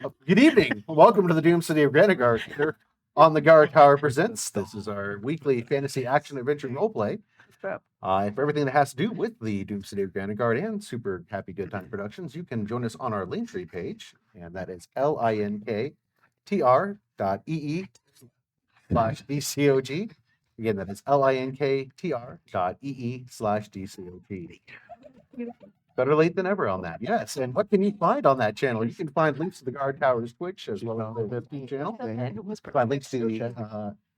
Good evening. Welcome to the Doom City of Granitegard here on the Guardtower Presents. This is our weekly fantasy action adventure roleplay. For everything that has to do with the Doom City of Granitegard and Super Happy Good Time Productions, you can join us on our Linktree page, and that is linktr.ee/dcog. Again, that is linktr.ee/dcog. Better late than ever on that. Yes. And what can you find on that channel? You can find links to the Guard Tower's Twitch as well as their 15 channel. Find links to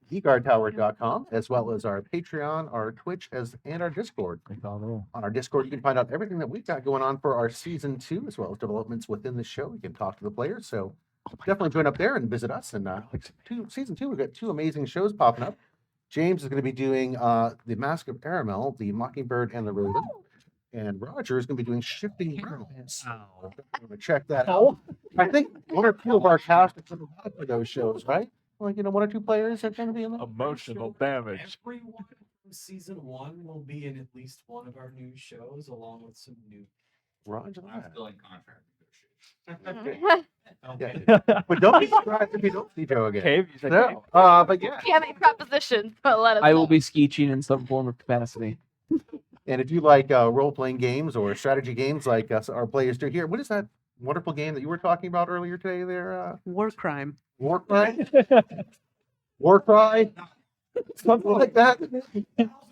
dcog.com as well as our Patreon, our Twitch, and our Discord. On our Discord, you can find out everything that we've got going on for our season 2, as well as developments within the show. You can talk to the players. So definitely join up there and visit us. And season 2, we've got 2 amazing shows popping up. James is going to be doing The Mask of Aramel, The Mockingbird, and the Raven. And Roger is going to be doing Shifting Realms. I'm going to check that out. I think 1 or 2 of our cast are going to be for those shows, right? Like, 1 or 2 players are going to be in there. Emotional damage. Everyone from season 1 will be in at least one of our new shows, along with some new. Roger I'm that. still in contract Okay. Yeah. But don't be surprised if you don't see Joe again. Cave, you said No. But yeah. If you have any propositions, but let us I know. will be skeeching in some form of capacity. And if you like role-playing games or strategy games like us, our players do here, what is that wonderful game that you were talking about earlier today there? War crime. Warcry? Warcry? Something like that?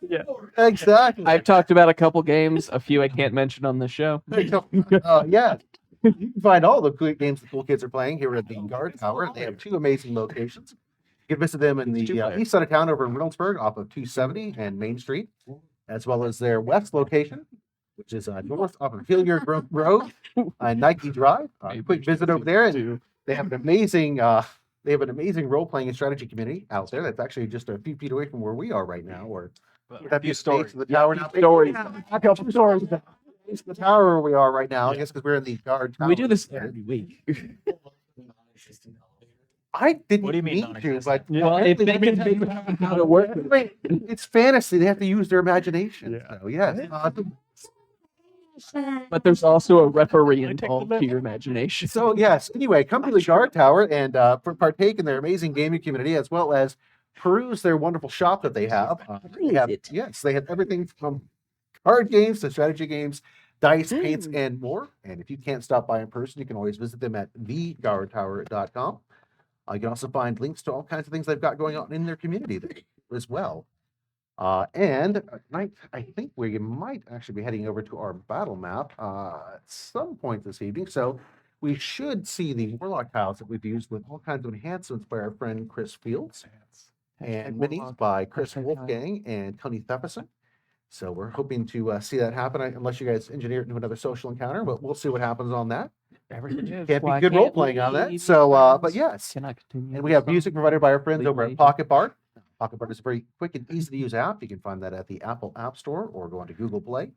Yeah. Exactly. I've talked about a couple games, a few I can't mention on this show. Yeah. You can find all the cool games the cool kids are playing here at the Guard Tower. They have 2 amazing locations. You can visit them in the east side of town over in Reynoldsburg off of 270 and Main Street, as well as their west location, which is north off of Hilliard Road on Nike Drive. Quick visit over there, and they have an amazing role-playing and strategy community out there. That's actually just a few feet away from where we are right now. Or A few stories. of the tower now. Stories. A couple stories. The tower where we are right now. I guess because we're in the Guard Tower. We do this every week. I didn't What do you mean mean to, but Well, if they can figure out how to work with it. it's fantasy. They have to use their imagination. Yeah. So, yes. But there's also a referee involved to your imagination. So yes. Anyway, come to the Guard Tower and partake in their amazing gaming community, as well as peruse their wonderful shop that they have. Yes, they have everything from card games to strategy games, dice, paints, and more. And if you can't stop by in person, you can always visit them at theguardtower.com. You can also find links to all kinds of things they've got going on in their community there as well. And I think we might actually be heading over to our battle map at some point this evening. So we should see the Warlock house that we've used with all kinds of enhancements by our friend Chris Fields and minis by Chris Wolfgang and Tony Thepperson. So we're hoping to see that happen, unless you guys engineer it into another social encounter, but we'll see what happens on that. Everything is. Can't be Why good can't role playing on that. we So, but friends? yes. Can I continue? And we have music provided by our friends over at Legally. Pocket Bart. Pocket Bart is a very quick and easy to use app. You can find that at the Apple App Store or go onto Google Play.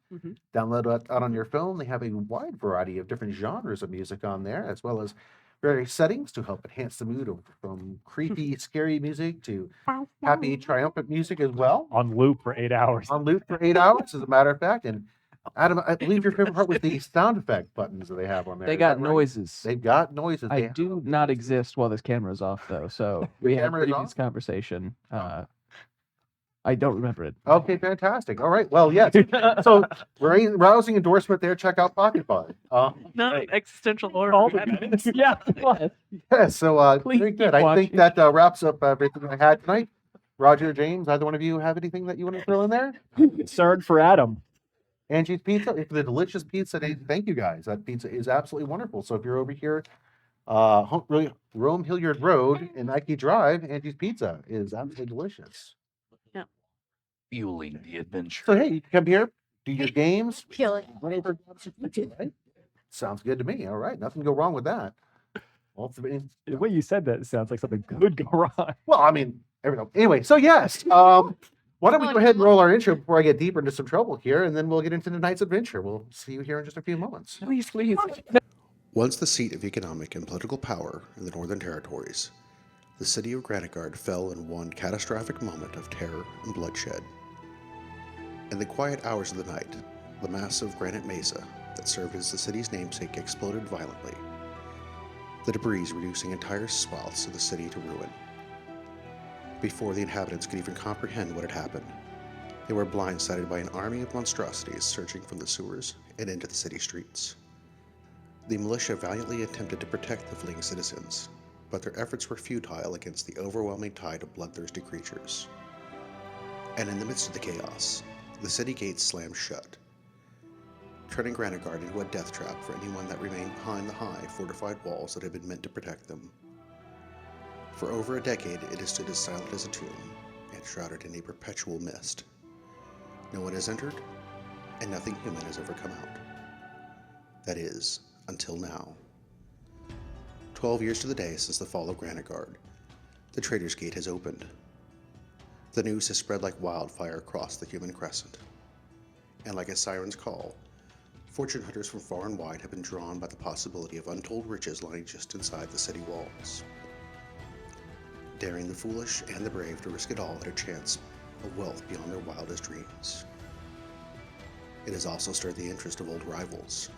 Download it out on your phone. They have a wide variety of different genres of music on there, as well as various settings to help enhance the mood from creepy, scary music to happy, triumphant music as well. on loop for 8 hours. On loop for 8 hours, as a matter of fact. And Adam, I believe your favorite part was the sound effect buttons that they have on there. They Is got that right? noises. They've got noises. I They do not exist while this camera's off, though. So we had a camera is previous off? conversation. I don't remember it. Okay, fantastic. All right. Well, yes. So, rousing endorsement there. Check out Pocket Bart. No, existential horror. Yeah. Yeah. So, Please very good. keep I think watching. that wraps up everything I had tonight. Roger, James, either one of you have anything that you want to throw in there? Concerned for Adam. Angie's Pizza, for the delicious pizza. Thank you guys. That pizza is absolutely wonderful. So, if you're over here, Rome Hilliard Road and Nike Drive, Angie's Pizza is absolutely delicious. Fueling the adventure. So, hey, you can come here, do your games, Killing. whatever. Right? Sounds good to me. All right, nothing go wrong with that. Well, The way you said that it sounds like something could go wrong. well, I mean, anyway. So yes, why don't we go ahead and roll our intro before I get deeper into some trouble here, and then we'll get into tonight's adventure. We'll see you here in just a few moments. Please, please. Once the seat of economic and political power in the Northern Territories, the city of Granitegard fell in one catastrophic moment of terror and bloodshed. In the quiet hours of the night, the massive granite mesa that served as the city's namesake exploded violently. the debris reducing entire swaths of the city to ruin. Before the inhabitants could even comprehend what had happened, they were blindsided by an army of monstrosities surging from the sewers and into the city streets. The militia valiantly attempted to protect the fleeing citizens, but their efforts were futile against the overwhelming tide of bloodthirsty creatures. And in the midst of the chaos, the city gates slammed shut, turning Granitegard into a death trap for anyone that remained behind the high, fortified walls that had been meant to protect them. For over a decade, it has stood as silent as a tomb, and shrouded in a perpetual mist. No one has entered, and nothing human has ever come out. That is, until now. 12 years to the day since the fall of Granitegard, the Trader's Gate has opened. The news has spread like wildfire across the human crescent. And like a siren's call, fortune hunters from far and wide have been drawn by the possibility of untold riches lying just inside the city walls. Daring the foolish and the brave to risk it all at a chance of wealth beyond their wildest dreams. It has also stirred the interest of old rivals.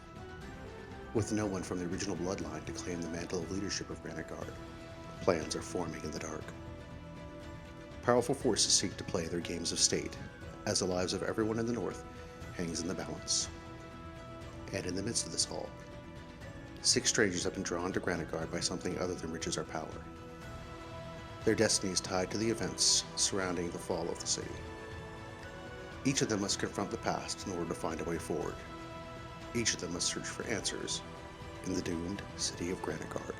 With no one from the original bloodline to claim the mantle of leadership of Granitegard, plans are forming in the dark. Powerful forces seek to play their games of state, as the lives of everyone in the north hangs in the balance. And in the midst of this all, 6 strangers have been drawn to Granitegard by something other than riches or power. Their destiny is tied to the events surrounding the fall of the city. Each of them must confront the past in order to find a way forward. Each of them must search for answers in the doomed city of Granitegard.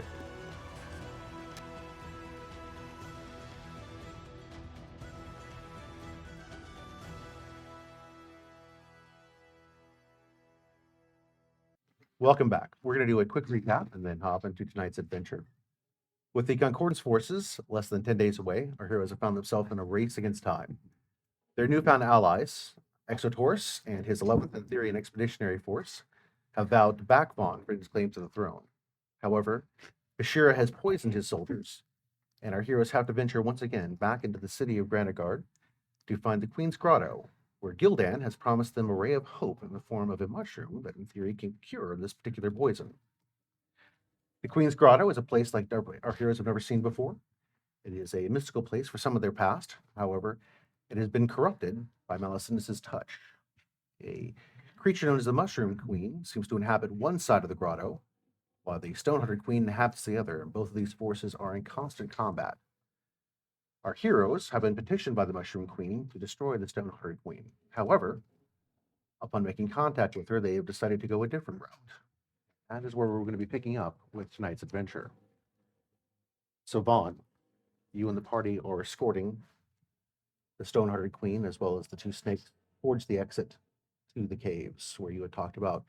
Welcome back. We're going to do a quick recap and then hop into tonight's adventure. With the Concordance forces less than 10 days away, our heroes have found themselves in a race against time. Their newfound allies, Exotaurus and his 11th Antherian Expeditionary Force, have vowed to back Vahn for his claim to the throne. However, Ashira has poisoned his soldiers, and our heroes have to venture once again back into the city of Granitegard to find the Queen's Grotto, where Gildan has promised them a ray of hope in the form of a mushroom that in theory can cure this particular poison. The Queen's Grotto is a place like our heroes have never seen before. It is a mystical place for some of their past. However, it has been corrupted by Melisandus' touch. A creature known as the Mushroom Queen seems to inhabit one side of the grotto, while the Stone-Hearted Queen inhabits the other, and both of these forces are in constant combat. Our heroes have been petitioned by the Mushroom Queen to destroy the Stone-Hearted Queen. However, upon making contact with her, they have decided to go a different route. That is where we're going to be picking up with tonight's adventure. So Vahn, you and the party are escorting the Stone-Hearted Queen as well as the 2 snakes towards the exit to the caves, where you had talked about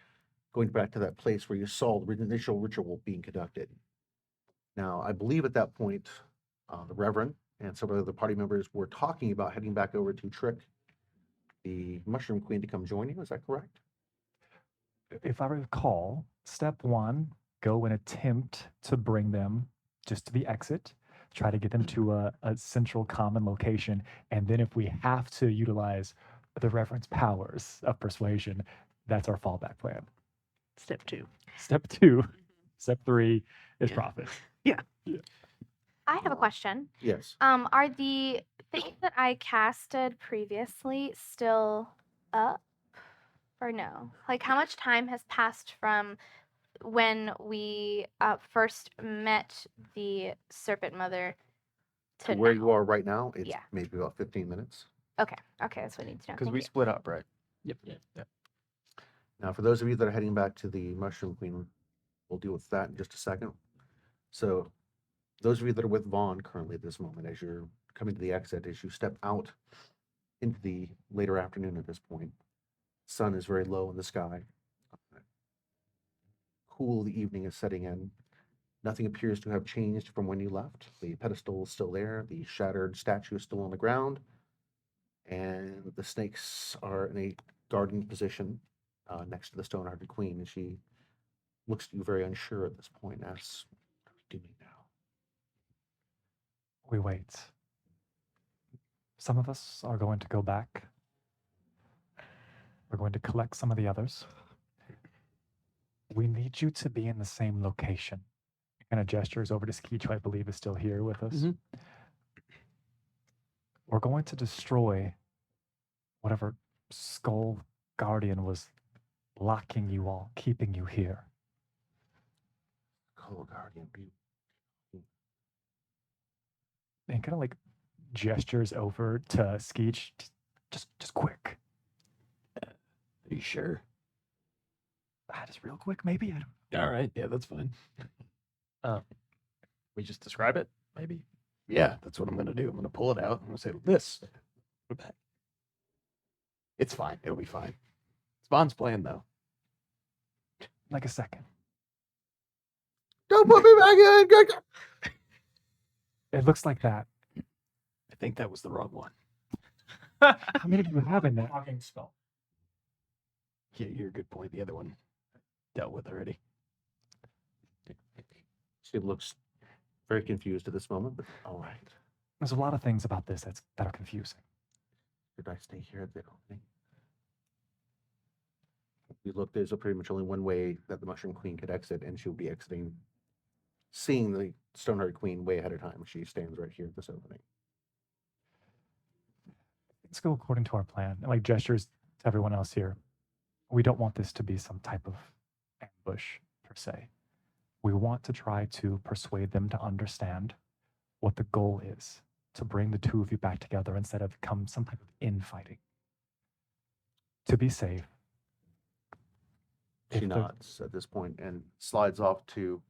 going back to that place where you saw the initial ritual being conducted. Now, I believe at that point, the Reverend and some of the party members were talking about heading back over to trick the Mushroom Queen to come join you. Is that correct? If I recall, step 1, go and attempt to bring them just to the exit, try to get them to a central common location, and then if we have to utilize the Reverend's powers of persuasion, that's our fallback plan. Step 2. Step 2. Step 3 is Yeah. profit. I have a question. Yes. Are the things that I casted previously still up or no? Like, how much time has passed from when we first met the Serpent Mother to Where now? you are right now, it's Yeah. maybe about 15 minutes. Okay, that's what I need to know. Because Thank we you. split up, right? Yep. Now, for those of you that are heading back to the Mushroom Queen, we'll deal with that in just a second. So, those of you that are with Vahn currently at this moment, as you're coming to the exit, as you step out into the later afternoon at this point, sun is very low in the sky. Cool, the evening is setting in. Nothing appears to have changed from when you left. The pedestal is still there. The shattered statue is still on the ground. And the snakes are in a guarding position next to the Stone-Hearted Queen. And she looks at you very unsure at this point, asks, "What are we doing now?" We wait. Some of us are going to go back. We're going to collect some of the others. We need you to be in the same location. kind of gestures over to Skeech, who I believe is still here with us. Mhm. We're going to destroy whatever Skull Guardian was locking you all, keeping you here. Cool Guardian. And kind of like gestures over to Skeech. Just quick. Are you sure? Just real quick, maybe. I don't. All right. Yeah, that's fine. We just describe it, maybe. Yeah, that's what I'm gonna do. I'm gonna pull it out. I'm gonna say this. Put it back. It's fine. It'll be fine. It's Vaughn's plan, though. Like a second. Don't put me back in. It looks like that. I think that was the wrong one. How many of you have in there? Talking skull. Yeah, you're a good point. The other one dealt with already. She looks very confused at this moment, but all right. There's a lot of things about this that are confusing. Should I stay here at the opening? We look, there's pretty much only one way that the Mushroom Queen could exit, and she'll be exiting, seeing the Stoneheart Queen way ahead of time. She stands right here at this opening. Things go according to our plan. And like gestures to everyone else here. We don't want this to be some type of ambush, per se. We want to try to persuade them to understand what the goal is, to bring the two of you back together instead of come some type of infighting. To be safe. She If the- nods at this point and slides off to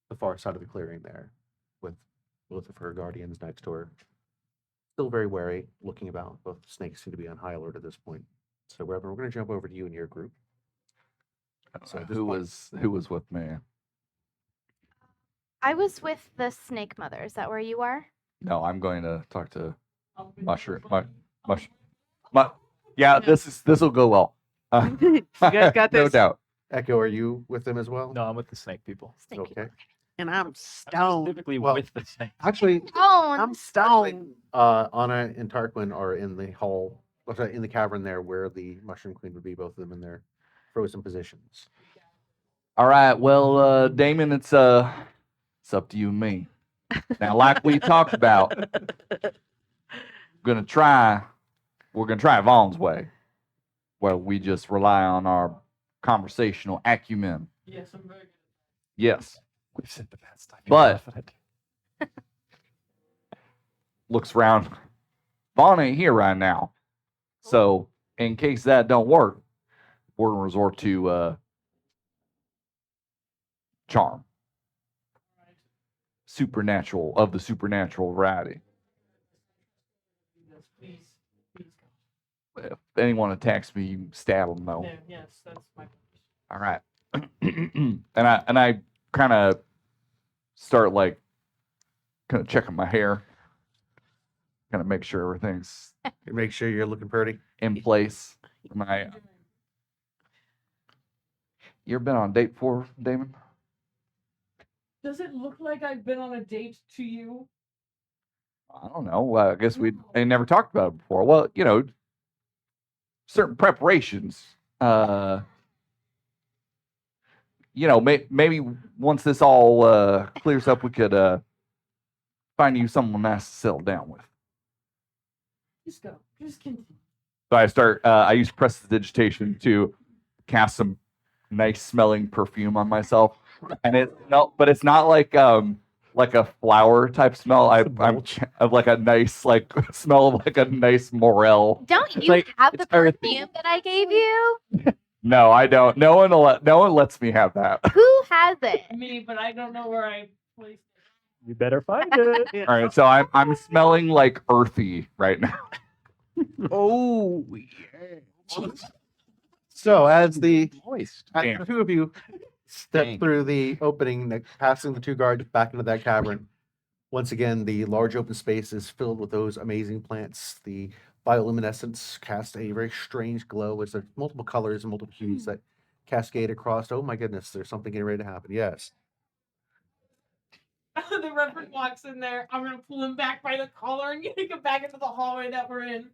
the far side of the clearing there, with both of her guardians next to her. Still very wary, looking about. Both snakes seem to be on high alert at this point. So, Reverend, we're going to jump over to you and your group. So at this who point- was with me? I was with the Snake Mother. Is that where you are? No, I'm going to talk to Mushroom. Yeah, this will go well. You guys got No this? doubt. Echo, are you with them as well? No, I'm with the snake people. Snake people. Okay. And I'm stoned. Specifically Well, with the snake. Actually, Oh, I'm stoned. Anna and Tarquin are in the hall, in the cavern there where the Mushroom Queen would be, both of them in their frozen positions. All right. Well, Damon, it's up to you and me. Now, like we talked about, we're gonna try Vaughn's way, where we just rely on our conversational acumen. Yes, I'm very good. Yes. We've said the best. I feel But- confident. Looks around. Vaughn ain't here right now. So in case that don't work, we're gonna resort to charm. Supernatural of the supernatural variety. Yes, please. Please If anyone attacks me, you stab them though. go. Yes, that's my All right. and I kind of start like kind of checking my hair, kind of make sure everything's Make sure you're looking pretty. in place. You ever been on a date before, Damon? Does it look like I've been on a date to you? I don't know. I guess I never talked about it before. Well, certain preparations. Maybe once this all clears up, we could find you someone nice to settle down with. Just go. Just continue. So I use prestidigitation to cast some nice smelling perfume on myself. And it's not like a flower type smell. I'm of like a nice smell of like a nice morel. don't you like- have the it's earthy. perfume that I gave you? No, I don't. No one lets me have that. Who has it? Me, but I don't know where I placed it. You better find it. All right, so I'm smelling like earthy right now. Oh, yeah. So as the Moist. As the two of you step Dang. through the opening, passing the two guards back into that cavern, once again, the large open space is filled with those amazing plants. The bioluminescence casts a very strange glow as there's multiple colors and multiple hues that cascade across. Oh my goodness, there's something getting ready to happen. Yes. The Reverend walks in there. I'm gonna pull him back by the collar and get him back into the hallway that we're in.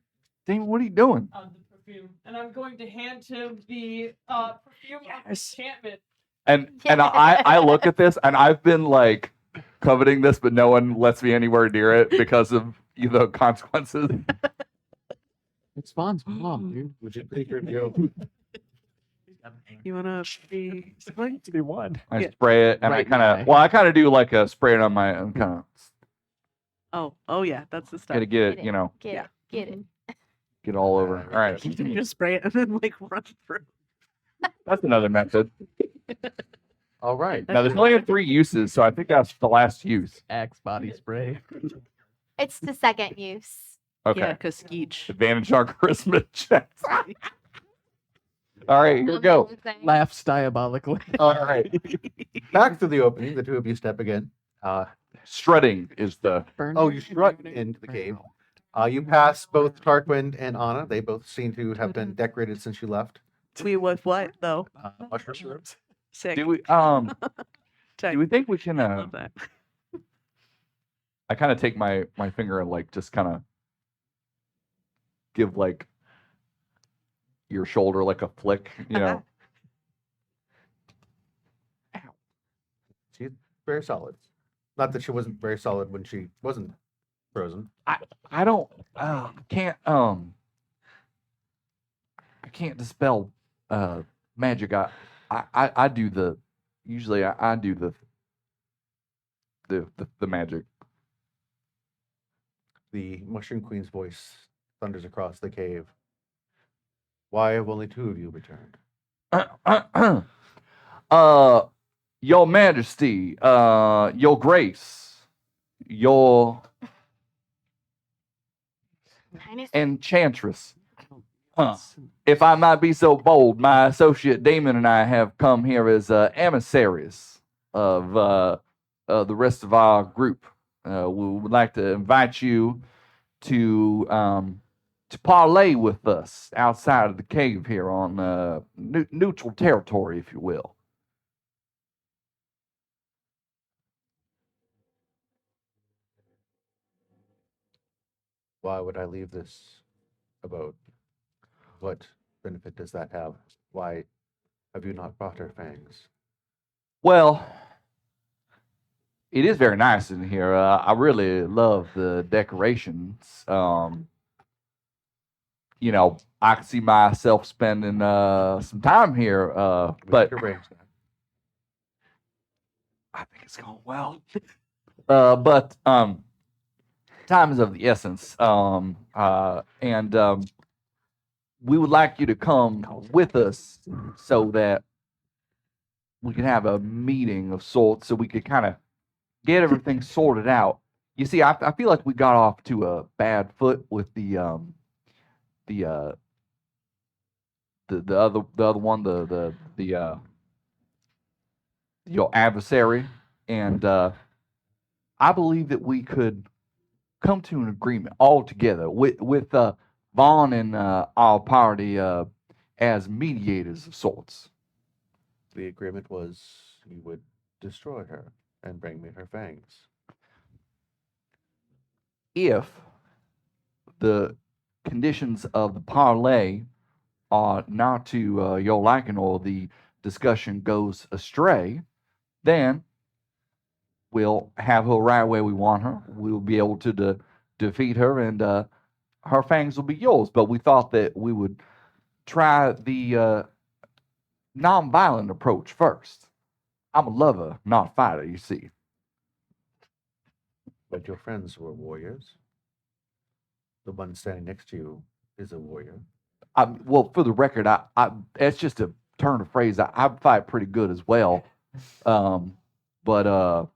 Damon, what are you doing? The perfume, and I'm going to hand him the perfume of Yes. enchantment And I look at this and I've been like coveting this, but no one lets me anywhere near it because of consequences. It's Vaughn's mom, dude. Would you take your view? You wanna be something? They won. I Yeah. spray it and Right I kind of do like a spray it on my kind of Oh yeah, that's the stuff. gotta get it, Get you know, Get Yeah. it. Get it. get all over. All right, You just spray it and then like run through. that's another method. All right. Now there's only 3 uses, so I think that's the last use. Axe body spray. It's the second use. Okay. Yeah, cause Skeech. Advantage on charisma checks. All right, here we go. Amazing. Laughs diabolically. All right. Back to the opening. The two of you step again. Strutting is the Oh, you strut into the cave. You pass both Tarquin and Anna. They both seem to have been decorated since you left. We with what though? Mushrooms. Sick. do we Check. do we think we can I love that. I kind of take my finger and like just kind of give like your shoulder like a flick, you know. She's very solid. Not that she wasn't very solid when she wasn't frozen. I don't can't I can't dispel magic. I do the usually I do the magic. The Mushroom Queen's voice thunders across the cave. Why have only 2 of you returned? Your Majesty, Your Grace, Your Highness. Enchantress. If I might be so bold, my associate Damon and I have come here as emissaries of the rest of our group. We would like to invite you to parlay with us outside of the cave here on neutral territory, if you will. Why would I leave this abode? What benefit does that have? Why have you not brought her fangs? Well, it is very nice in here. I really love the decorations. You know, I can see myself spending some time here, but Your brain's not. I think it's going well. But time is of the essence. And we would like you to come with us so that we can have a meeting of sorts so we could kind of get everything sorted out. You see, I feel like we got off to a bad foot with the other one, your adversary, and I believe that we could come to an agreement all together with Vahn and our party as mediators of sorts. The agreement was you would destroy her and bring me her fangs. If the conditions of the parlay are not to your liking or the discussion goes astray, then we'll have her right where we want her. We'll be able to defeat her, and her fangs will be yours. But we thought that we would try the non-violent approach first. I'm a lover, not a fighter, you see. But your friends were warriors. The one standing next to you is a warrior. Well, for the record, I it's just a turn of phrase. I fight pretty good as well. But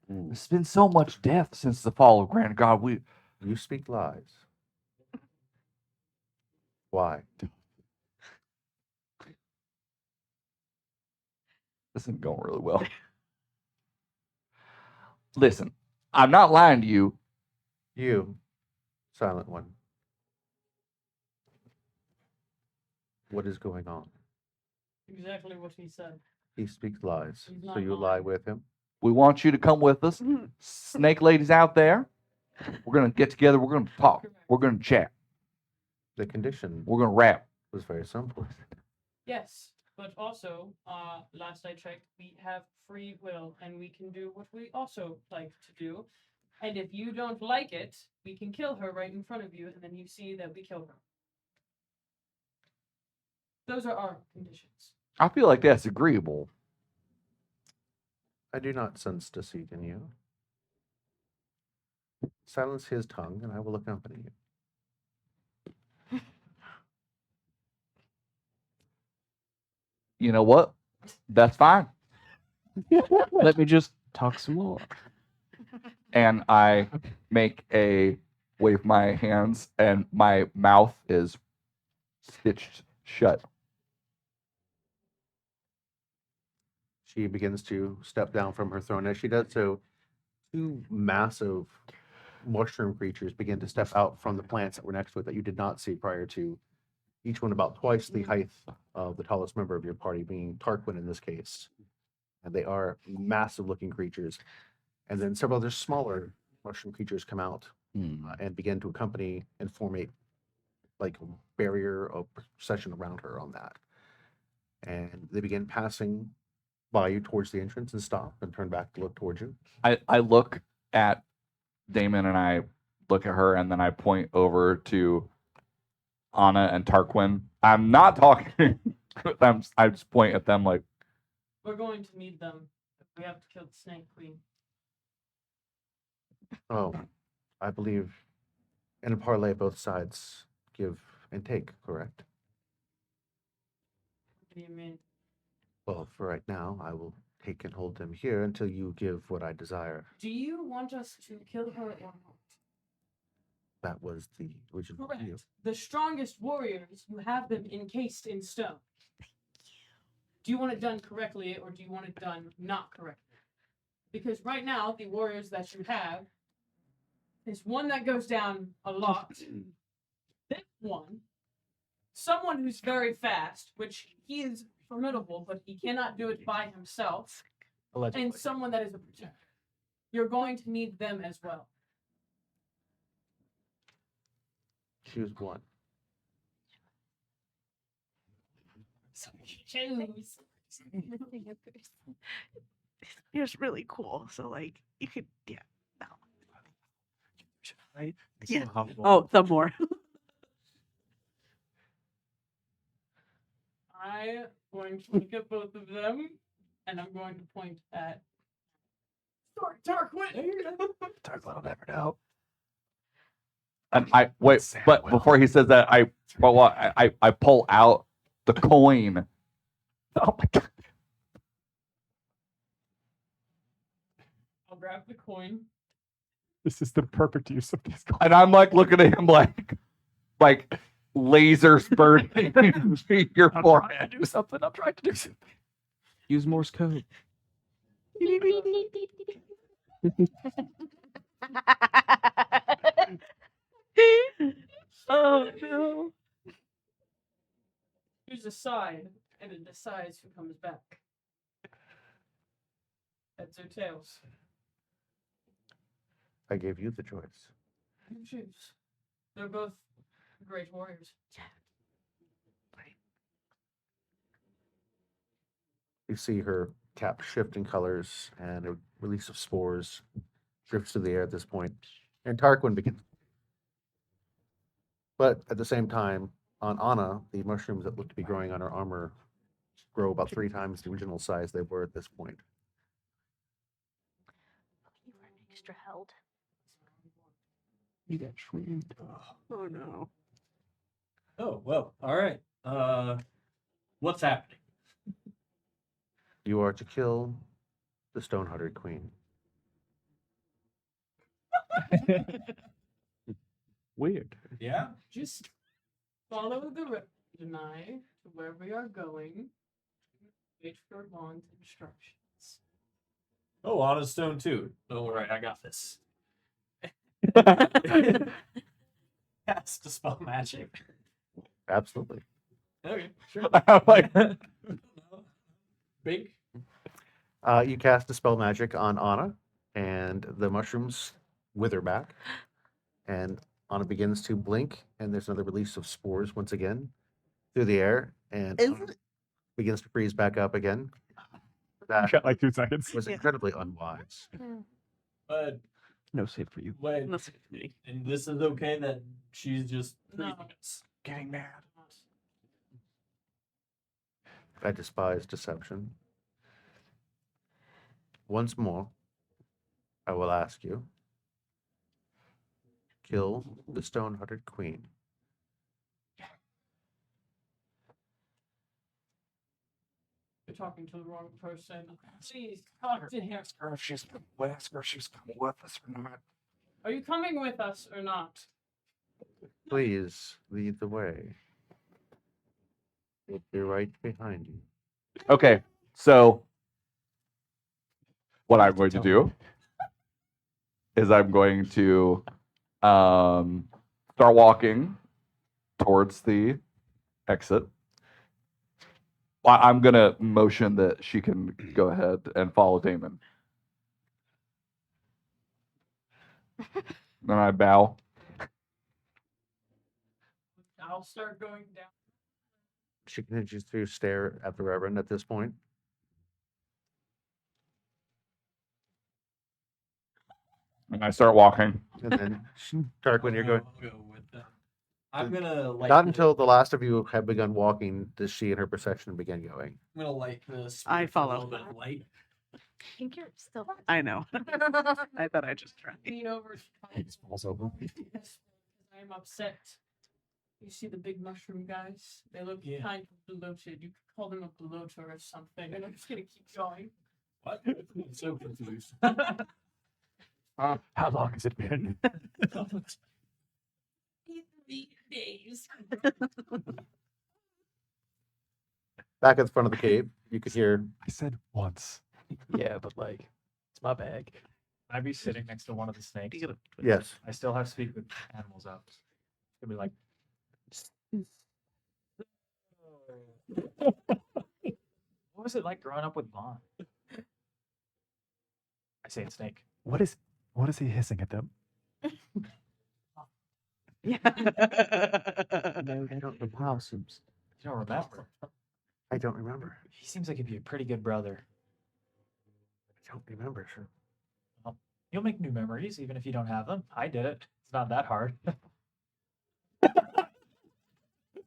there's been so much death since the fall of Granitegard. You speak lies. Why? This isn't going really well. Listen, I'm not lying to you. You, silent one. What is going on? Exactly what he said. He speaks lies. He's So not you lying. lie with him? We want you to come with us. Snake ladies out there. We're going to get together. We're going to talk. We're going to chat. The condition We're going to rap. was very simple. Yes, but also, last I checked, we have free will and we can do what we also like to do. And if you don't like it, we can kill her right in front of you, and then you see that we kill her. Those are our conditions. I feel like that's agreeable. I do not sense deceit in you. Silence his tongue, and I will accompany you. You know what? That's fine. Let me just talk some more. And I make a wave my hands, and my mouth is stitched shut. She begins to step down from her throne. As she does so, two massive mushroom creatures begin to step out from the plants that were next to it that you did not see prior to. Each one about twice the height of the tallest member of your party, being Tarquin in this case. And they are massive looking creatures. And then several other smaller mushroom creatures come out and begin to accompany and form a barrier of procession around her on that. And they begin passing by you towards the entrance and stop and turn back to look towards you. I look at Damon and I look at her, and then I point over to Anna and Tarquin. I'm not talking. I just point at them like, We're going to meet them. We have to kill the Snake Queen. Oh, I believe in a parlay both sides give and take, correct? What do you mean? Well, for right now, I will take and hold them here until you give what I desire. Do you want us to kill her or not? That was the original deal. Correct. The strongest warriors, you have them encased in stone. Do you want it done correctly or do you want it done not correctly? Because right now, the warriors that you have is one that goes down a lot. Then one, someone who's very fast, which he is formidable, but he cannot do it by himself. Allegedly. And someone that is a protector. You're going to need them as well. Choose one. Choose. It's really cool. So like you could no. Right? Yeah. Oh, some more. I'm going to look at both of them, and I'm going to point at Tarquin. Tarquin will never know. and I wait, Sam but will. before he says that, I pull out the coin. Oh my god! I'll grab the coin. This is the perfect use of this. And I'm like looking at him like laser spurting your I'm trying forehead. to do something. I'm trying to do something. Use Morse code. Oh no. Here's a side, and it decides who comes back. Heads or tails. I gave you the choice. You choose. They're both great warriors. You see her cap shift in colors and a release of spores drifts through the air at this point. And Tarquin begins. But at the same time, on Anna, the mushrooms that look to be growing on her armor grow about 3 times the original size they were at this point. You were extra held. You got shroomed. Oh no. Oh, well, all right. What's happening? You are to kill the stone-hearted queen. Weird. Yeah? Just follow the road tonight to where we are going. Wait for Vaughn's instructions. Oh, on a stone too. Don't worry, I got this. Cast dispel magic. Absolutely. Okay, sure. I'm like, Big. You cast Dispel Magic on Anna, and the mushrooms wither back. And Anna begins to blink, and there's another release of spores once again through the air. And Isn't begins to freeze back up again. That Got like 2 seconds. was Yeah. incredibly unwise. But No save for you. wait, Unless it's me. and this is okay that she's just No. freezing us. Getting mad. I despise deception. Once more, I will ask you. Kill the stone-hearted queen. You're talking to the wrong person. Please talk to him. Ask her if she's coming with us or not. Are you coming with us or not? Please lead the way. We'll be right behind you. Okay, so what I'm going to do is I'm going to start walking towards the exit. I'm going to motion that she can go ahead and follow Damon. Then I bow. I'll start going down. She continues to stare at the Reverend at this point. And I start walking. And then, Tarquin, you're going. I'll go with that. I'm gonna light. Not until the last of you have begun walking does she and her procession begin going. I'm gonna light this. I with a follow. little bit of light. I think you're still. I know. I thought I just tried. Lean over. He just falls over. Yes, I'm upset. You see the big mushroom guys? They look Yeah. kind of bloated. You could call them a bloater or something. And I'm just gonna keep going. What? I'm so confused. How long has it been? 3 days. Back at the front of the cave, you could hear I said once. Yeah, but like, it's my bag. I'd be sitting next to one of the snakes. You gotta- yes. I still have speak with animals up. It'd be like, what was it like growing up with Vahn? I say it's snake. What is he hissing at them? Yeah. No, they don't. The possums. You don't remember. I don't remember. He seems like he'd be a pretty good brother. I don't remember, sure. You'll make new memories even if you don't have them. I did it. It's not that hard.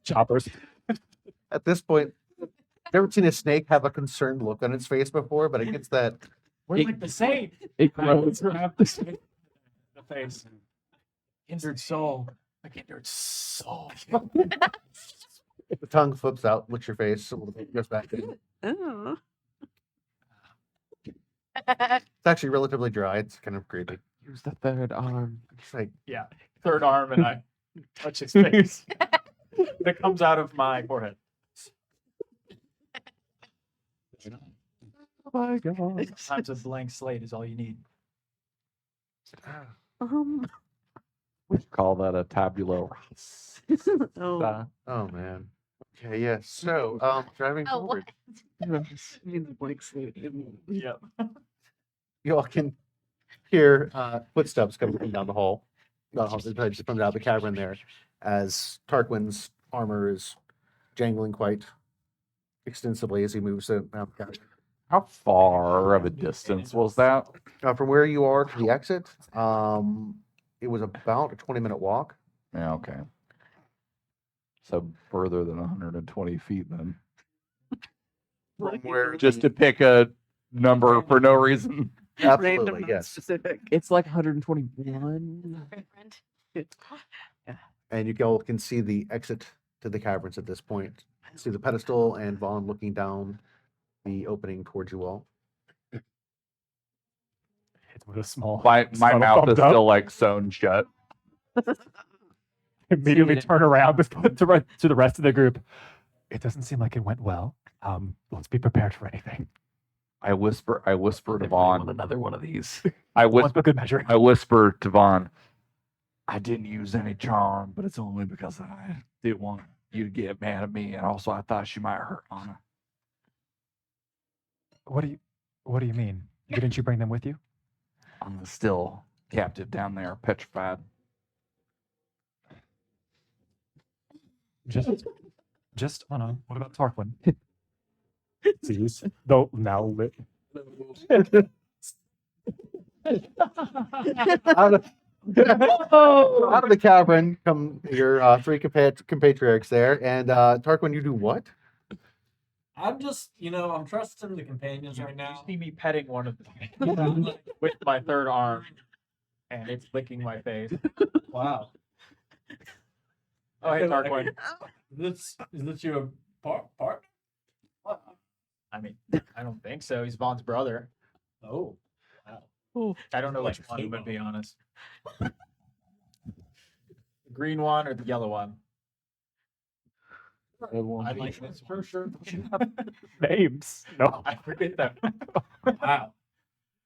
Choppers. At this point, never seen a snake have a concerned look on its face before, but it gets that. We're like the same. It I grows. have the same the face. Kindred soul. A kindred soul. The tongue flips out, licks your face, a little bit, goes back in. Oh. It's actually relatively dry. It's kind of creepy. Use the third arm. It's like, Yeah. Third arm and I touch his face. That comes out of my forehead. Oh my god. Sometimes a blank slate is all you need. We call that a tabula rasa. Oh. oh man. Okay, yeah. So, driving Oh, forward, what? I mean, the blank slate. Yep. you all can hear footsteps coming from down the hall. Just coming out of the cavern there, as Tarquin's armor is jangling quite extensively as he moves down the cavern. How far of a distance was that? From where you are to the exit, it was about a 20-minute walk. Yeah, okay. So further than 120 feet then. From where Just to pick a number for no reason. absolutely, Random, not yes. specific. It's like 121. Friend. And you all can see the exit to the caverns at this point. See the pedestal and Vaughn looking down the opening towards you all. It's with a small. My subtle mouth thumbs is up. still like sewn shut. Immediately didn't- turn around to the rest of the group. It doesn't seem like it went well. Let's be prepared for anything. I whisper to Want Vaughn. another one of these. I Once whisper for good measure. I whisper to Vaughn. I didn't use any charm, but it's only because I didn't want you to get mad at me, and also I thought she might hurt Anna. What do you mean? Didn't you bring them with you? Anna's still captive down there, petrified. Just, oh no. What about Tarquin? Sees though now lit. Out of, out of the cavern come your three compatriots there, and Tarquin, you do what? I'm just, I'm trusting the companions right You now. see me petting one of them with my third arm, and it's licking my face. Wow. Oh, hey, Tarquin. Is this your partner? I mean, I don't think so. He's Vaughn's brother. Oh, wow. I don't know which one, to be honest. The green one or the yellow one? I like this for sure. Names. No, I forget them. Wow.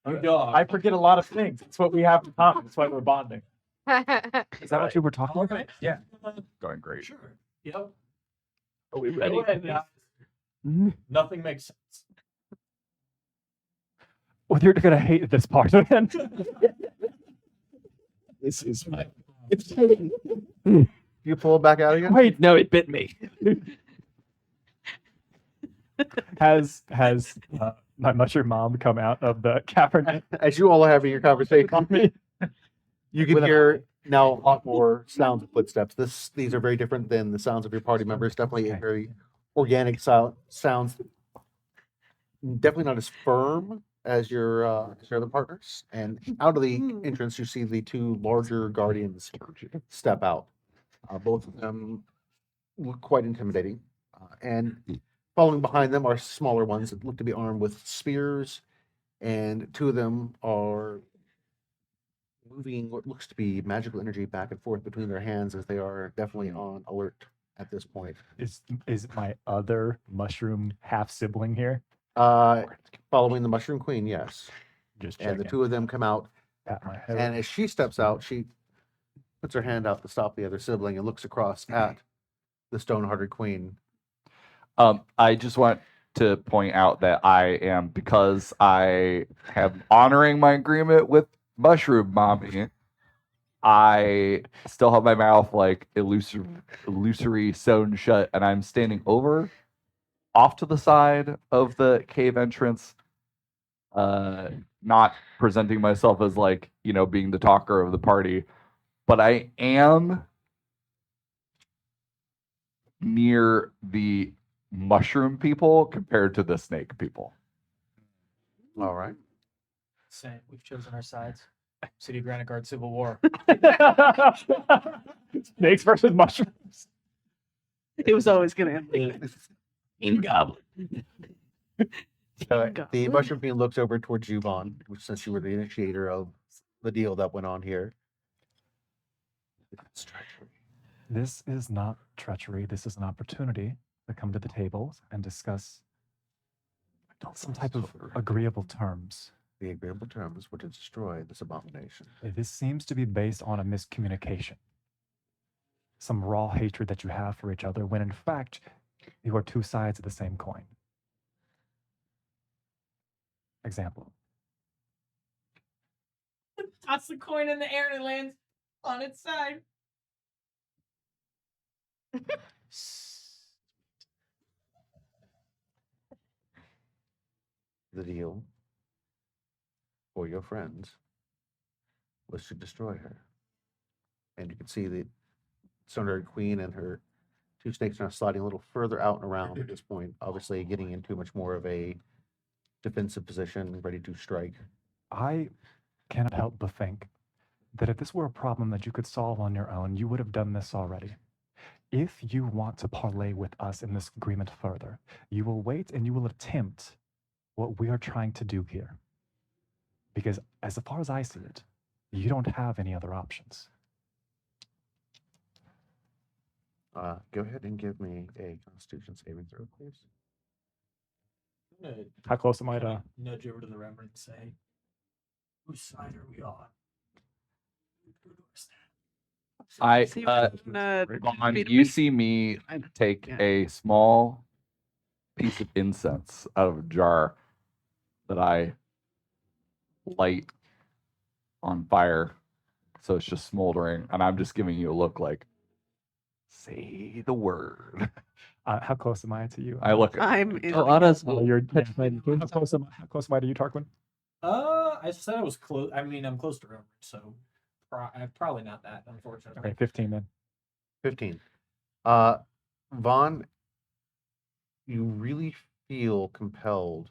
Good dog. I forget a lot of things. It's what we have in common. That's why we're bonding. I Is that what you were talking about? Okay. Yeah. Going great. Sure. Yep. Are we Go ahead, guys. Nothing makes sense. Well, you're gonna hate this part then. This is my. You pull it back out again? Wait, no, it bit me. Has my mushroom mom come out of the cavern? As you all are having your conversation, you can With an hear now a lot more sounds of footsteps. These are very different than the sounds of your party members. Definitely Okay. very organic sounds. Definitely not as firm as your other partners. And out of the entrance, you see the two larger guardians step out. Both of them look quite intimidating. And following behind them are smaller ones that look to be armed with spears. And two of them are moving what looks to be magical energy back and forth between their hands as they are definitely on alert at this point. Is my other mushroom half sibling here? Following the Mushroom Queen, yes. Just And the checking. two of them come out, Pat my head. and as she steps out, she puts her hand out to stop the other sibling and looks across at the stone-hearted queen. I just want to point out that because I am honoring my agreement with Mushroom Mommy, I still have my mouth like illusory sewn shut, and I'm standing off to the side of the cave entrance, not presenting myself as being the talker of the party, but I am near the mushroom people compared to the snake people. All right. Same. We've chosen our sides. City of Granitegard Civil War. Snakes versus mushrooms. It was always gonna end. In goblin. The Mushroom Queen looks over towards you, Vahn, which since you were the initiator of the deal that went on here. It's treachery. This is not treachery. This is an opportunity to come to the table and discuss some type of agreeable terms. The agreeable terms were to destroy this abomination. This seems to be based on a miscommunication. Some raw hatred that you have for each other, when in fact, you are two sides of the same coin. Example. Toss the coin in the air and it lands on its side. The deal for your friends was to destroy her. And you can see the Stone Queen and her two snakes are now sliding a little further out and around at this point, obviously getting into much more of a defensive position, ready to strike. I cannot help but think that if this were a problem that you could solve on your own, you would have done this already. If you want to parlay with us in this agreement further, you will wait and you will attempt what we are trying to do here. Because as far as I see it, you don't have any other options. Go ahead and give me a Constitution saving throw, please. I'm gonna How close am I to? nudge over to the Reverend and say, whose side are we on? See if I can, Vaughn, beat you me. see me I- take yeah. a small piece of incense out of a jar that I light on fire, so it's just smoldering, and I'm just giving you a look like, say the word. How close am I to you? I look. I'm in. Oh, Anna's. Oh, you're petrified. how close am I to you, Tarquin? I said I was close. I mean, I'm close to Robert, so probably not that, unfortunately. Okay, 15 then. 15. Vaughn, you really feel compelled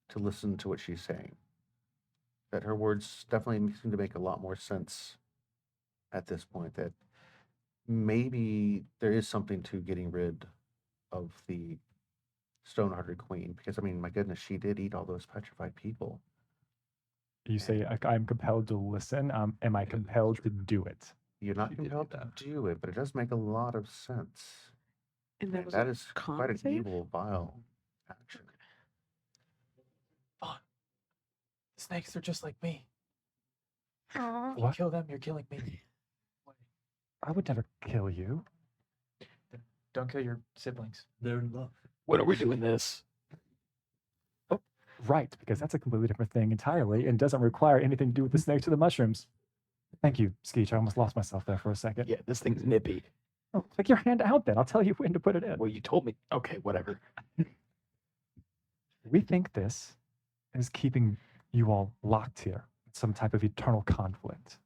to listen to what she's saying. That her words definitely seem to make a lot more sense at this point. That maybe there is something to getting rid of the stone-hearted queen. Because, I mean, my goodness, she did eat all those petrified people. You say I'm compelled to listen. Am I compelled to do it? You're not compelled to do it, but it does make a lot of sense. And And was that a is con quite an save? evil, vile action. Vaughn, the snakes are just like me. Aw. If you What? kill them, you're killing me. I would never kill you. Don't kill your siblings. They're in love. When are we doing this? Right, because that's a completely different thing entirely and doesn't require anything to do with the snakes or the mushrooms. Thank you, Skeech. I almost lost myself there for a second. Yeah, this thing's nippy. Oh, take your hand out then. I'll tell you when to put it in. Well, you told me. Okay, whatever. We think this is keeping you all locked here. Some type of eternal conflict.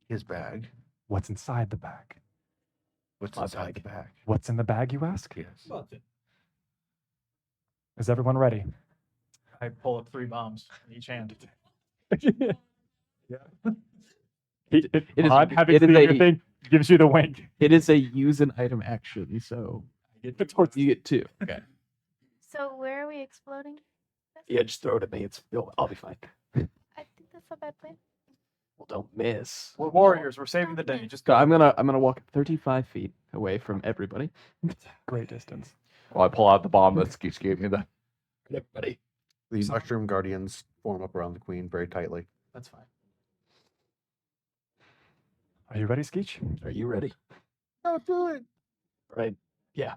His bag. What's inside the bag? What's My inside the bag. bag? What's in the bag, you ask? Yes. Is everyone ready? I pull up 3 bombs in each hand. Yeah. It is- Having it is seen a- your thing gives you the wink. It is a use an item action, so you get 2. Okay. So where are we exploding? this? Yeah, just throw it at me. I'll be fine. I think that's a bad plan. Well, don't miss. We're warriors. We're saving the day. Just So I'm gonna walk 35 feet away from everybody. Great distance. Well, I pull out the bomb that Skeech gave me. Then Everybody. The mushroom guardians form up around the queen very tightly. That's fine. Are you ready, Skeech? Are you ready? Don't do it. Right. Yeah.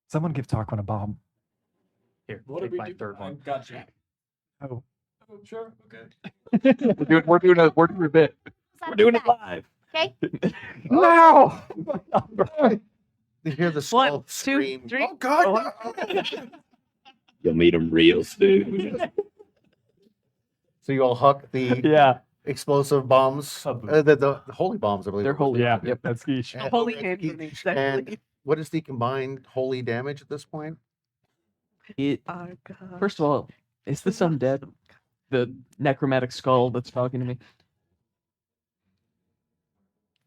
Someone give Tarquin a bomb. Here, What take did we my do? third I one. got you. Oh, Oh, sure. Okay. we're doing a bit. What's We're that doing it back? live. Okay. No! You hear the skull 1, 2, scream. 3. Oh God! No! You'll meet him real soon. So you all huck the yeah. explosive bombs, Kaboom. the holy bombs, I believe. They're holy. Yeah. Yep. That's Skeech. And- Holy and hand each- grenades, And actually. what is the combined holy damage at this point? It, Oh, God. first of all, is this undead? The necromantic skull that's talking to me.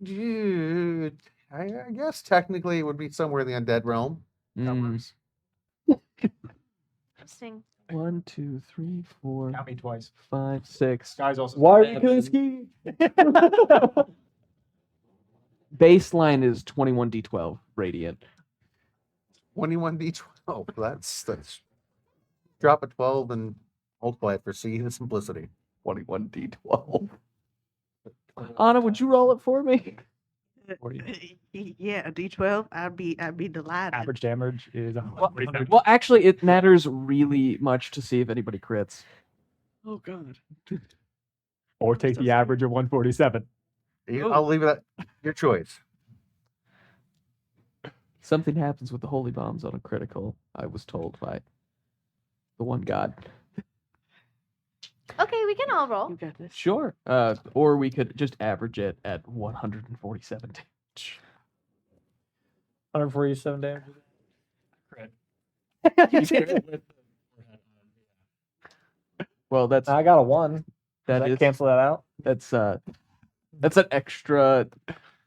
Dude, I guess technically it would be somewhere in the undead realm. Mm. Interesting. 1, 2, 3, 4, Count me twice. 5, 6. Guys also. Why are you you killing killing Ski? Baseline is 21d12 radiant. 21d12. That's drop a 12 and multiply it for the simplicity. 21d12. Anna, would you roll it for me? Yeah, a D12. I'd be delighted. Average damage is Well, well, actually, it matters really much to see if anybody crits. Oh God. or take the average of 147. I'll leave it at your choice. Something happens with the holy bombs on a critical, I was told by the one god. Okay, we can all roll. You got this. Sure. Or we could just average it at 147 damage. 147 damage. Well, that's I got a 1. that is cancel that out? that's an extra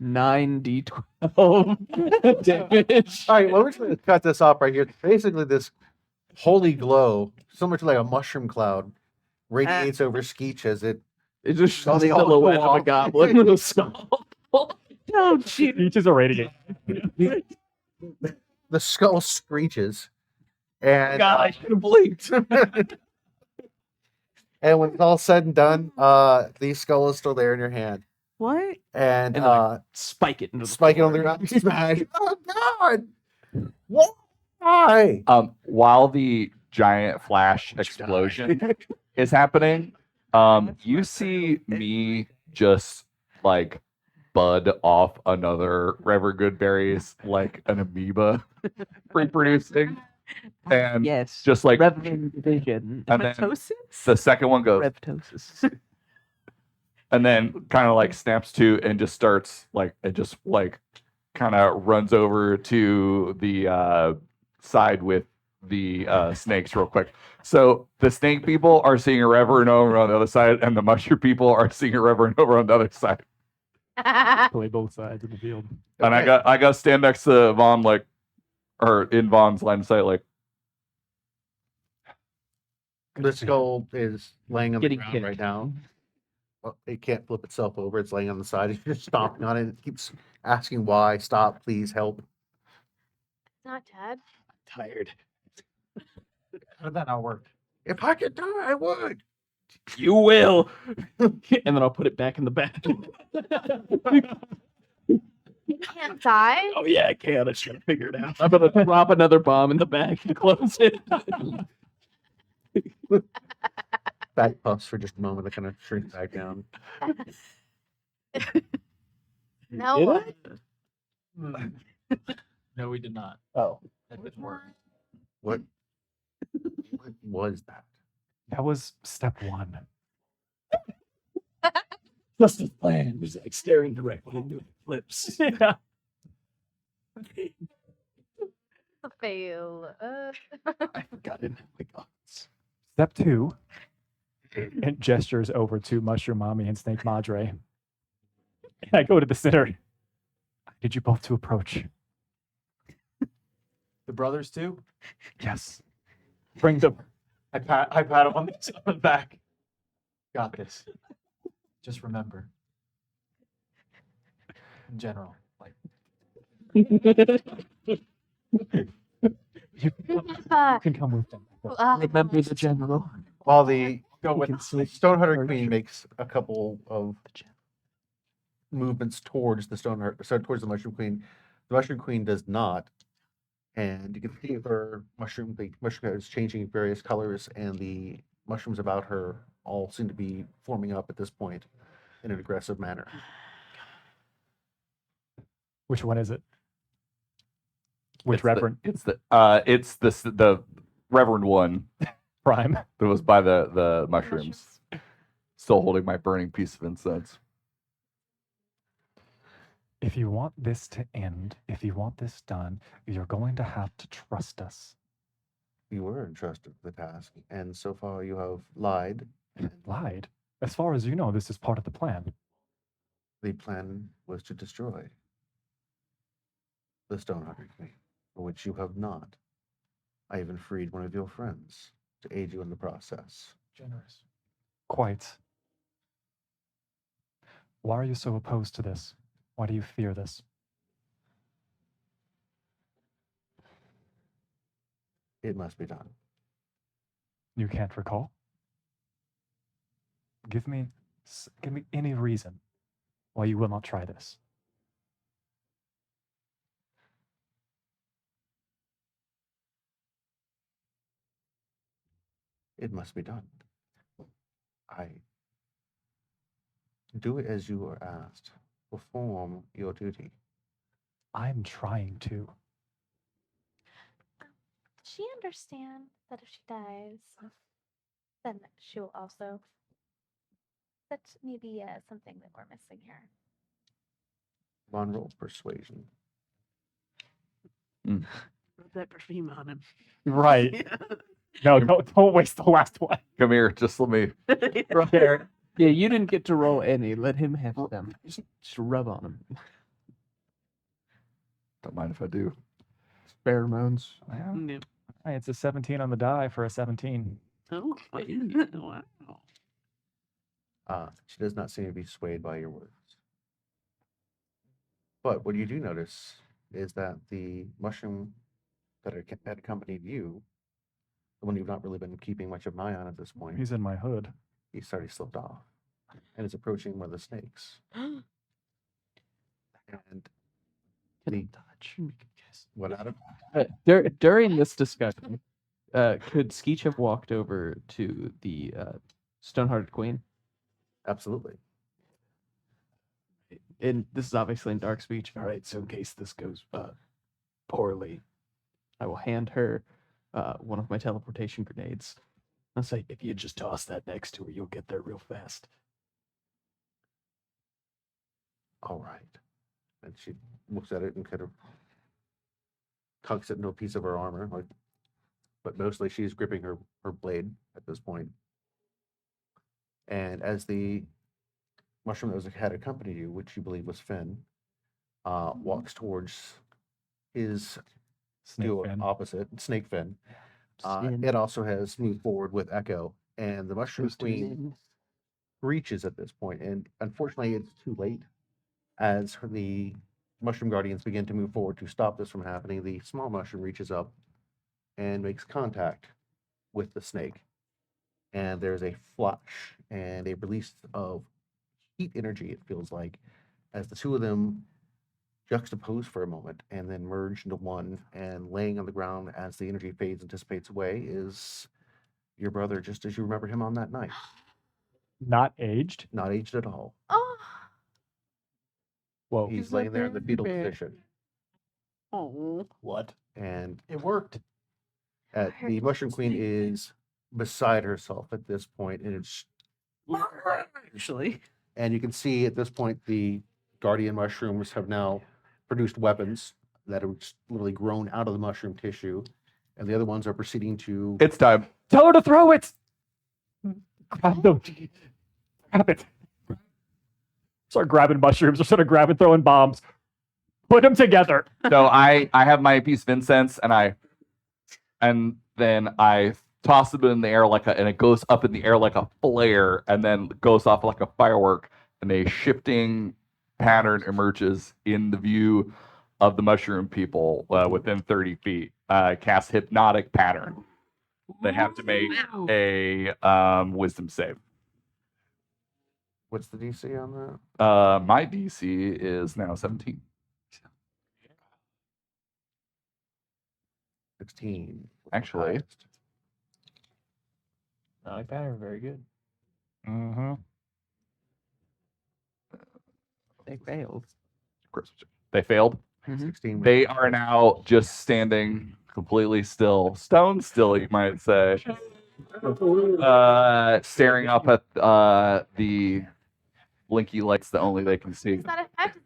9d12 damage. All right, well, we're just going to cut this off right here. Basically, this holy glow, so much like a mushroom cloud, radiates over Skeech as it. It's just a Oh, they all silhouette go of a off. goblin with a skull. Don't shoot. Each is a radiate. The skull screeches, and God, I should have blinked. and when it's all said and done, the skull is still there in your hand, What? and And then I spike it into the spike it on floor. the ground. Smash! Oh God! Why? While the giant flash explosion is happening, you see me just like bud off another Reverend Goodberry's like an amoeba reproducing. And Yes. just like Reverend Division. and then Mitosis? the second one goes Revtosis. and then kind of like snaps to and just starts like it just like kind of runs over to the side with the snakes real quick. So the snake people are seeing a reverend over on the other side, and the mushroom people are seeing a reverend over on the other side. Play both sides of the field. And Okay. I got to stand next to Vaughn, like, or in Vaughn's line of sight, like, The skull is laying on the Getting ground kicked. right now. Well, it can't flip itself over. It's laying on the side. It's just stomping on it. It keeps asking why. Stop, please, help. Not dead. Tired. How did that not work? If I could die, I would. You will. And then I'll put it back in the bag. You can't die. Oh yeah, I can. I just gotta figure it out. I'm gonna drop another bomb in the bag and close it. Back puffs for just a moment. It kind of shrinks back down. No Did one. No, we did not. Oh. That didn't work. What was that? That was step one. Just his plan was like staring directly into eclipse. Yeah. Fail. I forgot it. My God. Step two, it gestures over to Mushroom Mommy and Snake Madre. And I go to the center. I need you both to approach. The brothers too. Yes. Bring them. I pat him on the back. Got this. Just remember. In general, like You can come with them. Remember the general. While the go with Stonehunter Queen makes a couple of movements towards the towards the Mushroom Queen. The Mushroom Queen does not. And you can see her mushroom is changing various colors, and the mushrooms about her all seem to be forming up at this point in an aggressive manner. Which one is it? Which it's the- reverend? it's the Reverend one Prime. that was by the mushrooms. Still holding my burning piece of incense. If you want this to end, if you want this done, you're going to have to trust us. You were entrusted with the task, and so far you have lied. And Lied. As far as you know, this is part of the plan. the plan was to destroy the Stonehunter Queen, for which you have not. I even freed one of your friends to aid you in the process. generous. Quite. Why are you so opposed to this? Why do you fear this? It must be done. You can't recall? Give me any reason why you will not try this. It must be done. I do it as you are asked. Perform your duty. I'm trying to. Does she understand that if she dies, then she will also? That's maybe something that we're missing here. Vahn, roll persuasion. Rub that perfume on him. Right. No, don't waste the last one. Come here, just let me. Right there. Yeah, you didn't get to roll any. Let him have them. Just rub on him. Don't mind if I do. Pheromones. Well, No. hey, it's a 17 on the die for a 17. Oh, wow. She does not seem to be swayed by your words. But what you do notice is that the mushroom that had accompanied you, the one you've not really been keeping much of an eye on at this point, He's in my hood. he's already slipped off and is approaching one of the snakes. And the Touch. what out of During this discussion, could Skeech have walked over to the Stonehearted Queen? absolutely. and this is obviously in dark speech. All right, so in case this goes poorly, I will hand her one of my teleportation grenades. I'll say, if you just toss that next to her, you'll get there real fast. All right. And she looks at it and kind of tucks it into a piece of her armor, like, but mostly she's gripping her blade at this point. And as the mushroom that had accompanied you, which you believe was Finn, walks towards his Snake duo fin. opposite, Snake Fin. It also has moved forward with Echo, and the Mushroom Queen reaches at this point, and unfortunately, it's too late. As the Mushroom Guardians begin to move forward to stop this from happening, the small mushroom reaches up and makes contact with the snake, and there's a flash and a release of heat energy. It feels like, as the two of them juxtapose for a moment and then merge into one, and laying on the ground as the energy fades and dissipates away is your brother, just as you remember him on that night. Not aged. Not aged at all. Oh, Whoa. He's laying there in the fetal position, Oh. What? and It worked. the Mushroom Queen is beside herself at this point, and Actually. and you can see at this point the guardian mushrooms have now produced weapons that have just literally grown out of the mushroom tissue, and the other ones are proceeding to It's time. Tell her to throw it. Grab them. Grab it. Start grabbing mushrooms or start grabbing, throwing bombs. Put them together. So I have my piece of incense, and then I toss it in the air and it goes up in the air like a flare, and then goes off like a firework, and a shifting pattern emerges in the view of the mushroom people within 30 feet. Cast hypnotic pattern. They have to make a wisdom save. What's the DC on that? My DC is now 17. 16. Actually. Highest. Not pattern, very good. Mm-hmm. They failed. They failed. 16. They are now just standing completely still, stone still, you might say, staring up at the blinky lights that only they can see. does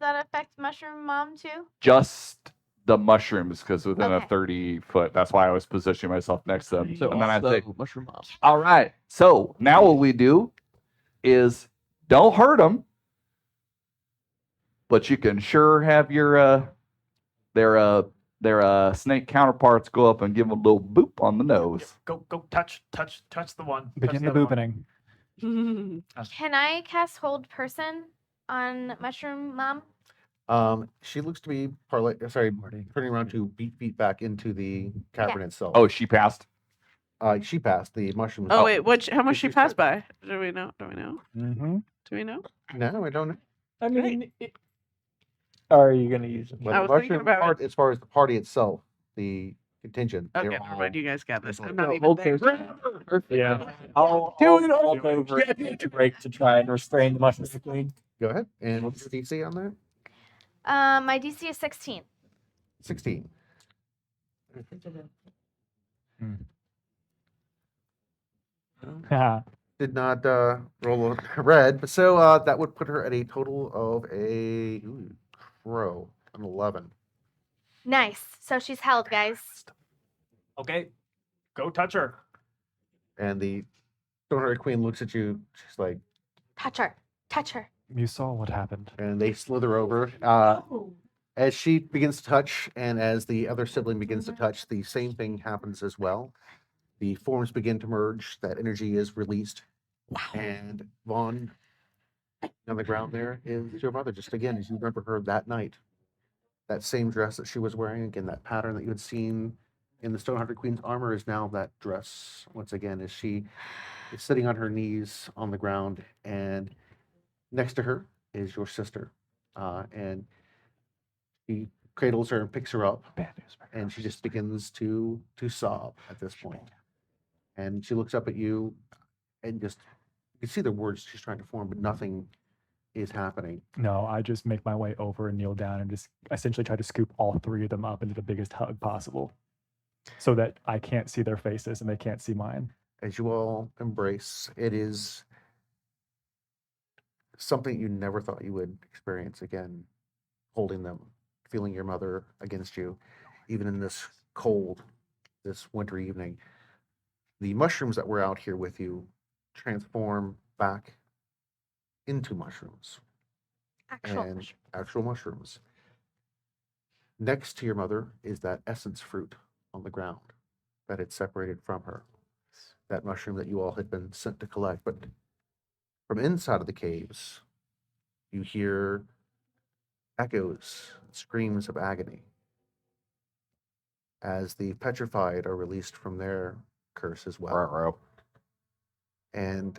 that affect Mushroom Mom too? Just the mushrooms, because within a Okay. 30-foot, that's why I was positioning myself next to them. So And then I also say, mushroom mom. all right, so now what we do is don't hurt them, but you can sure have your their snake counterparts go up and give them a little boop on the nose. Go touch the one. Begin the Touch that one. booping. Can I cast Hold Person on Mushroom Mom? She looks to be turning around to beat feet back into the cavern itself. Oh, she passed. She passed the mushrooms. Oh wait, how much Did she you passed start? by? Do we know? Mm-hmm. Do we know? No, I don't know. I mean, are you gonna use it? But I the was thinking mushroom about part, as far as the party itself, the contingent. Okay, they're never mind. all- You guys got this. I'm No, not even hold there. Yeah. I'll walk over to break to try and restrain the mushroom queen. Go ahead. And what's your DC on that? My DC is 16. 16. Yeah. Did not roll a red, but so that would put her at a total of an 11. Nice. So she's held, guys. Okay, go touch her. And the Stonehearted Queen looks at you. She's like, Touch her. Touch her. You saw what happened. and they slither over. As she begins to touch, and as the other sibling begins to touch, the same thing happens as well. The forms begin to merge. That energy is released. And Vahn, on the ground there, is your mother. Just again, as you remember her that night. That same dress that she was wearing, again, that pattern that you had seen in the Stonehearted Queen's armor is now that dress once again, as she is sitting on her knees on the ground, and next to her is your sister. And he cradles her and picks her up, and she just begins to sob at this point. And she looks up at you, and just you can see the words she's trying to form, but nothing is happening. No, I just make my way over and kneel down and just essentially try to scoop all three of them up into the biggest hug possible so that I can't see their faces and they can't see mine. As you all embrace, it is something you never thought you would experience again, holding them, feeling your mother against you, even in this cold, this winter evening. The mushrooms that were out here with you transform back into mushrooms. And actual mushrooms. Next to your mother is that essence fruit on the ground that had separated from her. That mushroom that you all had been sent to collect. But from inside of the caves, you hear echoes, screams of agony as the petrified are released from their curse as well. And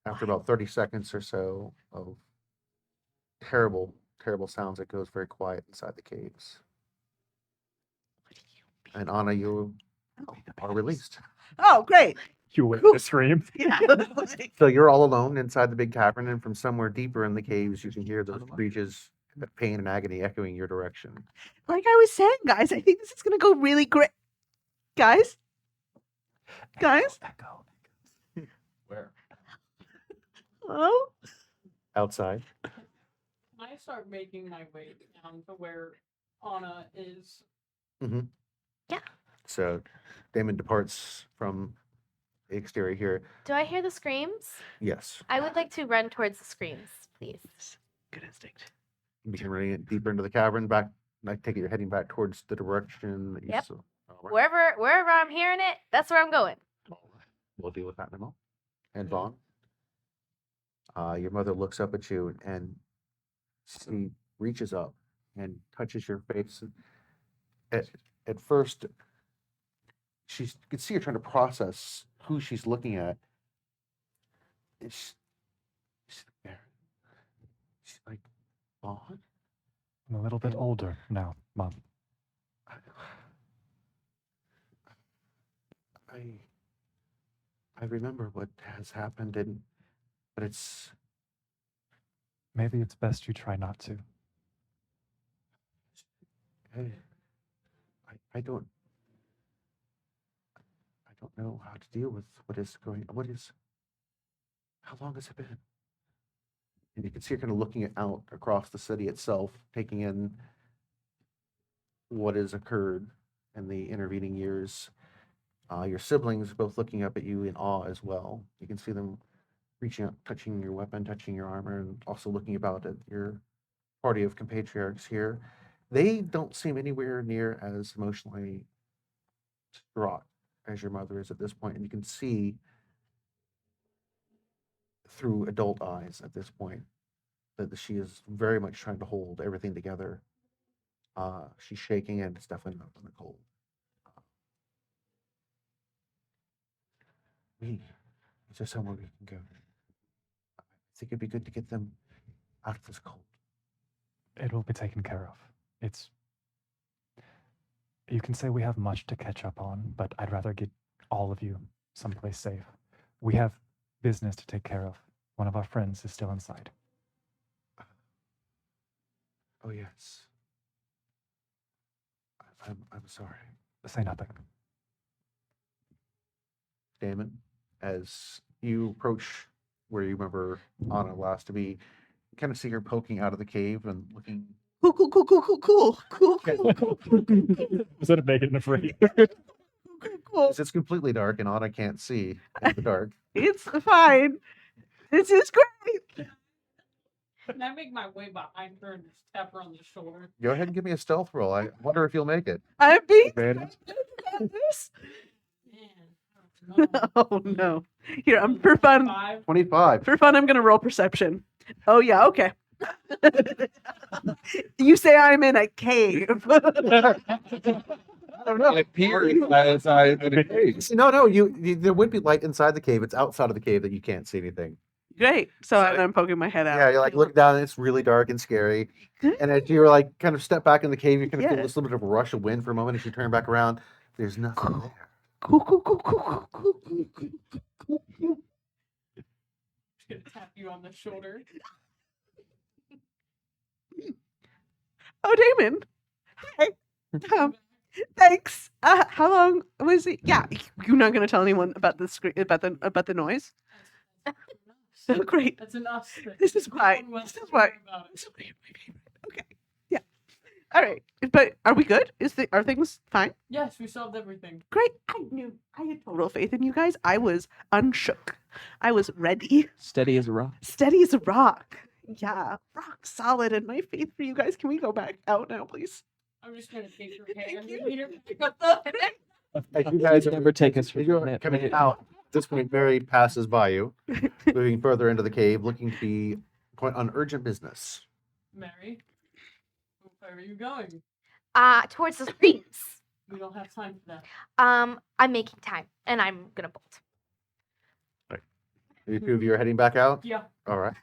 after about 30 seconds or so of terrible, terrible sounds, it goes very quiet inside the caves. And Anna, you are released. Oh, great. You wait to scream. Yeah. So you're all alone inside the big cavern, and from somewhere deeper in the caves, you can hear those screeches of pain and agony echoing your direction. Like I was saying, guys, I think this is going to go really great. Guys? Guys? Echo. Where? Hello? Outside. I start making my way down to where Anna is. So Damon departs from the exterior here. Do I hear the screams? Yes. I would like to run towards the screams, please. Good instinct. You begin running it deeper into the cavern. Back, I take it you're heading back towards the direction that you Yep. saw. All right. Wherever I'm hearing it, that's where I'm going. We'll deal with that in a moment. And Vaughn, your mother looks up at you and she reaches up and touches your face. At first, you can see her trying to process who she's looking at. She's there. She's like, Vaughn? I'm a little bit older now, Mom. I remember what has happened, but it's Maybe it's best you try not to. I don't know how to deal with how long has it been? And you can see her kind of looking out across the city itself, taking in what has occurred in the intervening years. Your siblings both looking up at you in awe as well. You can see them reaching out, touching your weapon, touching your armor, and also looking about at your party of compatriots here. They don't seem anywhere near as emotionally distraught as your mother is at this point, and you can see through adult eyes at this point that she is very much trying to hold everything together. She's shaking, and it's definitely not in the cold. Is there somewhere we can go? I think it'd be good to get them out of this cold. It will be taken care of. You can say we have much to catch up on, but I'd rather get all of you someplace safe. We have business to take care of. One of our friends is still inside. Oh yes. I'm sorry. Say nothing. Damon, as you approach where you remember Anna last to be, you kind of see her poking out of the cave and looking. Cool. Was that making it free? Cool. It's completely dark and Anna can't see in the dark. It's fine. This is great. Can I make my way behind her and just tap her on the shoulder? Go ahead and give me a stealth roll. I wonder if you'll make it. I'm being Advantage. this. Man. Oh no. Here, I'm for fun. 5. 25. For fun, I'm gonna roll perception. Oh yeah, okay. You say I'm in a cave. I don't know. It appears as I No, there would be light inside the cave. It's outside of the cave that you can't see anything. Great. So I'm poking my head out. Yeah, you're like looking down and it's really dark and scary. And as you're like kind of step back in the cave, you kind of feel this little bit of a rush of wind for a moment. As you turn back around, there's nothing there. Cool. Just gonna tap you on the shoulder. Oh, Damon. Hi. Thanks. How long was it? Yeah, you're not gonna tell anyone about the screen about the noise. Oh, great. That's an us thing. This is why. No one This else is why. can hear about it. This is why you're my favorite. Okay. Yeah. All right. But are we good? Are things fine? Yes, we solved everything. Great. I had total faith in you guys. I was unshook. I was ready. Steady as a rock. Steady as a rock. Yeah. Rock solid. And my faith for you guys. Can we go back out now, please? I'm just gonna take your Thank hand you. and lead her back up the As you guys are Never take us for as you're granted. coming out, at this point, Mary passes by you, moving further into the cave, looking to be quite on urgent business. Mary, where are you going? Towards the screens. We don't have time for that. I'm making time, and I'm gonna bolt. The two of you are heading back out? Yeah. All right.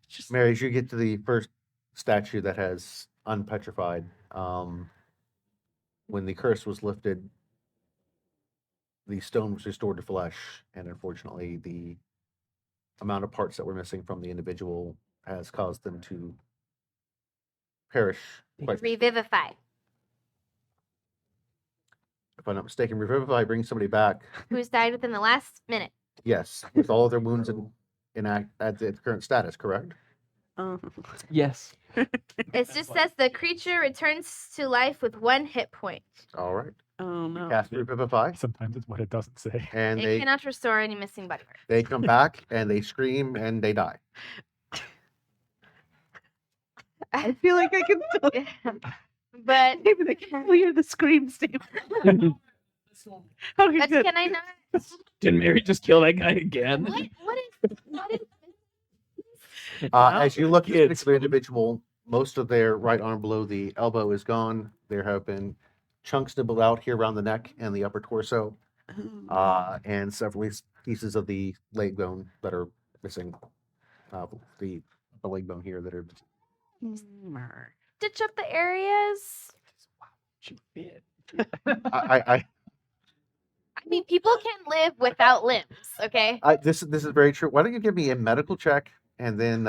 Just Mary, as you get to the first statue that has unpetrified, when the curse was lifted, the stone was restored to flesh, and unfortunately, the amount of parts that were missing from the individual has caused them to perish. Quite, Revivify. if I'm not mistaken, Revivify brings somebody back. Who's died within the last minute? Yes, with all of their wounds at the current status, correct? Yes. It just says the creature returns to life with 1 hit point. All right. oh no. Cast Revivify, Sometimes it's what it doesn't say. and It they cannot restore any missing body parts. they come back and they scream and they die. I feel like I can still But David, I can still hear the screams, David. This one. Okay, but good. can I not? Did Mary just kill that guy again? What is As you look at this particular individual, most of their right arm below the elbow is gone. There have been chunks nibbled out here around the neck and the upper torso, and several pieces of the leg bone that are missing. The leg bone here that are. stitch up the areas? She fit. I I mean, people can live without limbs, okay? this is very true. Why don't you give me a medical check and then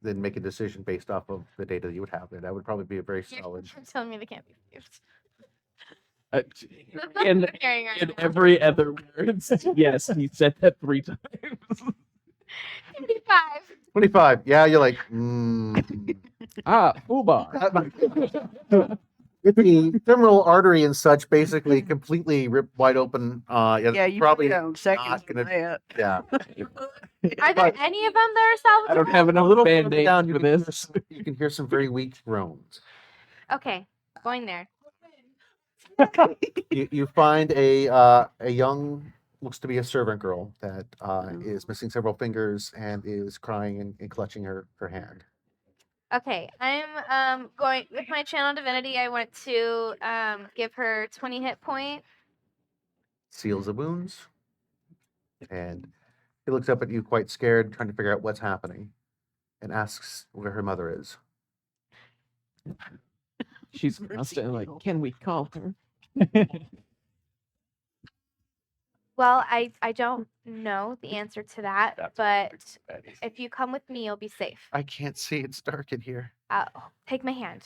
make a decision based off of the data that you would have there. That would probably be a very solid. You're telling me they can't be used. In Hearing right now. every other words, yes, he said that 3 times. 25. 25. Yeah, you're like, Fubar. with the femoral artery and such basically completely ripped wide open. Yeah, you probably down seconds. not gonna- Maya. yeah. Are there any of them that are salvageable? I don't have enough Further band-aids down, for you can hear this. you can hear some very weak groans. Okay, going there. You find a young, looks to be a servant girl that is missing several fingers and is crying and clutching her hand. Okay, I'm going with my channel divinity. I want to give her 20 hit point. Seals the wounds, and he looks up at you quite scared, trying to figure out what's happening, and asks where her mother is. She's constantly like, can we call her? Well, I don't know the answer to that, That's but if you come with me, you'll be safe. I can't see; it's dark in here. Take my hand.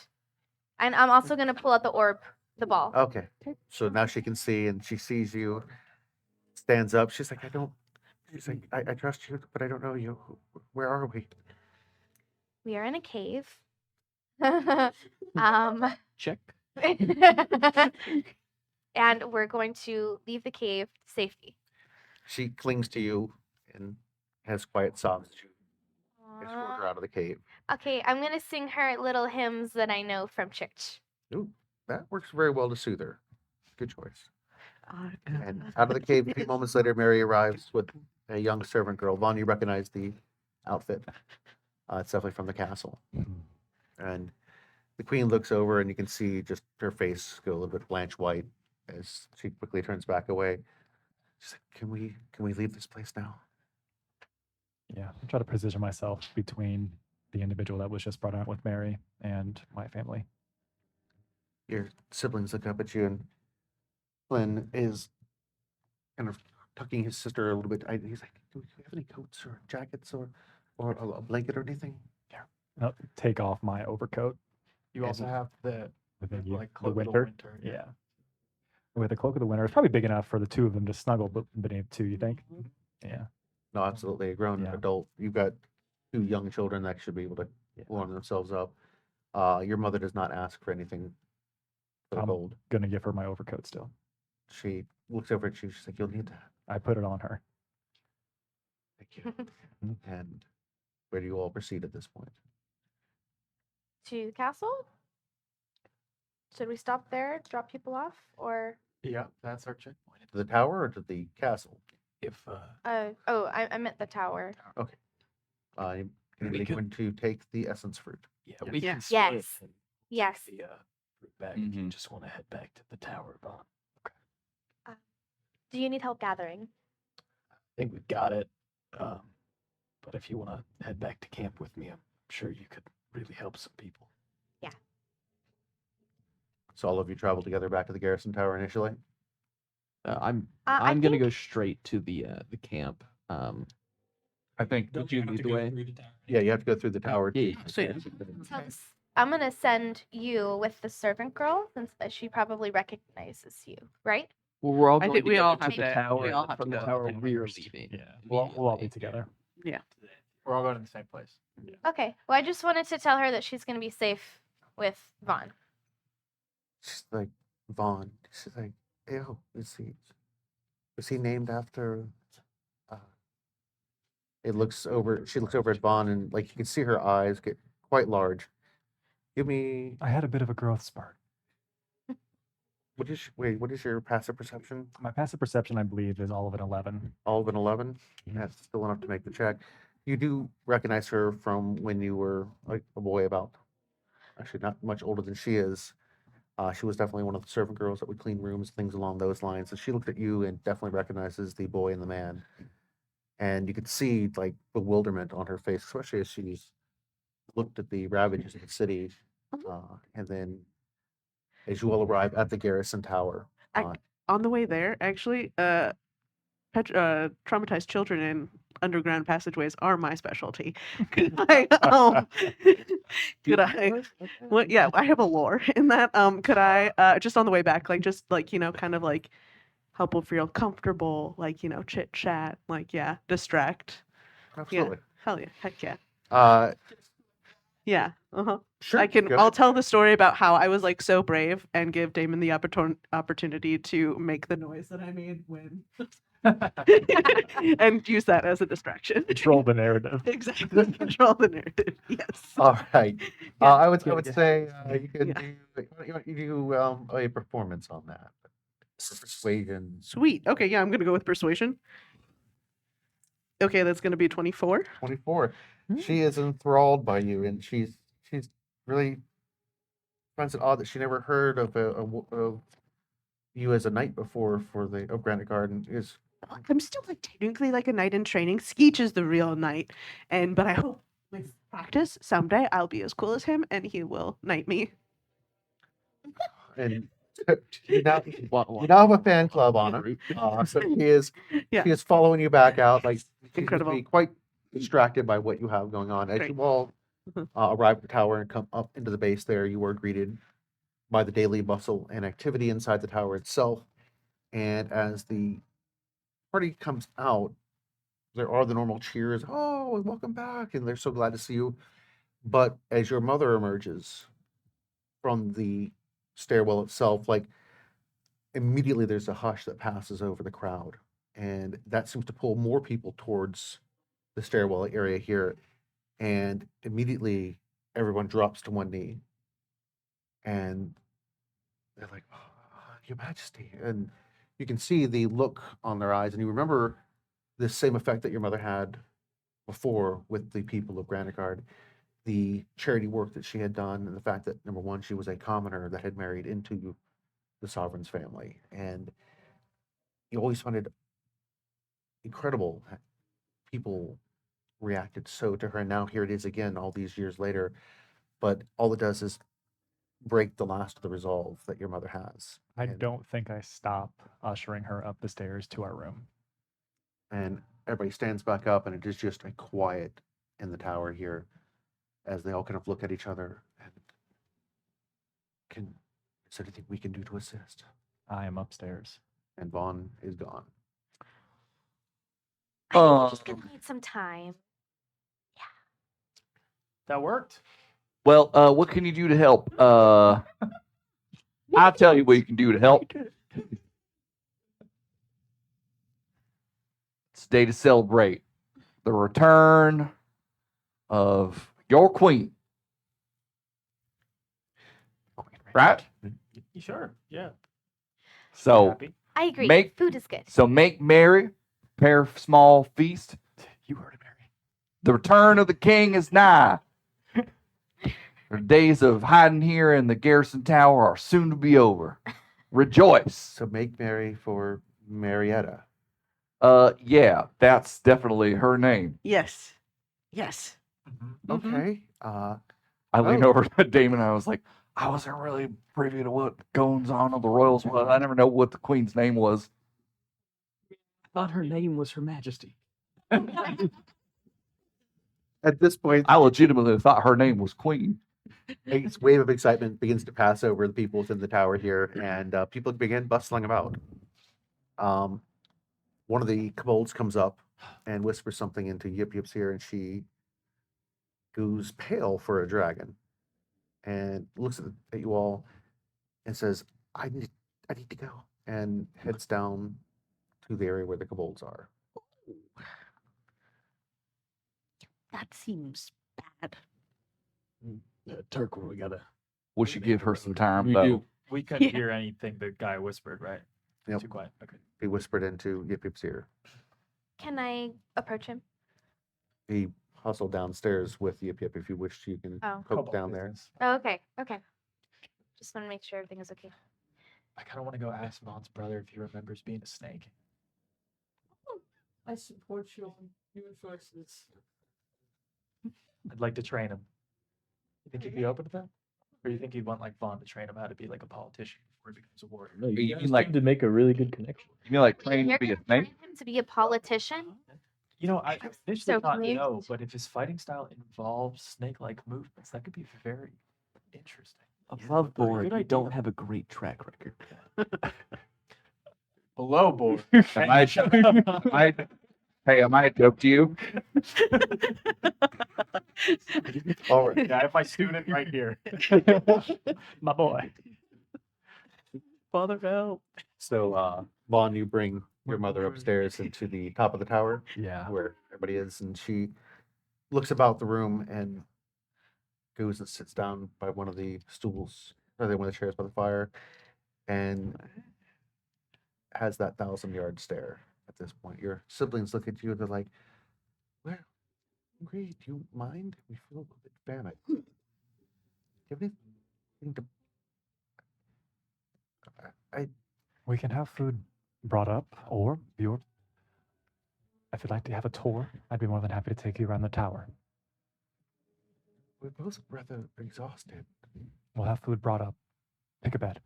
And I'm also going to pull out the orb, the ball. Okay, so now she can see, and she sees you. Stands up. She's like, She's like, I trust you, but I don't know you. Where are we? We are in a cave. Check. And we're going to leave the cave to safety. She clings to you and has quiet sobs as you escort her out of the cave. Okay, I'm going to sing her little hymns that I know from church. Ooh, that works very well to soothe her. Good choice. And out of the cave, a few moments later, Mary arrives with a young servant girl. Vahn, you recognize the outfit. It's definitely from the castle. And the queen looks over, and you can see just her face go a little bit blanch white as she quickly turns back away. She's like, "Can we leave this place now?" Yeah, I try to position myself between the individual that was just brought out with Mary and my family. Your siblings look up at you, and Flynn is kind of tucking his sister a little bit. He's like, "Do we have any coats or jackets or a blanket or anything?" I'll take off my overcoat. You also And- have the The Cloak of winter. the Yeah. With the cloak of the winter, it's probably big enough for the two of them to snuggle beneath too. You think? Yeah. No, absolutely. A grown Yeah. adult. You've got two young children that should be able to Yeah. warm themselves up. Your mother does not ask for anything for the I'm cold. gonna give her my overcoat still. She looks over at you. She's like, "You'll need that." I put it on her. Thank you. And where do you all proceed at this point? To the castle? Should we stop there, drop people off, or? Yeah, that's our checkpoint. To the tower or to the castle? If I meant the tower. Anybody could- going to take the essence fruit? we Yeah. can split Yes. and Yes. the fruit bag if you Mhm. just want to head back to the tower, Vahn. Do you need help gathering? I think we've got it. But if you want to head back to camp with me, I'm sure you could really help some people. So all of you travel together back to the garrison tower initially? I'm I gonna think- go straight to the camp. I think Would you lead the way? Yeah, you have to go through the tower. Yeah, to- so yeah. I'm gonna send you with the servant girl since she probably recognizes you, right? Well, we're all I going think we together all to have the to- tower. we all and have from to the go tower, together. we're leaving. Yeah. We'll all be immediately. together. We're all going to the same place. Okay. Well, I just wanted to tell her that she's gonna be safe with Vaughn. She's like, Vaughn. She's like, ew, is he named after? She looks over at Vaughn and like you can see her eyes get quite large. Give me, I had a bit of a growth spurt. what is your passive perception? My passive perception, I believe, is all of an 11. All of an 11? Mhm. That's still enough to make the check. You do recognize her from when you were like a boy about, actually not much older than she is. She was definitely one of the servant girls that would clean rooms, things along those lines. And she looked at you and definitely recognizes the boy and the man. And you could see like bewilderment on her face, especially as she's looked at the ravages of the city. And then as you all arrive at the garrison tower, On the way there, actually, traumatized children in underground passageways are my specialty. Could I? What? Yeah, I have a lore in that. Could I just on the way back, like just like kind of like help them feel comfortable, like chit chat, like distract. absolutely. Hell yeah, heck yeah, Yeah, sure. I can. go I'll ahead. tell the story about how I was like so brave and give Damon the opportunity to make the noise that I made when, and use that as a distraction. Control the narrative. Exactly. Control the narrative. Yes. All right. Yeah. I would Yeah. say you could Yeah. do a performance on that. Persuasion Sweet. Okay. Yeah, I'm gonna go with persuasion. Okay, that's gonna be 24. 24. She is enthralled by you, and she's really finds it odd that she never heard of you as a knight before for the Granitegard, and is I'm still like technically like a knight in training. Skeech is the real knight, but I hope with practice someday I'll be as cool as him and he will knight me. and you now have a fan club on her. So Yeah. she is following you back out. Like she's just Incredible. be quite distracted by what you have going on. As Great. you all Mhm. arrive at the tower and come up into the base there, you are greeted by the daily bustle and activity inside the tower itself. And as the party comes out, there are the normal cheers. Oh, welcome back. And they're so glad to see you. But as your mother emerges from the stairwell itself, like immediately there's a hush that passes over the crowd. And that seems to pull more people towards the stairwell area here. And immediately everyone drops to one knee. And they're like, oh, Your Majesty. And you can see the look on their eyes. And you remember this same effect that your mother had before with the people of Granitegard, the charity work that she had done, and the fact that, number one, she was a commoner that had married into the sovereign's family. And you always found it incredible that people reacted so to her. And now here it is again, all these years later. But all it does is break the last of the resolve that your mother has. I And- don't think I stop ushering her up the stairs to our room. And everybody stands back up, and it is just a quiet in the tower here as they all kind of look at each other. And Is there anything we can do to assist? I am upstairs. And Vaughn is gone. I think we're just gonna need some time. That worked. Well, what can you do to help? I'll tell you what you can do to help. It's a day to celebrate the return of your queen. Right? Sure. Yeah. So Happy. I agree. Make- Food is good. So make merry, prepare a small feast. You heard it, Mary. The return of the king is nigh. The days of hiding here in the garrison tower are soon to be over. Rejoice. So make merry for Marietta. Yeah, that's definitely her name. Yes. Yes. Okay. I leaned over to Damon and I was like, I wasn't really privy to what goes on of the royals was. I never know what the queen's name was. I thought her name was Her Majesty. At this point, I legitimately thought her name was Queen. a wave of excitement begins to pass over the people within the tower here, and people begin bustling about. One of the kobolds comes up and whispers something into Yip Yip's ear, and she goes pale for a dragon, and looks at you all, and says, "I need to go," and heads down to the area where the kobolds are. That seems bad. Turk, we gotta. We should give her some time, We though. do. We couldn't Yeah. hear anything the guy whispered, right? Yep. Too quiet. Okay. He whispered into Yip Yip's ear. Can I approach him? He hustled downstairs with Yip Yip. If you wish, you can Oh. poke Cobalt down there. business. Oh, okay. Okay. Just want to make sure everything is okay. I kind of want to go ask Vaughn's brother if he remembers being a snake. I support your new choices. I'd like to train him. You think he'd be open to that? Or you think he'd want like Vaughn to train him how to be like a politician before he becomes a warrior? No, You you mean guys like- seem to make a really good connection. You mean like Wait, train you're to be a gonna train snake? him to be a politician? You know, I initially so thought no, confused. but if his fighting style involves snake-like movements, that could be very interesting. Above board, good you idea. don't have a great track record. Below board. Am I might joke to you. All right. Yeah, I have my student right here. My boy. Father help. So, Vaughn, you bring your mother upstairs into the top of the tower Yeah. where everybody is, and she looks about the room and goes and sits down by one of the stools, or one of the chairs by the fire, and has that 1,000-yard stare at this point. Your siblings look at you and they're like, "Well, great. Do you mind? We feel a bit famished. Do you have anything to?" We can have food brought up, or if you'd like to have a tour, I'd be more than happy to take you around the tower. We're both rather exhausted. We'll have food brought up. Pick a bed.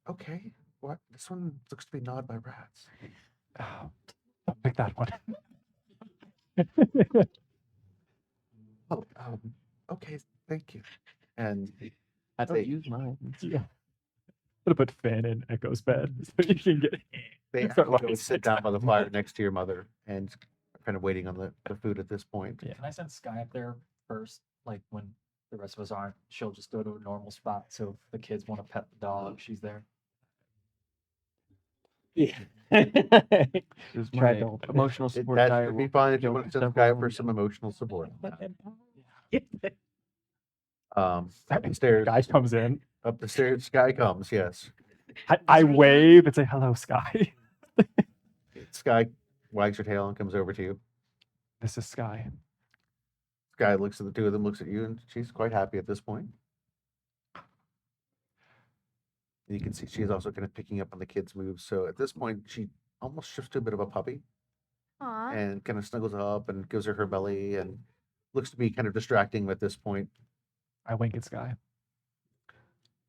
Okay. What? This one looks to be gnawed by rats. I'll pick that one. Oh, okay. Thank you. And I don't They- use mine. Yeah. I'm gonna put Finn in Echo's bed so you can get. they Start actually go lying sit down by the fire next to your mother and kind of waiting on the food at this point. Yeah. Can I send Sky up there first? Like when the rest of us aren't, she'll just go to a normal spot. So if the kids want to pet the dog, she's there. Yeah. Just Try my to emotional It, support that guy. would be will fine if you joke want and to send stuff this guy with up for him. some emotional support. Guy Upstairs, comes in. up the stairs, Sky comes. Yes, I wave and say hello, Sky. Sky wags her tail and comes over to you. This is Sky. Sky looks at the two of them, looks at you, and she's quite happy at this point. And you can see she's also kind of picking up on the kids' moves. So at this point, she almost shifts to a bit of a puppy Aw. and kind of snuggles up and gives her belly and looks to be kind of distracting at this point. I wink at Sky.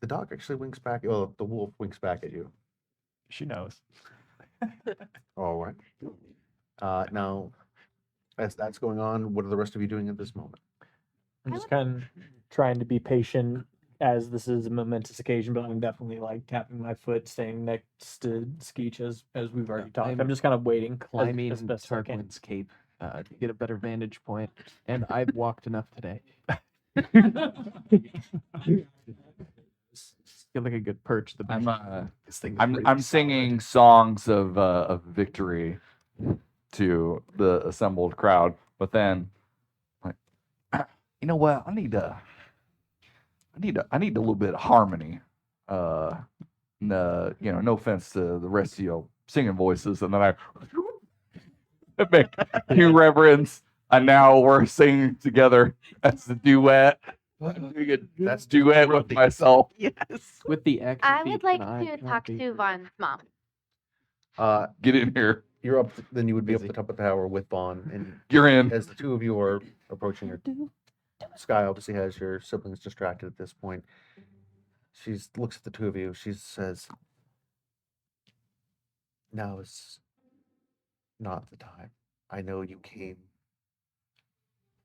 The dog actually winks back. Well, the wolf winks back at you. She knows. All right. Now, as that's going on, what are the rest of you doing at this moment? I'm I just kind of trying to be patient, as this is a momentous occasion, but I'm definitely like tapping my foot, staying next to Skeech as we've already talked. I'm just kind of waiting, climbing as best I can. Tarquin's cape to get a better vantage point, and I've walked enough today. Feel like a good perch. This thing is really I'm solid. singing songs of victory to the assembled crowd, but then like, you know what? I need a little bit of harmony. No, no offense to the rest of your singing voices, and then I make due reverence, and now we're singing together as a duet. That's duet with myself. Yes. With the action I feat, would like can I to talk be- to Vaughn's mom. Get in here. You're up. Then you would be up Busy. the top of the tower with Vahn, and You're in. as the two of you are approaching her, Sky obviously has your siblings distracted at this point. She looks at the two of you. She says, "Now is not the time. I know you came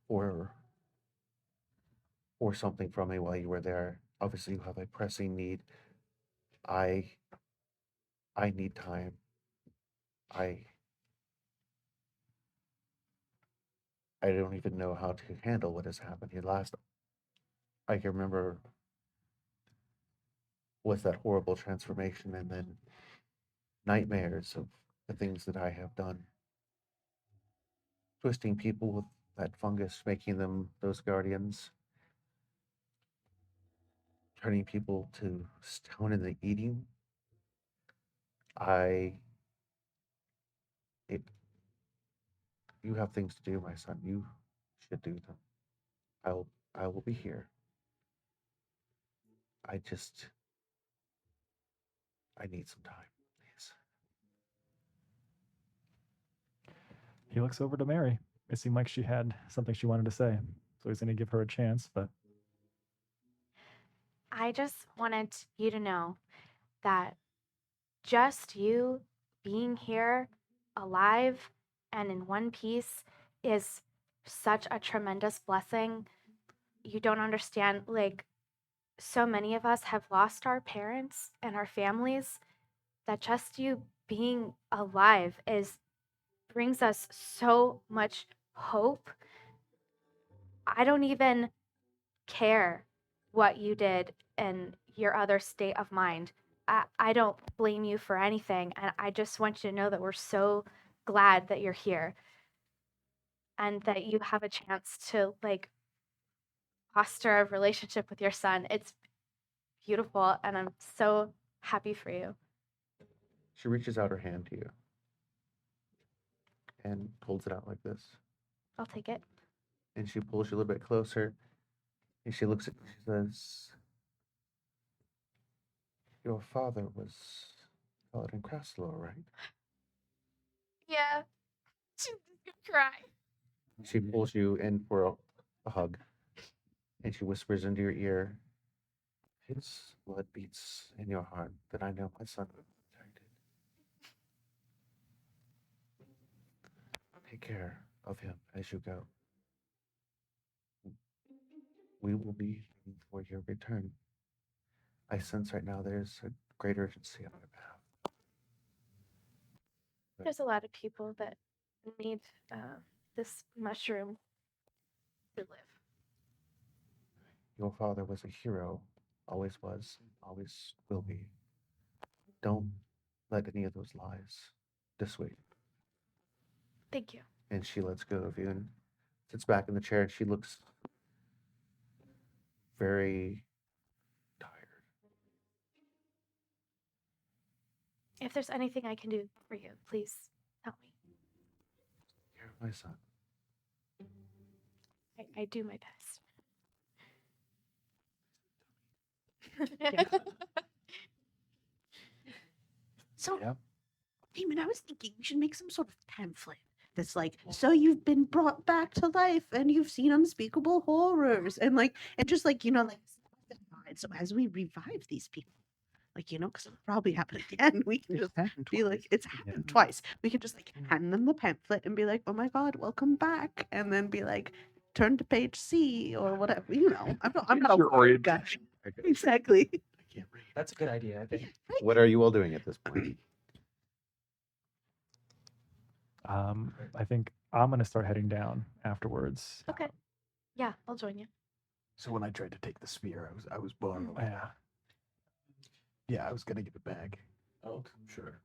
for something from me while you were there. Obviously, you have a pressing need. I need time. I don't even know how to handle what has happened here. Last I can remember was that horrible transformation, and then nightmares of the things that I have done. Twisting people with that fungus, making them those guardians. Turning people to stone in the eating. You have things to do, my son. You should do them. I will be here. I need some time, please." He looks over to Mary. It seemed like she had something she wanted to say, so he's going to give her a chance. But I just wanted you to know that just you being here alive and in one piece is such a tremendous blessing. You don't understand, like, so many of us have lost our parents and our families, that just you being alive brings us so much hope. I don't even care what you did in your other state of mind. I don't blame you for anything, and I just want you to know that we're so glad that you're here and that you have a chance to like foster a relationship with your son. It's beautiful, and I'm so happy for you. She reaches out her hand to you and holds it out like this. I'll take it. And she pulls you a little bit closer. And she looks at you. She says, "Your father was out in Craslow, right?" Yeah. She's just gonna cry. She pulls you in for a hug. And she whispers into your ear, "His blood beats in your heart, that I know my son will be protected. Take care of him as you go. We will be waiting for your return. I sense right now there's a great urgency on my behalf." There's a lot of people that need this mushroom to live. Your father was a hero, always was, always will be. Don't let any of those lies dissuade you." Thank you. And she lets go of you and sits back in the chair, and she looks very tired. If there's anything I can do for you, please help me. You're my son. I do my best. So, Yeah. Damon, I was thinking we should make some sort of pamphlet that's like, so you've been brought back to life and you've seen unspeakable horrors, and just like, so as we revive these people, like, because it'll probably happen again, we can just be like, it's happened twice. We can just like hand them the pamphlet and be like, "Oh my God, welcome back," and then be like, "Turn to page C," or whatever. I'm not a Your word guy. orientation Exactly. I can't read. That's a good idea, I think. What are you all doing at this point? I think I'm gonna start heading down afterwards. Okay. Yeah, I'll join you. So when I tried to take the spear, I was blown away. Yeah. Yeah, I was gonna give it back. Oh, sure.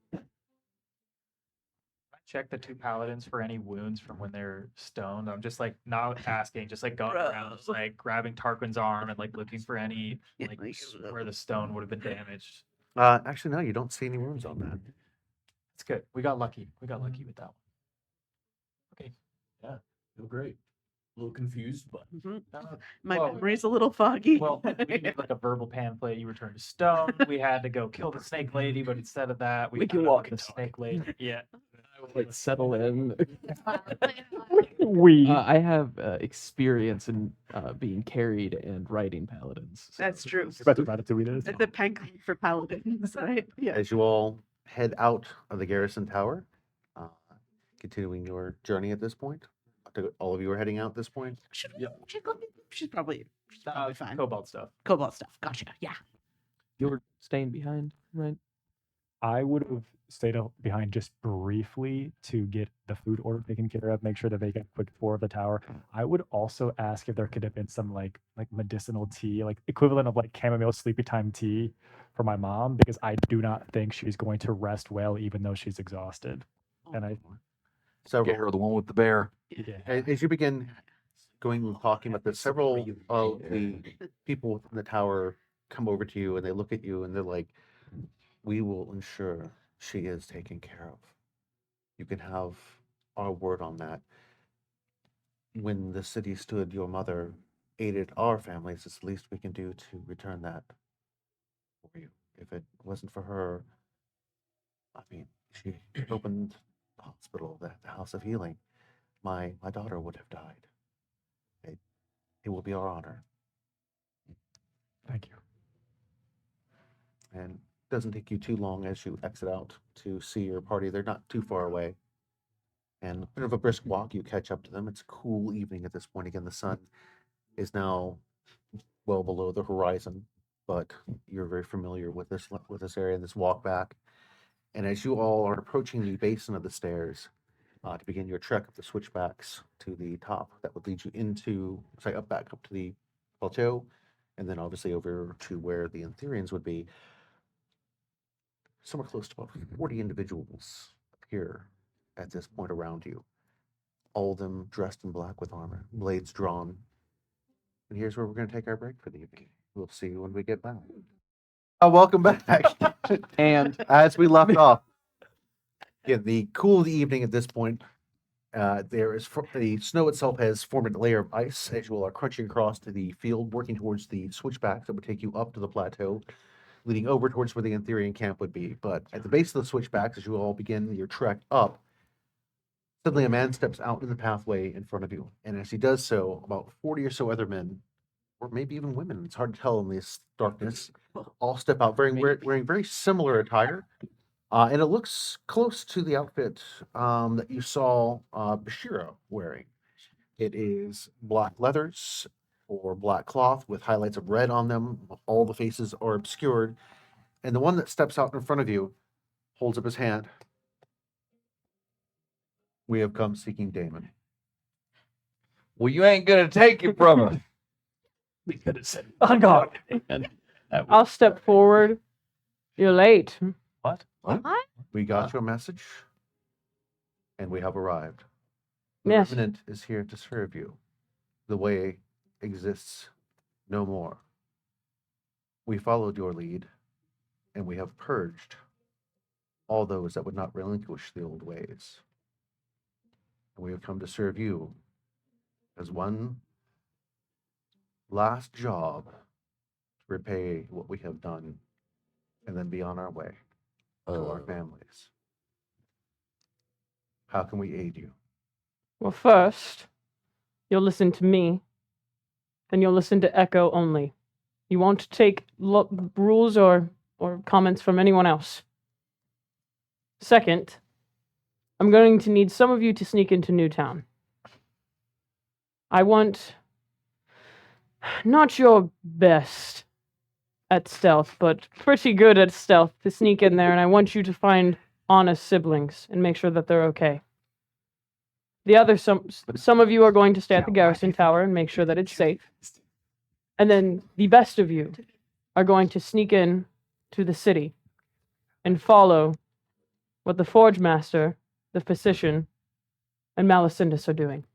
Check the two paladins for any wounds from when they're stoned. I'm just like not asking, just like going around, just like grabbing Tarquin's arm and like looking for any Yeah, like like, where the stone would have been damaged. Actually, no, you don't see any wounds on that. It's good. We got lucky. We got lucky with that one. Okay. Feel great. A little confused, but My Well, memory's a little foggy. Well, we did like a verbal pamphlet. You returned to stone. We had to go kill the snake lady, but instead of that, We can found out walk the and talk. snake lady. Yeah. Like settle in. We I have experience in being carried and riding paladins. so That's true. about to ratatouille this. The pen for paladins, right? Yeah. As you all head out of the garrison tower, continuing your journey at this point, all of you are heading out at this point. She's probably fine. Cobalt stuff. Cobalt stuff. Gotcha. Yeah. You were staying behind, right? I would have stayed behind just briefly to get the food order taken care of, make sure that they get a quick tour of the tower. I would also ask if there could have been some like medicinal tea, like equivalent of like chamomile sleepy time tea for my mom, because I do not think she's going to rest well, even though she's exhausted. And I, Get her the one with the bear. yeah, As you begin going and talking about this, several of the people within the tower come over to you and they look at you and they're like, "We will ensure she is taken care of. You can have our word on that. When the city stood, your mother aided our families. It's the least we can do to return that for you. If it wasn't for her, I mean, she opened the hospital, the house of healing. My daughter would have died. It will be our honor." thank you. And it doesn't take you too long as you exit out to see your party. They're not too far away. And a bit of a brisk walk, you catch up to them. It's a cool evening at this point. Again, the sun is now well below the horizon, but you're very familiar with this area and this walk back. And as you all are approaching the basin of the stairs to begin your trek up the switchbacks to the top, that would lead you into, back up to the plateau, and then obviously over to where the Antherians would be. Somewhere close to about 40 individuals appear at this point around you. All of them dressed in black with armor, blades drawn. And here's where we're going to take our break for the evening. We'll see you when we get back. Welcome back. And as we left off, the cool of the evening at this point, there is the snow itself has formed a layer of ice as you all are crunching across to the field, working towards the switchbacks that would take you up to the plateau, leading over towards where the Antherian camp would be. But at the base of the switchbacks, as you all begin your trek up, suddenly a man steps out in the pathway in front of you. And as he does so, about 40 or so other men, or maybe even women, it's hard to tell in this darkness, all step out wearing very similar attire. And it looks close to the outfit that you saw Bashira wearing. It is black leathers or black cloth with highlights of red on them. All the faces are obscured. And the one that steps out in front of you holds up his hand. "We have come seeking Damon." Well, you ain't gonna take it from us. we could have said, On guard. and that I'll step forward. You're late. what? What? We got your message, and we have arrived. The Yes. Revenant is here to serve you. The way exists no more. We followed your lead, and we have purged all those that would not relinquish the old ways. And we have come to serve you as one last job to repay what we have done, and then be on our way to our families. How can we aid you? Well, first, you'll listen to me, and you'll listen to Echo only. You won't take rules or comments from anyone else. Second, I'm going to need some of you to sneak into Newtown. I want not your best, at stealth, but pretty good at stealth to sneak in there, and I want you to find Anna's siblings and make sure that they're okay. The other some of you are going to stay at the garrison tower and make sure that it's safe. And then the best of you are going to sneak in to the city and follow what the Forge Master, the Physician, and Malacindus are doing.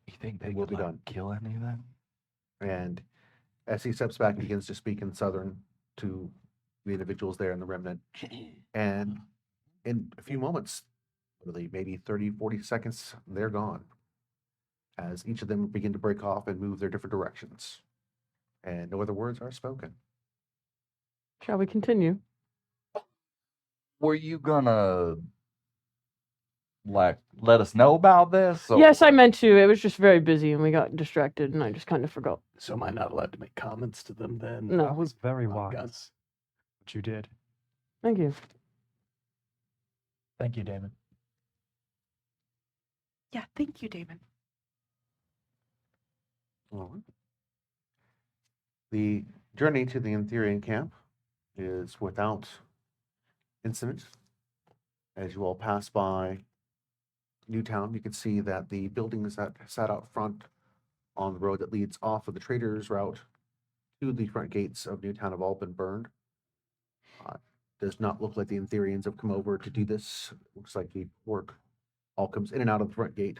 You think they It will would be like, done. kill any of them? And as he steps back and begins to speak in Southern to the individuals there in the remnant, and in a few moments, literally maybe 30, 40 seconds, they're gone. As each of them begin to break off and move their different directions. And no other words are spoken. Shall we continue? Were you gonna like let us know about this? Yes, I or- meant to. It was just very busy and we got distracted and I just kind of forgot. So am I not allowed to make comments to them then? No. That was very Oh, wise. God. What you did. Thank you. Thank you, Damon. Yeah, thank you, Damon. All right. The journey to the Anthurian camp is without incident. As you all pass by Newtown, you can see that the buildings that sat out front on the road that leads off of the traders' route to the front gates of Newtown have all been burned. Does not look like the Anthurians have come over to do this. Looks like the work all comes in and out of the front gate,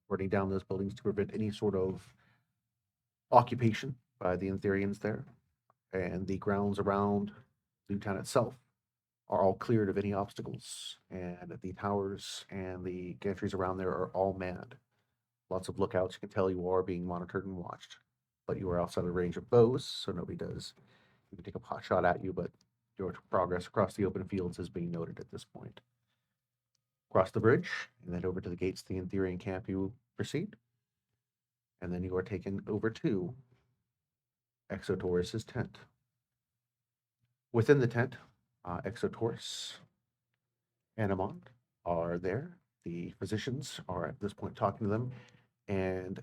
burning down those buildings to prevent any sort of occupation by the Anthurians there. And the grounds around Newtown itself are all cleared of any obstacles, and the towers and the gantries around there are all manned. Lots of lookouts. You can tell you are being monitored and watched, but you are outside the range of bows, so nobody does. You can take a pot shot at you, but your progress across the open fields is being noted at this point. Across the bridge, and then over to the gates of the Anthurian camp, you proceed. And then you are taken over to Exotaurus's tent. Within the tent, Exotaurus and Amon are there. The physicians are at this point talking to them. And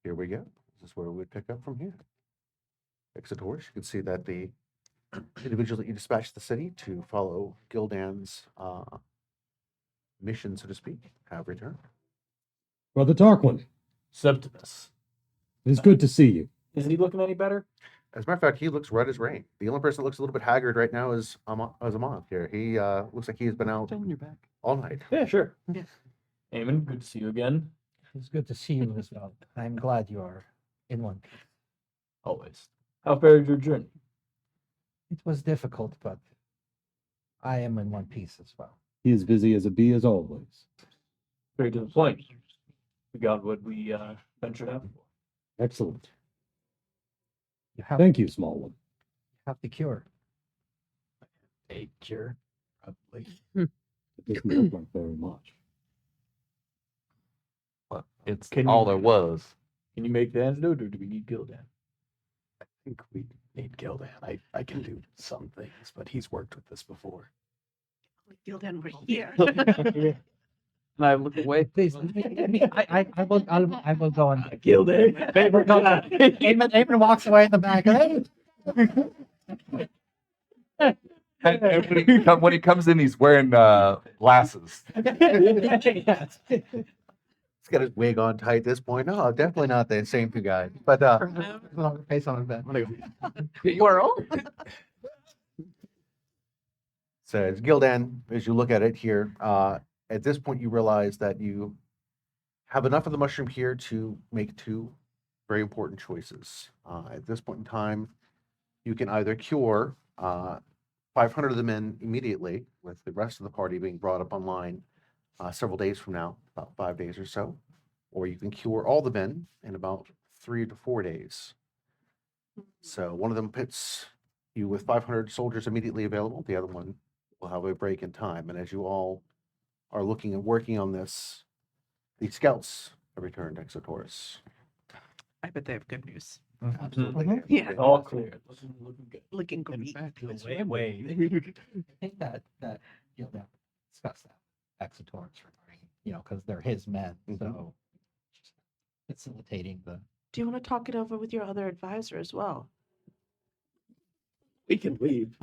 here we go. This is where we would pick up from here. Exotaurus, you can see that the individuals that you dispatched the city to follow Gildan's mission, so to speak, have returned. Brother Tarquin, Septimus. it is good to see you. Isn't he looking any better? As a matter of fact, he looks red as rain. The only person that looks a little bit haggard right now is Amon here. He looks like he has been out all night. Yeah, sure. Yeah. Eamon, good to see you again. It's good to see you as well. I'm glad you are in one piece. Always. How fared your journey? It was difficult, but I am in one piece as well. He is busy as a bee as always. Very to the point. We got what we ventured out for. Excellent. You have, Thank you, small one. have the cure. A cure, probably. It doesn't look like very much. Well, it's Can all you- there was. Can you make the antidote, or do we need Gildan? I think we need Gildan. I can do some things, but he's worked with this before. Gildan, we're here. And I look away. Please, I will go on. Gildan. Eamon walks away in the back. And when he comes in, he's wearing glasses. He's got his wig on tight at this point. No, definitely not the same two guys. But Face on his bed. Whirl. so Gildan, as you look at it here, at this point you realize that you have enough of the mushroom here to make two very important choices. At this point in time, you can either cure 500 of the men immediately, with the rest of the party being brought up online several days from now, about 5 days or so, or you can cure all the men in about 3 to 4 days. So one of them pits you with 500 soldiers immediately available. The other one will have a break in time. And as you all are looking and working on this, the scouts have returned to Exotaurus. I bet they have good news. Absolutely. they have Yeah. great All news. clear. Looking good. Looking In great. fact, Way, this way, way. I think that Gildan discussed that Exotaurus regarding because they're his men. Mhm. So just facilitating the. Do you want to talk it over with your other advisor as well? We can leave.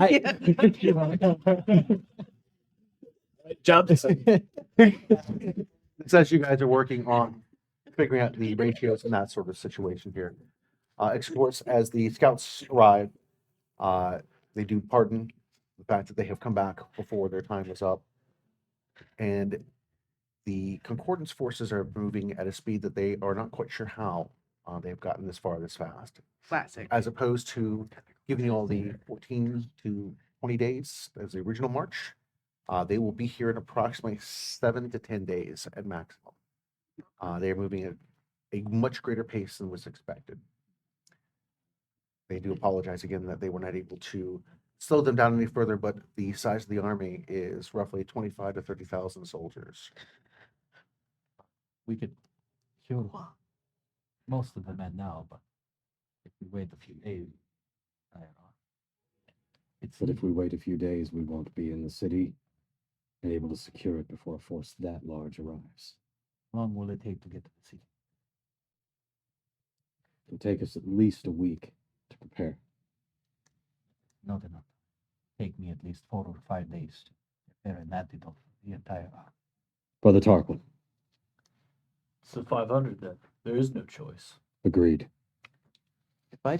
Job. It's as you guys are working on figuring out the ratios and that sort of situation here. Of course, as the scouts arrive, they do pardon the fact that they have come back before their time is up. And the Concordance forces are moving at a speed that they are not quite sure how they've gotten this far this fast. Classic. As opposed to giving you all the 14 to 20 days as the original march, they will be here in approximately 7 to 10 days at maximum. They are moving at a much greater pace than was expected. They do apologize again that they were not able to slow them down any further, but the size of the army is roughly 25 to 30,000 soldiers. We could kill most of the men now, but if we wait a few days, I don't know. But if we wait a few days, we won't be in the city and able to secure it before a force that large arrives. How long will it take to get to the city? It'll take us at least a week to prepare. Not enough. Take me at least 4 or 5 days to prepare an antidote for the entire army. Brother Tarquin, So 500 then. There is no choice. agreed. If I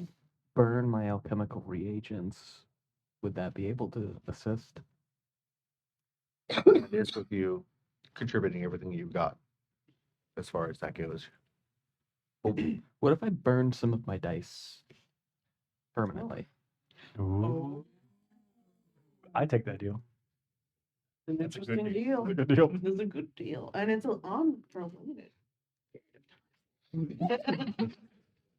burn my alchemical reagents, would that be able to assist? It is with you contributing everything you've got as far as that goes. What if I burn some of my dice permanently? Ooh. I take that deal. An That's a good interesting deal. deal. That's a good deal. It's a good deal. And it's on for a limited period of time.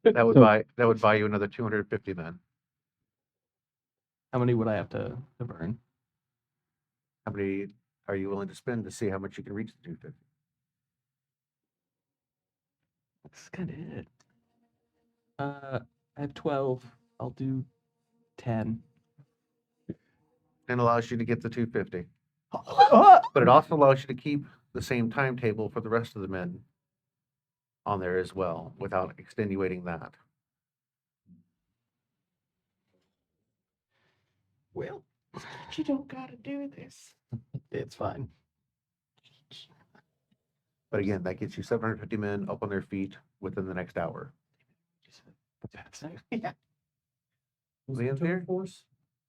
That would buy you another 250 men. How many would I have to burn? How many are you willing to spend to see how much you can reach the 250? That's kind of it. I have 12. I'll do 10. And allows you to get the 250. But it also allows you to keep the same timetable for the rest of the men on there as well, without extenuating that. Well, you don't gotta do this. It's fine. But again, that gets you 750 men up on their feet within the next hour. Yeah. Was the total force?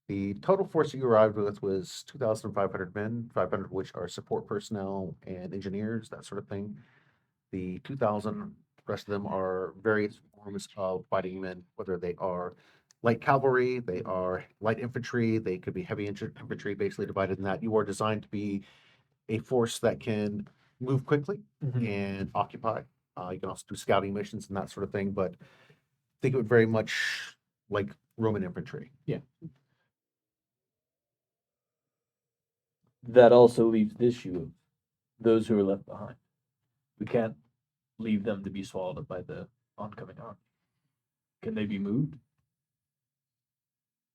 The total force that you arrived with was 2,500 men, 500 of which are support personnel and engineers, that sort of thing. The 2,000, rest of them are various forms of fighting men, whether they are light cavalry, they are light infantry, they could be heavy infantry, basically divided in that. You are designed to be a force that can move quickly and occupy. You can also do scouting missions and that sort of thing, but think of it very much like Roman infantry. Yeah. That also leaves the issue of those who are left behind. We can't leave them to be swallowed up by the oncoming army. Can they be moved?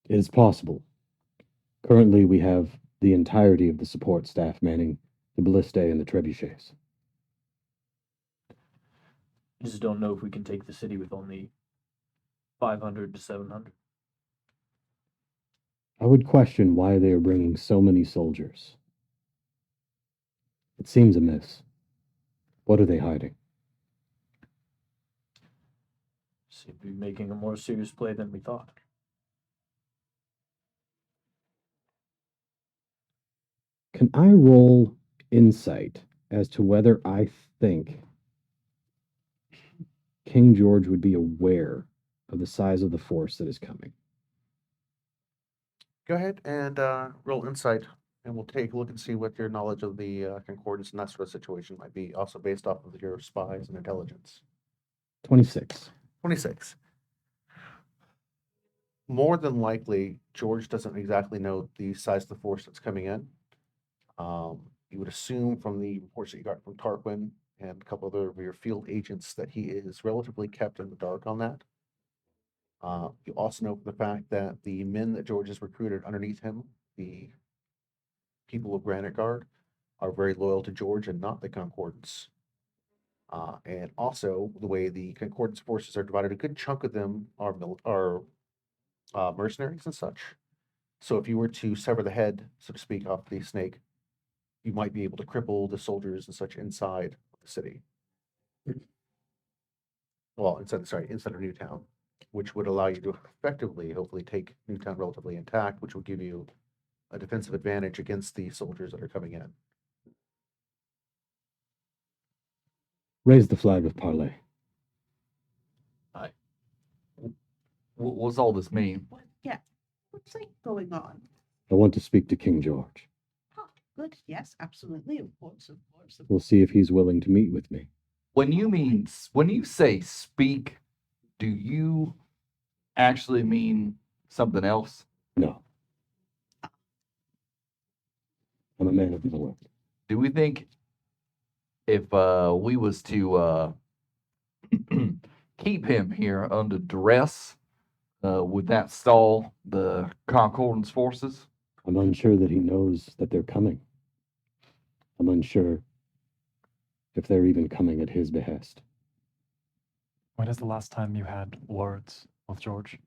It is possible. Currently, we have the entirety of the support staff manning the ballistae and the trebuchets. I just don't know if we can take the city with only 500 to 700. I would question why they are bringing so many soldiers. It seems amiss. What are they hiding? Seem to be making a more serious play than we thought. Can I roll insight as to whether I think King George would be aware of the size of the force that is coming? Go ahead and roll insight, and we'll take a look and see what your knowledge of the concordance and that sort of situation might be, also based off of your spies and intelligence. 26. 26. More than likely, George doesn't exactly know the size of the force that's coming in. You would assume from the reports that you got from Tarquin and a couple other of your field agents that he is relatively kept in the dark on that. You also know from the fact that the men that George has recruited underneath him, the people of Granitegard, are very loyal to George and not the Concordance. And also, the way the Concordance forces are divided, a good chunk of them are mercenaries and such. So if you were to sever the head, so to speak, off the snake, you might be able to cripple the soldiers and such inside the city. Well, inside of Newtown, which would allow you to effectively, hopefully, take Newtown relatively intact, which would give you a defensive advantage against the soldiers that are coming in. Raise the flag of parley. What's all this mean? Yeah. What's like going on? I want to speak to King George. Oh, good. Yes, absolutely. Of course, of course. We'll see if he's willing to meet with me. When you say speak, do you actually mean something else? No. I'm a man of the word. Do we think if we was to keep him here under duress, would that stall the Concordance forces? I'm unsure that he knows that they're coming. I'm unsure if they're even coming at his behest. When is the last time you had words with George?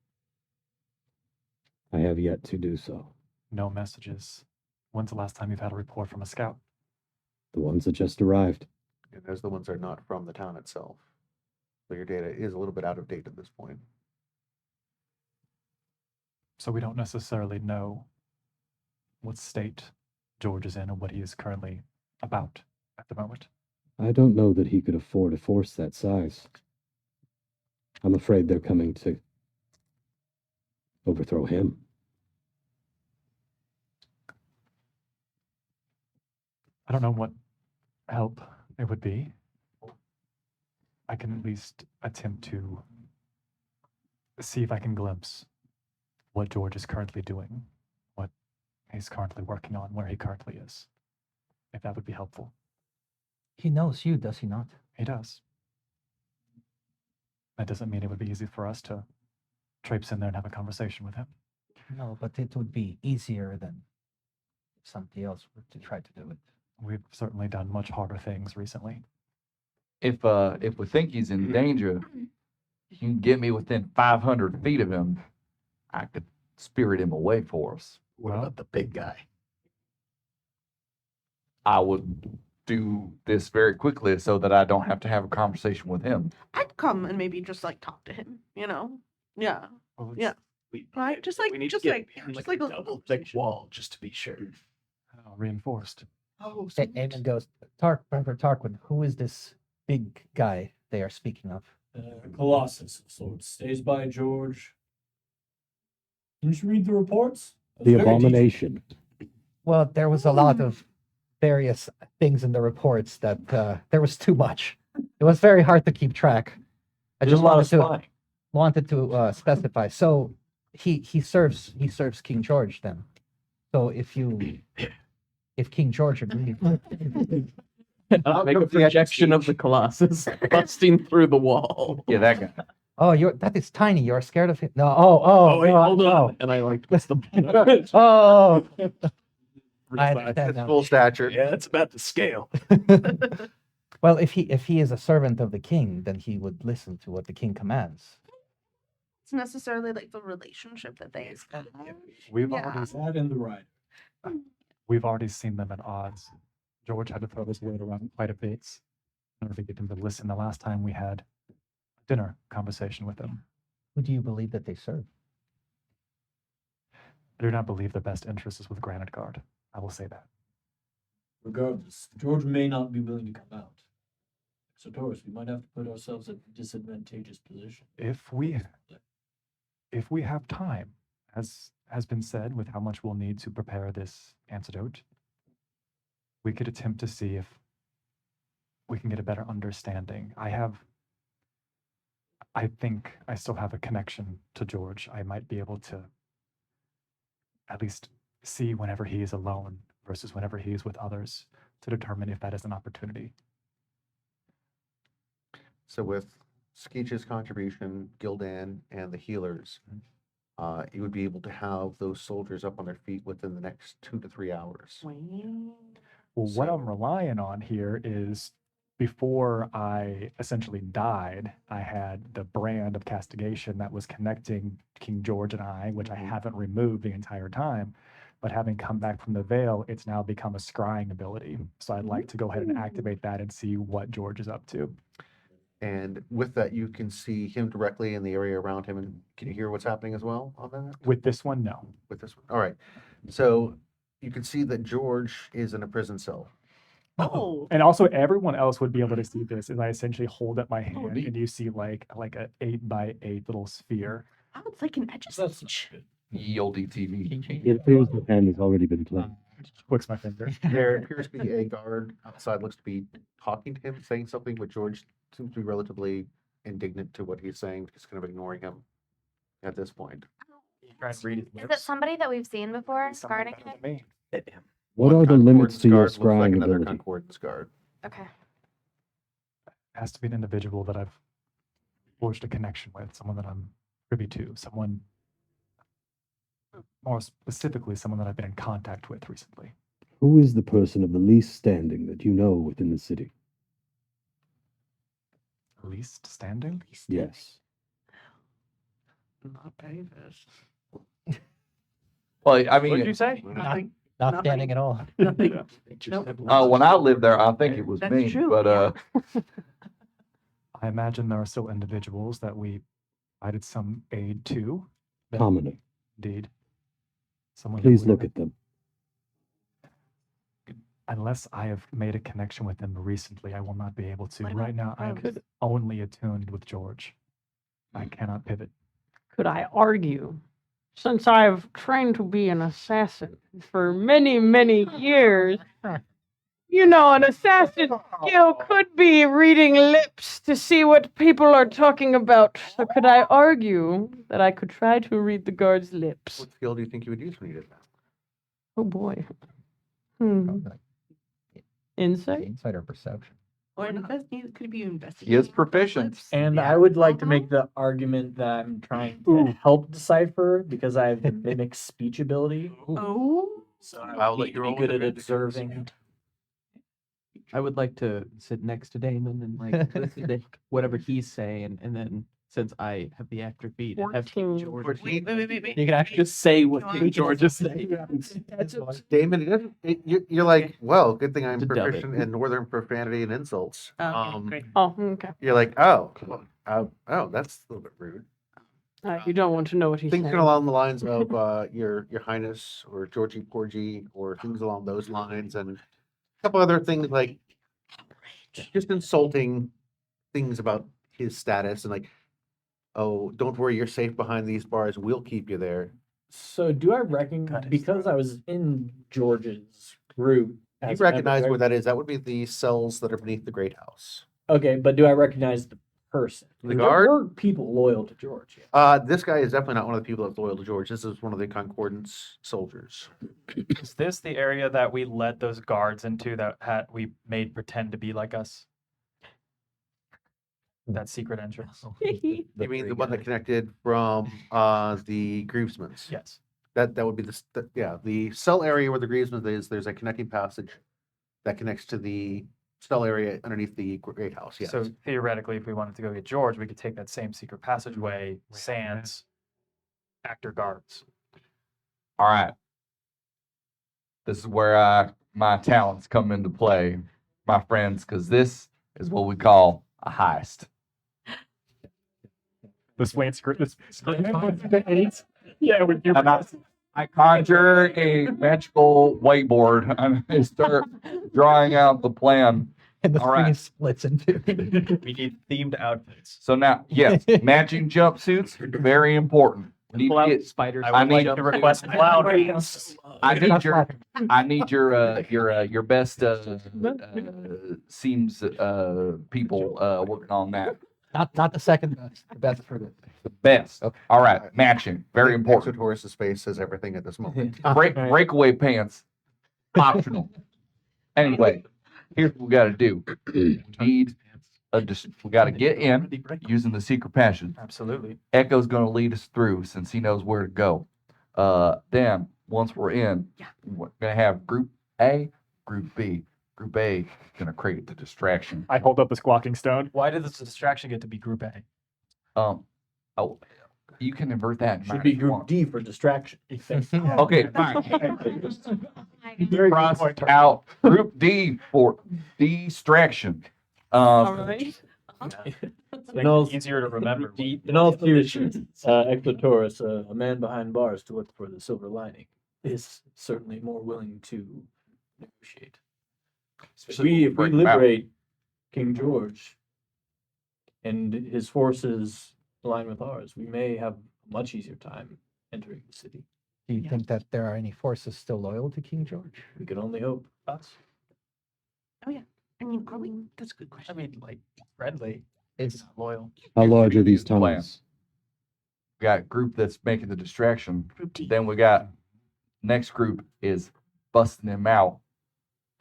I have yet to do so. No messages. When's the last time you've had a report from a scout? The ones that just arrived. And those are the ones that are not from the town itself. So your data is a little bit out of date at this point. So we don't necessarily know what state George is in or what he is currently about at the moment. I don't know that he could afford a force that size. I'm afraid they're coming to overthrow him. I don't know what help it would be. I can at least attempt to see if I can glimpse what George is currently doing, what he's currently working on, where he currently is, if that would be helpful. He knows you, does he not? He does. That doesn't mean it would be easy for us to traipse in there and have a conversation with him. No, but it would be easier than if somebody else were to try to do it. We've certainly done much harder things recently. If we think he's in danger, you can get me within 500 feet of him, I could spirit him away for us. What about the big guy? I would do this very quickly so that I don't have to have a conversation with him. I'd come and maybe just like talk to him, you know? Yeah. Yeah. Right? Just like, we need just to like, get just like like a a double thick wall just to be sure. Reinforced. Oh, Eamon goes, Brother Tarquin, who is this big guy they are speaking of? Colossus of sorts. Stays by George. Didn't you read the reports? The abomination. Well, there was a lot of various things in the reports that there was too much. It was very hard to keep track. I There's just a lot of wanted to specify. So he serves King George then. So if King George agrees, I'll make a projection of the Colossus busting through the wall. Yeah, that guy. oh, that is tiny. You're scared of him. No. Oh, wait, no, hold no. on. And I like twist the Oh, I Resize. understand now. Full stature. Yeah, it's about to scale. Well, if he is a servant of the king, then he would listen to what the king commands. it's necessarily like the relationship that they have. We've Yeah. already That and the rider. we've already seen them at odds. George had to throw his weight around quite a bit in order to get him to listen. The last time we had a dinner conversation with him, Who do you believe that they serve? I do not believe their best interest is with Granitegard. I will say that. Regardless, George may not be willing to come out. So, Taurus, we might have to put ourselves in a disadvantageous position. If we have time, as has been said, with how much we'll need to prepare this antidote, we could attempt to see if we can get a better understanding. I think I still have a connection to George. I might be able to at least see whenever he is alone versus whenever he is with others to determine if that is an opportunity. So with Skeech's contribution, Gildan, and the healers, you would be able to have those soldiers up on their feet within the next 2 to 3 hours. Well, what I'm relying on here is before I essentially died, I had the brand of castigation that was connecting King George and I, which I haven't removed the entire time. But having come back from the veil, it's now become a scrying ability. So I'd like to go ahead and activate that and see what George is up to. And with that, you can see him directly in the area around him. And can you hear what's happening as well on that? With this one, no. With this one. All right. So you can see that George is in a prison cell. Oh. And also everyone else would be able to see this as I essentially hold up my hand and you see like a 8x8 little sphere. Oh, it's like an edge of Ye olde TV. It appears the hand has already been played. Clicks my finger. There appears to be a guard outside, looks to be talking to him, saying something, but George seems to be relatively indignant to what he's saying, just kind of ignoring him at this point. Try and read his Is it lips. somebody that we've seen before guarding him? Me. What are the limits to your Concordance guard looks like scrying another ability? concordance guard. Okay. It has to be an individual that I've forged a connection with, someone that I'm privy to, someone, more specifically, someone that I've been in contact with recently. Who is the person of the least standing that you know within the city? Least standing? Yes. Not Davis. Well, I What did you mean, say? Nothing. Not standing at all. Nothing. Nope. when I lived there, I think it was That's me. true, But I imagine there are still individuals that we provided some aid to. that Commoner. Indeed. Someone that Please we- look at them. Unless I have made a connection with them recently, I will not be able to. What Right about now, I am Rose? only attuned with George. I cannot pivot. Could I argue, since I've trained to be an assassin for many, many years, you know, an assassin skill could be reading lips to see what people are talking about. So could I argue that I could try to read the guard's lips? What skill do you think you would use when you did that? Oh boy. Insight? Insight or perception. Or could be investigation. he is proficient. And I would like to make the argument that I'm trying to help decipher because I have the mimic speech ability. Oh. So I'll let you roll good with at advantage. observing. I would like to sit next to Damon and like listen to whatever he's saying, and then since I have the actor beat, have King 14. George Wait. You can actually just say what No, King I- George is saying. Damon, it doesn't- you're like, well, good thing I'm To dub it. proficient in northern profanity and insults. Okay, great. Oh, okay. You're like, oh, that's a little bit rude. You don't want to know what he's Things saying. along the lines of your highness or Georgie Porgy or things along those lines, and a couple other things like just insulting things about his status and like, oh, don't worry, you're safe behind these bars. We'll keep you there. So do I recognize, because I was in George's group. You as a member, recognize right? where that is. That would be the cells that are beneath the Great House. Okay, but do I recognize the person? The There guard? were people loyal to George. Yeah. This guy is definitely not one of the people that's loyal to George. This is one of the Concordance soldiers. Is this the area that we let those guards into that we made pretend to be like us? That secret entrance? You mean the one that connected from the Grievesmans? Yes. That would be the cell area where the Grievesmans is. There's a connecting passage that connects to the cell area underneath the Great House. Yes. So theoretically, if we wanted to go get George, we could take that same secret passageway, sans actor guards. All right. This is where my talents come into play, my friends, because this is what we call a heist. The slant script. Yeah, with your. And I conjure a magical whiteboard and I start drawing out the plan. And the All screen right. splits in two. We need themed outfits. So now, yes, matching jumpsuits, very important. We need Pull to out get- spiders. I would like need- to request cloud. I need your best seems people working on that. Not the second best. The best for the Best. Okay. All right, matching, very important. Exotaurus' face says everything at this moment. Breakaway pants, optional. Anyway, here's what we got to do. We need we got to get in using the secret passage. Absolutely. Echo's going to lead us through since he knows where to go. Then once we're in, we're going to have Group A Group B. Group A is gonna create the distraction. I hold up a squawking stone. Why did this distraction get to be Group A? Oh, you can invert that. Should be Group D for distraction. Okay, fine. Very good Cross point, Turk. out Group D for distraction. Alright. In all, Easier to remember. in all seriousness, Ectotaurus, a man behind bars to look for the silver lining, is certainly more willing to negotiate. If we Break 'em out. liberate King George and his forces align with ours, we may have a much easier time entering the city. Do you think that there are any forces still loyal to King George? We can only hope. Us? I mean, are we? That's a good question. I mean, like, friendly, Is not loyal. How large are these Plan. tunnels? We got a group that's making the distraction. Group D. Then we got next group is busting them out.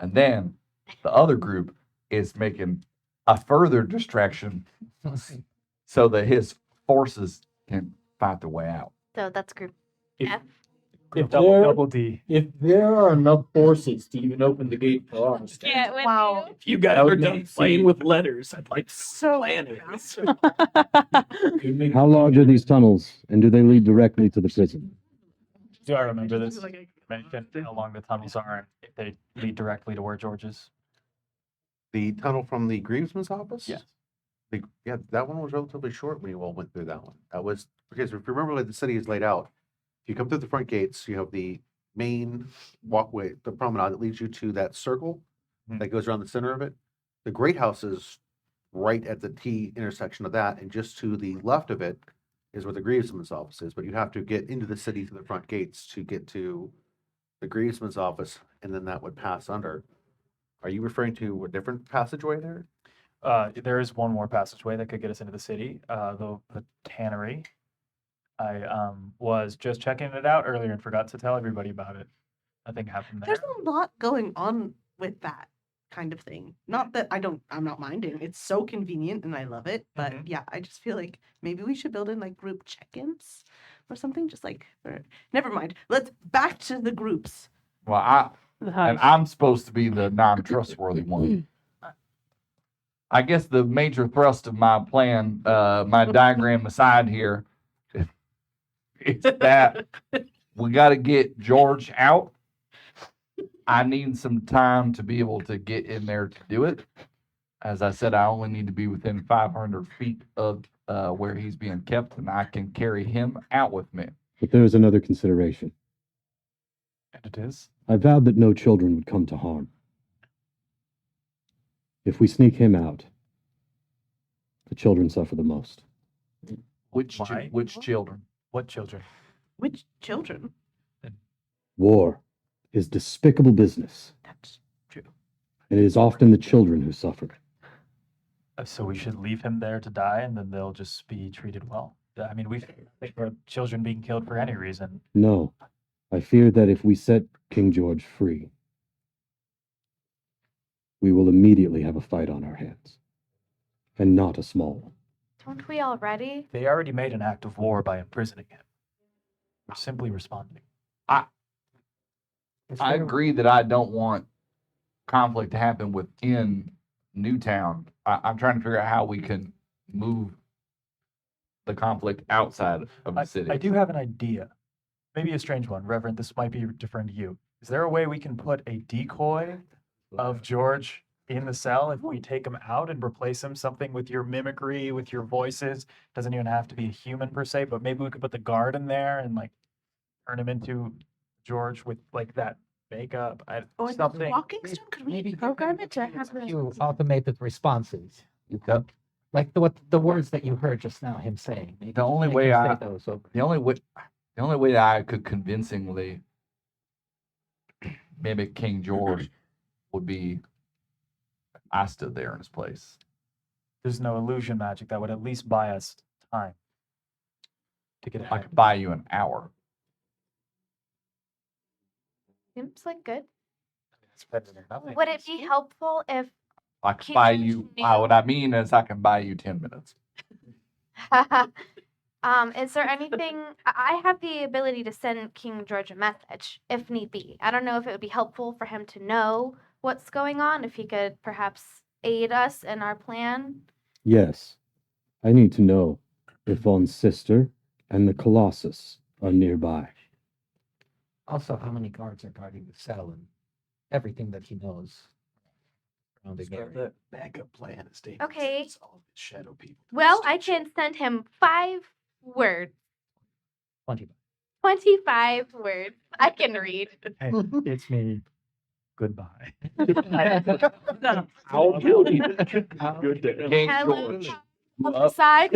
And then the other group is making a further distraction so that his forces can fight their way out. So that's group If, F. if Double, there, double D. if there are enough forces to even open the gate for us, Wow. if you guys are done playing with letters, I'd like to So plan it. How large are these tunnels, and do they lead directly to the prison? Do I remember this? Like, Mention how long the tunnels are and if they lead directly to where George is. The tunnel from the Grievesman's office? Yes. Yeah, that one was relatively short when you all went through that one. That was, because if you remember like the city is laid out, if you come through the front gates, you have the main walkway, the promenade that leads you to that circle that goes around the center of it. The Great House is right at the T intersection of that, and just to the left of it is where the Grievesman's office is, but you have to get into the city through the front gates to get to the Grievesman's office, and then that would pass under. Are you referring to a different passageway there? There is one more passageway that could get us into the city, the tannery. I was just checking it out earlier and forgot to tell everybody about it. Nothing happened there. there's a lot going on with that kind of thing. Not that I'm not minding. It's so convenient and I love it. But yeah, I just feel like maybe we should build in like group check-ins or something. Just like, never mind. Let's back to the groups. Well, I'm supposed to be the non-trustworthy one. I guess the major thrust of my plan, my diagram aside here, is that we got to get George out. I need some time to be able to get in there to do it. As I said, I only need to be within 500 feet of where he's being kept, and I can carry him out with me. But there is another consideration. And it is? I vowed that no children would come to harm. If we sneak him out, the children suffer the most. Which Why? which children? What children? Which children? War is despicable business, That's true. and it is often the children who suffer. So we should leave him there to die and then they'll just be treated well. I mean, we've heard children being killed for any reason. No, I fear that if we set King George free, we will immediately have a fight on our hands, and not a small one. Don't we already? They already made an act of war by imprisoning him. We're simply responding. I agree that I don't want conflict to happen within Newtown. I'm trying to figure out how we can move the conflict outside of the city. I do have an idea. Maybe a strange one. Reverend, this might be different to you. Is there a way we can put a decoy of George in the cell if we take him out and replace him something with your mimicry, with your voices? Doesn't even have to be a human per se, but maybe we could put the guard in there and like turn him into George with like that makeup. Or Something. walking stone? Could we program it to have A few automated responses. Yep. Like the words that you heard just now, him saying. Maybe The only make way him say I- those over. The only way that I could convincingly mimic King George would be if I stood there in his place. There's no illusion magic that would at least buy us time to get I ahead. could buy you an hour. Seems like good. It's better than nothing. Would it be helpful if I could King buy George you. knew- What I mean is, I can buy you 10 minutes. is there anything I have the ability to send King George a message if need be. I don't know if it would be helpful for him to know what's going on, if he could perhaps aid us in our plan. Yes. I need to know if Vaughn's sister and the Colossus are nearby. Also, how many guards are guarding the cell and everything that he knows around the area. The backup plan is David Okay. sends all of his shadow people. to Well, the I station. can send him 5 words. 20. 25 words. I can read. Hey, it's me. Goodbye. How good day. Hello, on the side.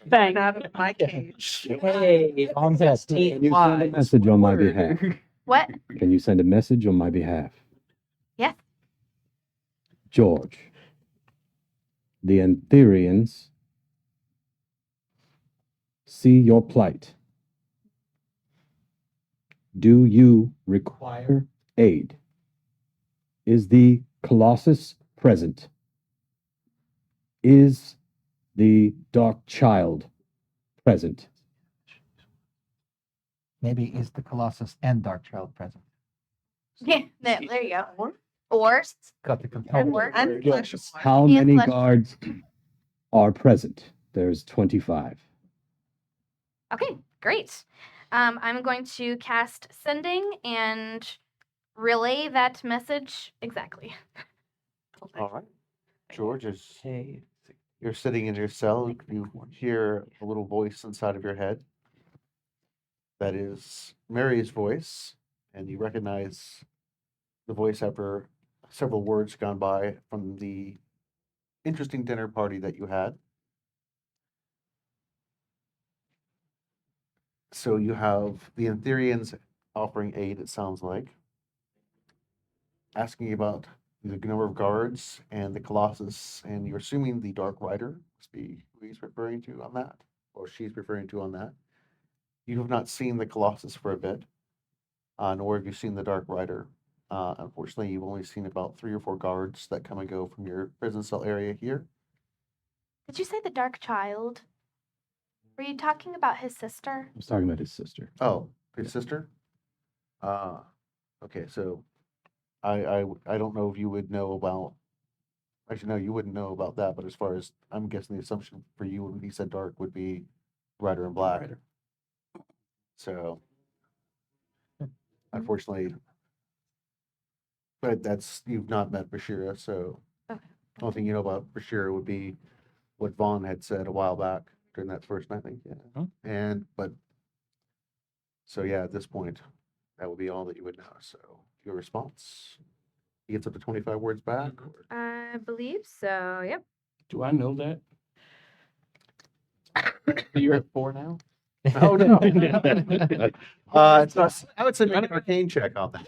Bang out of my cage. Hey, On that. Can you send a message on my behalf? What? Can you send a message on my behalf? Yes. George, the Antherians see your plight. Do you require aid? Is the Colossus present? Is the Dark Child present? Maybe is the Colossus and Dark Child present? Yeah, there you go. Or Got the and component. or And flesh war. How And many flesh- guards are present? There's 25. Okay, great. I'm going to cast sending and relay that message exactly. All right. George, as Hey, you're sitting in your cell, you hear a little voice inside of your head. That is Mary's voice, and you recognize the voice after several words gone by from the interesting dinner party that you had. So you have the Antherians offering aid, it sounds like, asking about the number of guards and the Colossus, and you're assuming the Dark Rider must be who he's referring to on that, or she's referring to on that. You have not seen the Colossus for a bit, nor have you seen the Dark Rider. Unfortunately, you've only seen about 3 or 4 guards that come and go from your prison cell area here. Did you say the Dark Child? Were you talking about his sister? I was talking about his sister. Oh, his sister? Okay, so I don't know if you would know about. Actually, no, you wouldn't know about that. But as far as I'm guessing, the assumption for you when he said dark would be Rider in Black. Rider. So, unfortunately, but that's you've not met Bashira. So, Okay. the only thing you know about Bashira would be what Vaughn had said a while back during that first night, I think. Yeah. Huh? And but so yeah, at this point, that would be all that you would know. So, your response. He gets up to 25 words back. Or... I believe so. Yep. Do I know that? you're at 4 now? Oh no. It's not, I would say make an arcane check on that.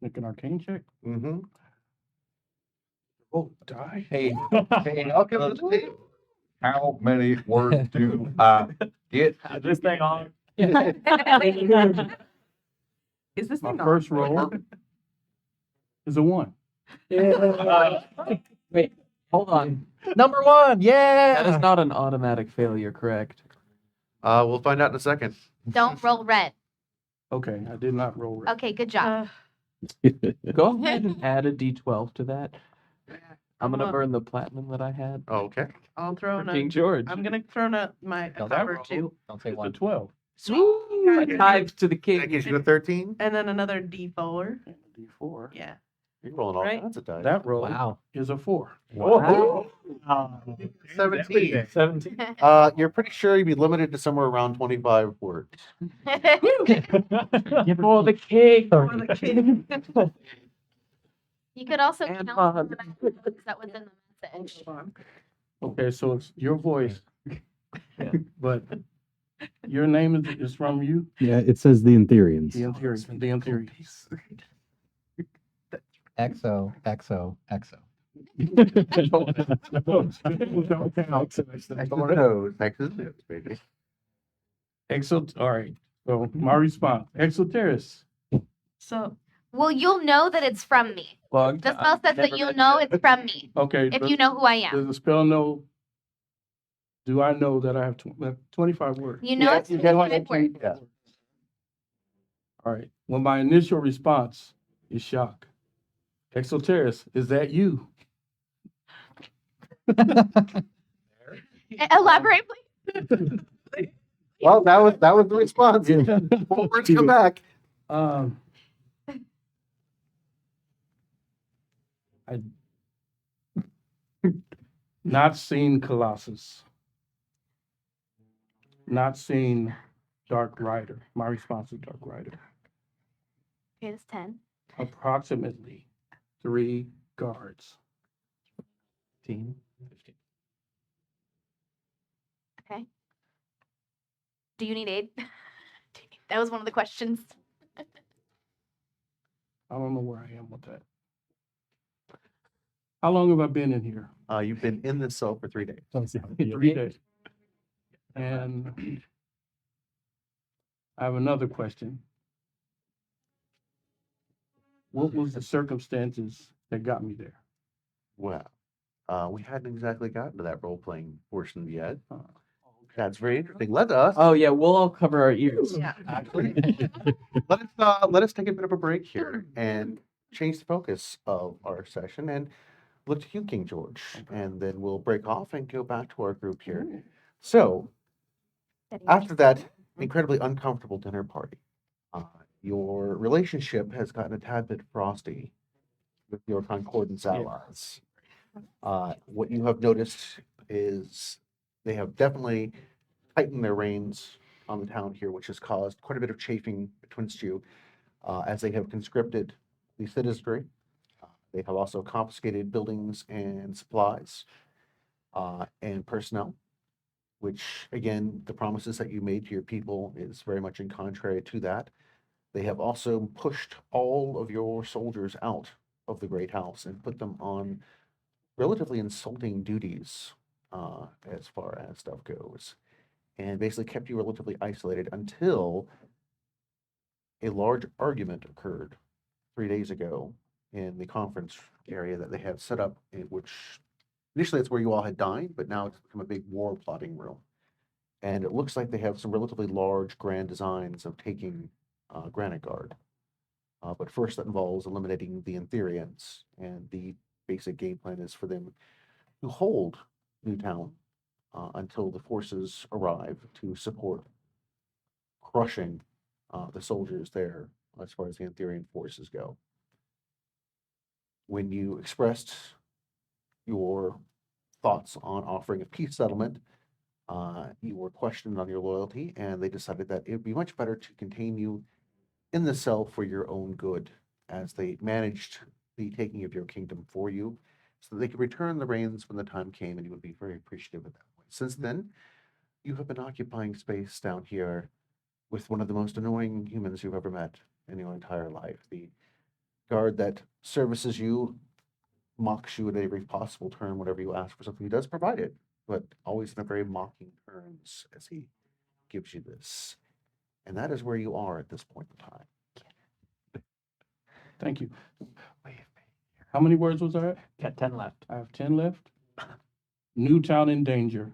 Make an arcane check. Mm-hmm. Oh, die. Hey, welcome to the table. How many words do I get? This thing on. Is this My thing on? first roll is a 1. Wait, hold on. Number 1, yeah. That is not an automatic failure, correct? We'll find out in a second. Don't roll red. Okay, I did not roll red. Okay, good job. Go ahead and add a d12 to that. I'm gonna Well, burn the platinum that I had. Oh, okay. I'll throw For in a. King George. I'm gonna throw in my No, cover that- too. Don't say It's a 1. 12. Sweet. Tithes to the That king. gives you a 13. And then another D4. D4. Yeah. You're rolling all Right. kinds of dice. That roll Wow. is a 4. Wow. 17. 17. You're pretty sure you'd be limited to somewhere around 25 words. For the king. For the king. You could also And count Vahn. the numbers that was in the message. Okay, so it's your voice. But your name is from you? Yeah, it says the Antherians. The Antherians. The Antherians. XO, XO, XO. Texas news, baby. All right. So my response, Exoterus. So Well, you'll know that it's from me. Well, The spell says that you'll know it's from me Okay. if you know who I am. Does the spell know? Do I know that I have 25 words? You know it's 25 words. Yeah. All right. Well, my initial response is shock. Exoterrorist, is that you? Elaborate, please. Well, that was the response. More words come back. I not seen Colossus. Not seen Dark Rider. My response is Dark Rider. Okay, that's 10. Approximately 3 guards. 15. Okay. Do you need aid? That was one of the questions. I don't know where I am with that. How long have I been in here? You've been in this cell for 3 days. 3 days. And I have another question. What was the circumstances that got me there? Well, we hadn't exactly gotten to that role-playing portion yet. That's very interesting. Let us. Oh yeah, we'll all cover our ears. Yeah. Actually, let us take a bit of a break here and change the focus of our session and look to you, King George, and then we'll break off and go back to our group here. So, after that incredibly uncomfortable dinner party, your relationship has gotten a tad bit frosty with your Concordance allies. What you have noticed is they have definitely tightened their reins on the town here, which has caused quite a bit of chafing betwixt you as they have conscripted the citizenry. They have also confiscated buildings and supplies and personnel, which, again, the promises that you made to your people is very much in contrary to that. They have also pushed all of your soldiers out of the Great House and put them on relatively insulting duties as far as stuff goes, and basically kept you relatively isolated until a large argument occurred 3 days ago in the conference area that they had set up, in which initially it's where you all had dined, but now it's become a big war plotting room. And it looks like they have some relatively large grand designs of taking Granitegard. But first that involves eliminating the Antherians, and the basic game plan is for them to hold Newtown until the forces arrive to support crushing the soldiers there as far as the Antherian forces go. When you expressed your thoughts on offering a peace settlement, you were questioned on your loyalty, and they decided that it would be much better to contain you in the cell for your own good, as they managed the taking of your kingdom for you, so that they could return the reins when the time came, and you would be very appreciative at that point. Since then, you have been occupying space down here with one of the most annoying humans you've ever met in your entire life. The guard that services you mocks you at every possible turn whenever you ask for something. He does provide it, but always in a very mocking terms as he gives you this. And that is where you are at this point in time. Thank you. How many words was I at? Got 10 left. I have 10 left. Newtown in danger.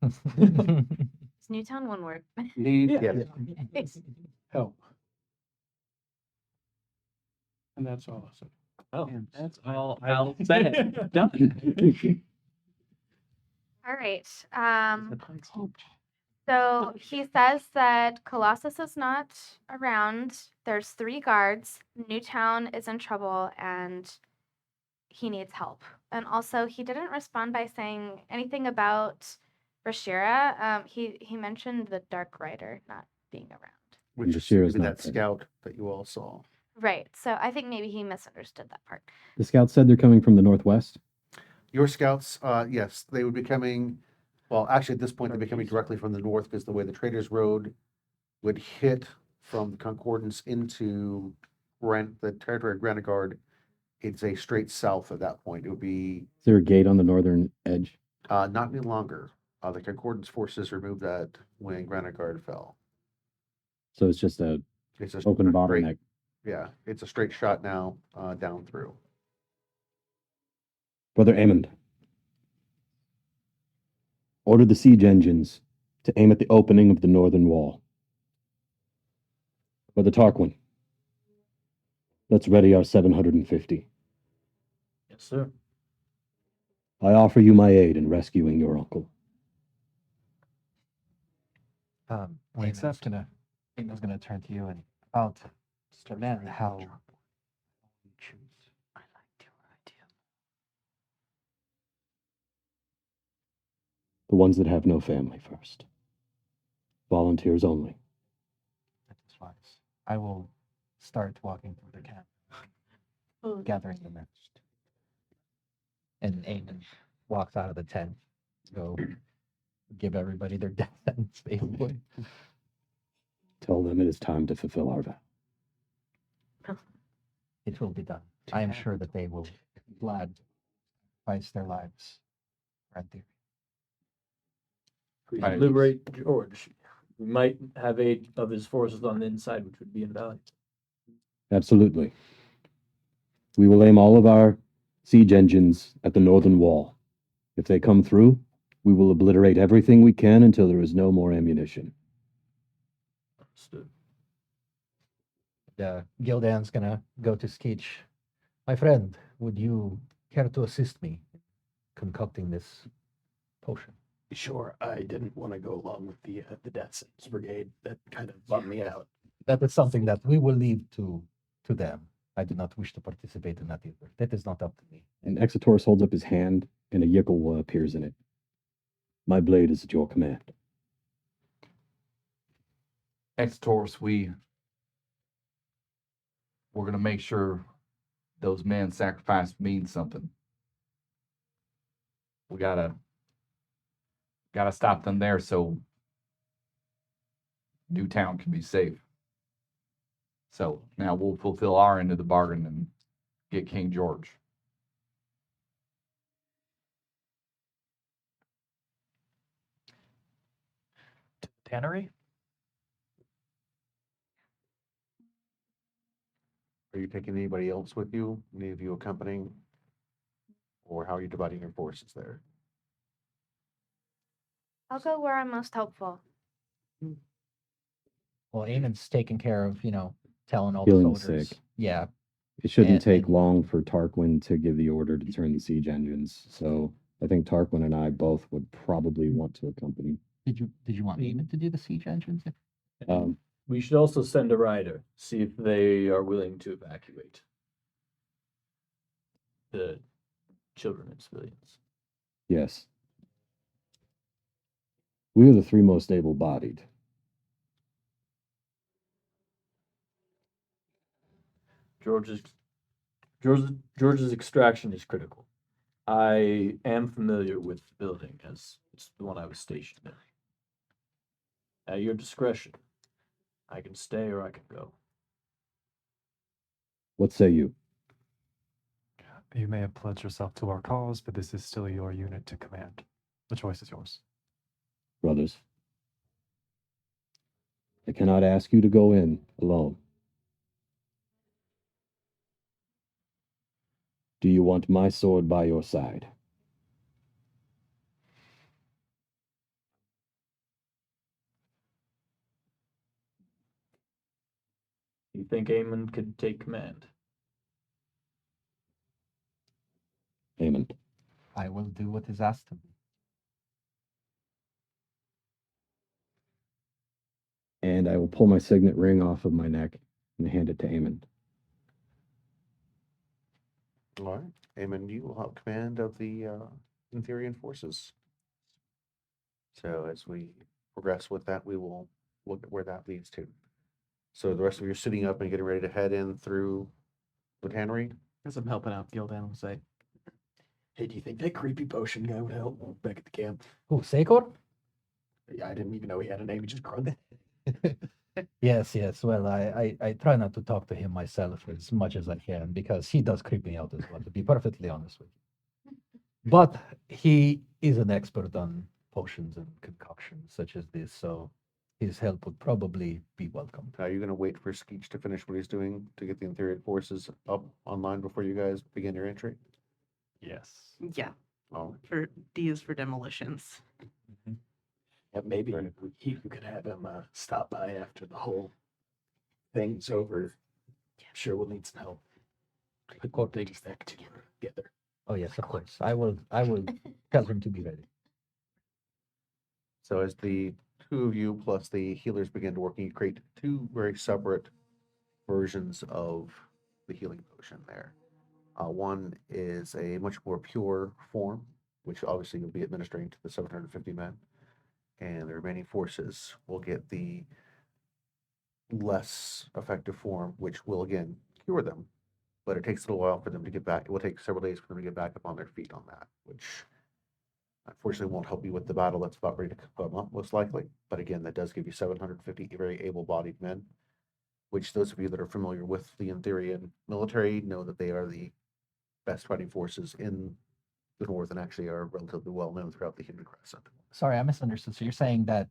Is Newtown one word? Need Yes. help. And that's all I said. Oh, that's all I'll say. Done. All right. So he says that Colossus is not around. There's 3 guards. Newtown is in trouble and he needs help. And also, he didn't respond by saying anything about Rashira. He mentioned the Dark Rider not being around. Which is Bashir is maybe not that there. scout that you all saw. Right. So I think maybe he misunderstood that part. The scouts said they're coming from the northwest. Your scouts, yes, they would be coming. Well, actually, at this point, they'd be coming directly from the north, because the way the Traders Road would hit from the Concordance into the territory of Granitegard, it's a straight south at that point. It would be Is there a gate on the northern edge? not any longer. The Concordance forces removed that when Granitegard fell. So it's just a It's just open a straight- bottleneck. Yeah, it's a straight shot now down through. Brother Amond, order the siege engines to aim at the opening of the northern wall. Brother Tarquin, Let's ready our 750. Yes, sir. I offer you my aid in rescuing your uncle. Eamon's gonna turn to you and about demand how you choose. I liked your idea. The ones that have no family first. Volunteers only. That is wise. I will start walking through the camp, gathering the next. And Eamon walks out of the tent, go give everybody their death sentence, basically. Tell them it is time to fulfill our vow. It will be done. I am sure that they will be glad to sacrifice their lives for Anthony. If we liberate George, we might have 8 of his forces on the inside, which would be invaluable. Absolutely. We will aim all of our siege engines at the northern wall. If they come through, we will obliterate everything we can until there is no more ammunition. Understood. Gildan's gonna go to Skeech. My friend, would you care to assist me in concocting this potion? Sure, I didn't want to go along with the Death Sentence Brigade. That kind of bummed me out. That is something that we will leave to them. I do not wish to participate in that either. That is not up to me. And Exotaurus holds up his hand, and a yickle appears in it. My blade is at your command. Exotaurus, we're gonna make sure those men sacrificed mean something. We gotta stop them there so Newtown can be safe. So now we'll fulfill our end of the bargain and get King George. Tannery? Are you taking anybody else with you? Any of you accompanying? Or how are you dividing your forces there? I'll go where I'm most helpful. Well, Eamon's taking care of, telling all Killing the the soldiers. sick. Yeah. It shouldn't And- take and- long for Tarquin to give the order to turn the siege engines, so I think Tarquin and I both would probably want to accompany. Did you want Eamon to do the siege engines? We should also send a rider, see if they are willing to evacuate the children and civilians. Yes. We are the 3 most able-bodied. George's extraction is critical. I am familiar with the building as it's the one I was stationed in. At your discretion, I can stay or I can go. What say you? You may have pledged yourself to our cause, but this is still your unit to command. The choice is yours. Brothers, I cannot ask you to go in alone. Do you want my sword by your side? You think Eamon could take command? Amen. I will do what is asked of me. And I will pull my signet ring off of my neck and hand it to Aemon. All right. Eamon, you will have command of the Intherian forces. So as we progress with that, we will look at where that leads to. So the rest of you are sitting up and getting ready to head in through the tannery. As I'm helping out, Gildan will say, "Hey, do you think that creepy potion guy would help back at the camp?" Who, Sakor? Yeah, I didn't even know he had a name. He just grunted. Yes. Well, I try not to talk to him myself as much as I can because he does creep me out as well, to be perfectly honest with you. But he is an expert on potions and concoctions such as this, so his help would probably be welcome. Are you going to wait for Skeech to finish what he's doing to get the Intherian forces up online before you guys begin your entry? Yes. Yeah, Oh, for D is for demolitions. Yeah, maybe you could have him stop by after the whole thing's over. Sure, we'll need some help. Put things back together. Oh yes, of course. I will tell him to be ready. So as the two of you plus the healers begin to work, you create two very separate versions of the healing potion there. One is a much more pure form, which obviously you'll be administering to the 750 men, and the remaining forces will get the less effective form, which will again cure them, but it takes a little while for them to get back. It will take several days for them to get back up on their feet on that, which unfortunately won't help you with the battle that's about ready to come up, most likely. But again, that does give you 750 very able-bodied men, which those of you that are familiar with the Intherian military know that they are the best fighting forces in the North and actually are relatively well known throughout the Human Crescent. Sorry, I misunderstood. So you're saying that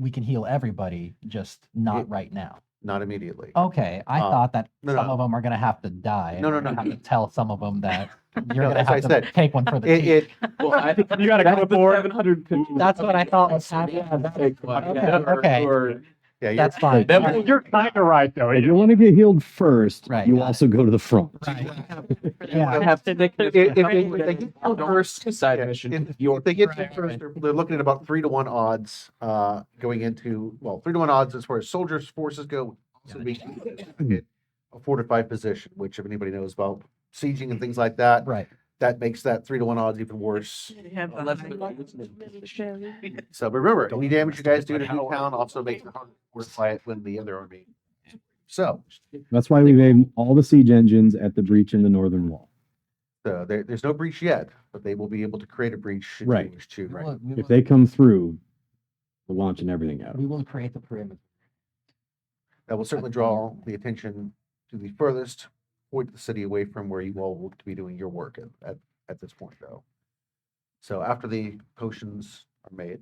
we can heal everybody, just not right now. Not immediately. Okay, I thought that no, some no. of them are going to have to die. And No, we're no, gonna no. have to tell some of them that you're No, going to as I have to said, take one for the team. Well, I think You gotta come aboard. 750. That's what I thought was happening. Okay. Yeah, you're, That's fine. You're kind of right, though. If you want to get healed first, Right, you got also go to the front. Yeah. have to if they get killed first, side yeah, mission. if they get killed first, they're looking at about 3-to-1 odds going into, well, 3-to-1 odds as far as soldiers' forces go. Also being a fortified position, which if anybody knows about sieging and things like that, Right. that makes that 3-to-1 odds even worse. So, but remember, any damage you guys do to Newtown also makes it harder to fortify it when the other army. So, That's why we made all the siege engines at the breach in the northern wall. there's no breach yet, but they will be able to create a breach if Right. you wish to. If they come through, we're launching everything out. We will create the perimeter. That will certainly draw the attention to the furthest point of the city away from where you all will be doing your work at this point, though. So after the potions are made,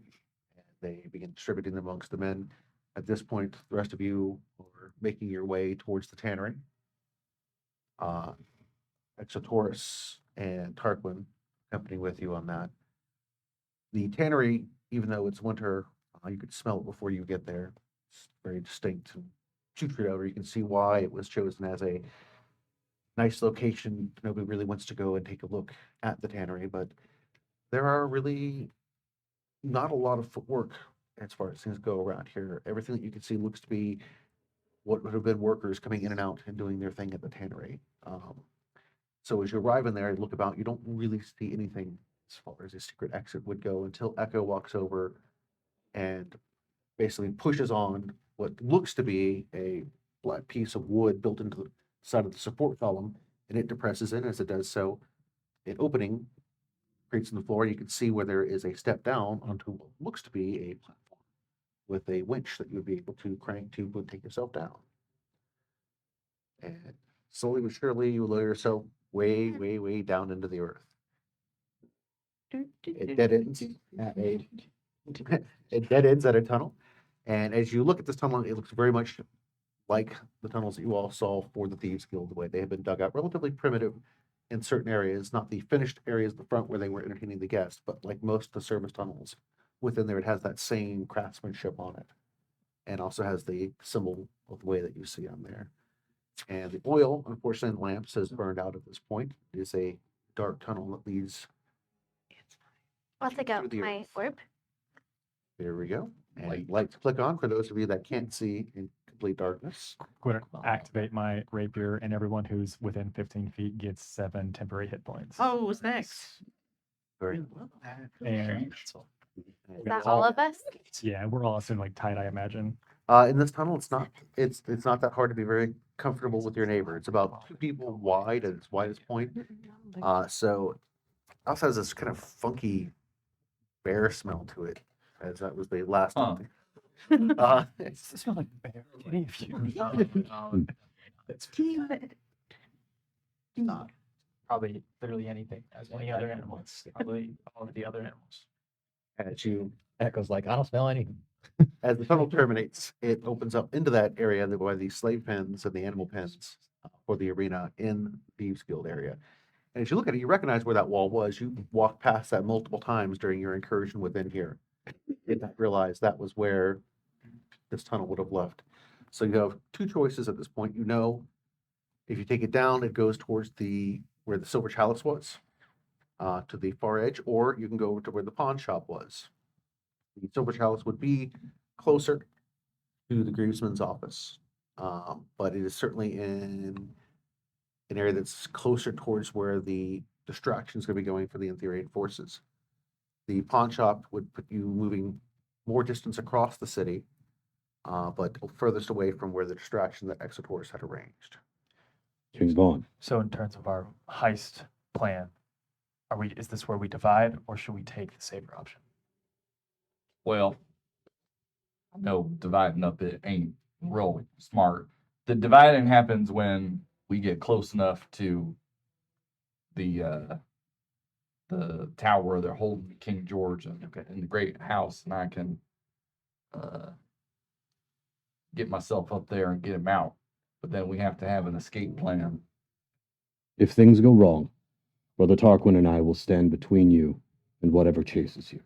and they begin distributing them amongst the men, at this point, the rest of you are making your way towards the tannery. Exotaurus and Tarquin accompany with you on that. The tannery, even though it's winter, you could smell it before you get there. It's very distinct and putrid odor. You can see why it was chosen as a nice location. Nobody really wants to go and take a look at the tannery, but there are really not a lot of footwork as far as things go around here. Everything that you can see looks to be what would have been workers coming in and out and doing their thing at the tannery. So as you arrive in there and look about, you don't really see anything as far as a secret exit would go until Echo walks over and basically pushes on what looks to be a black piece of wood built into the side of the support column, and it depresses in. As it does so, an opening creates in the floor. You can see where there is a step down onto what looks to be a platform with a winch that you would be able to crank to and take yourself down. And slowly but surely, you lower yourself way, way, way down into the earth. It dead ends at it dead ends at a tunnel. And as you look at this tunnel, it looks very much like the tunnels that you all saw for the Thieves Guild, the way they have been dug out, relatively primitive in certain areas, not the finished areas at the front where they were entertaining the guests, but like most of the service tunnels within there, it has that same craftsmanship on it, and also has the symbol of the way that you see on there. And the oil, unfortunately, in the lamps has burned out at this point. It is a dark tunnel that leads. I'll take out the my orb. There we go. And light to click on for those of you that can't see in complete darkness. Going to activate my rapier, and everyone who's within 15 feet gets 7 temporary hit points. Oh, what's next? Very And Is that all of us? yeah, we're all in like tight, I imagine. In this tunnel, it's not that hard to be very comfortable with your neighbor. It's about 2 people wide at its widest point. So it also has this kind of funky bear smell to it, as that was the last one. It smells like bear. Any of you? Probably literally anything, as any other animals. Probably all of the other animals. As you Echo's like, I don't smell anything. as the tunnel terminates, it opens up into that area that by the slave pens and the animal pens for the arena in Thieves Guild area. And as you look at it, you recognize where that wall was. You walked past that multiple times during your incursion within here. You did not realize that was where this tunnel would have left. So you have 2 choices at this point. You know If you take it down, it goes towards where the silver chalice was, to the far edge, or you can go over to where the pawn shop was. The silver chalice would be closer to the Grievesman's office, but it is certainly in an area that's closer towards where the distraction is going to be going for the infuriated forces. The pawn shop would put you moving more distance across the city, but furthest away from where the distraction that Exotaurus had arranged. James Vaughn. So in terms of our heist plan, is this where we divide, or should we take the safer option? Well, I know dividing up it ain't real smart. The dividing happens when we get close enough to the tower where they're holding King George in the great house, and I can get myself up there and get him out. But then we have to have an escape plan. If things go wrong, Brother Tarquin and I will stand between you and whatever chases you.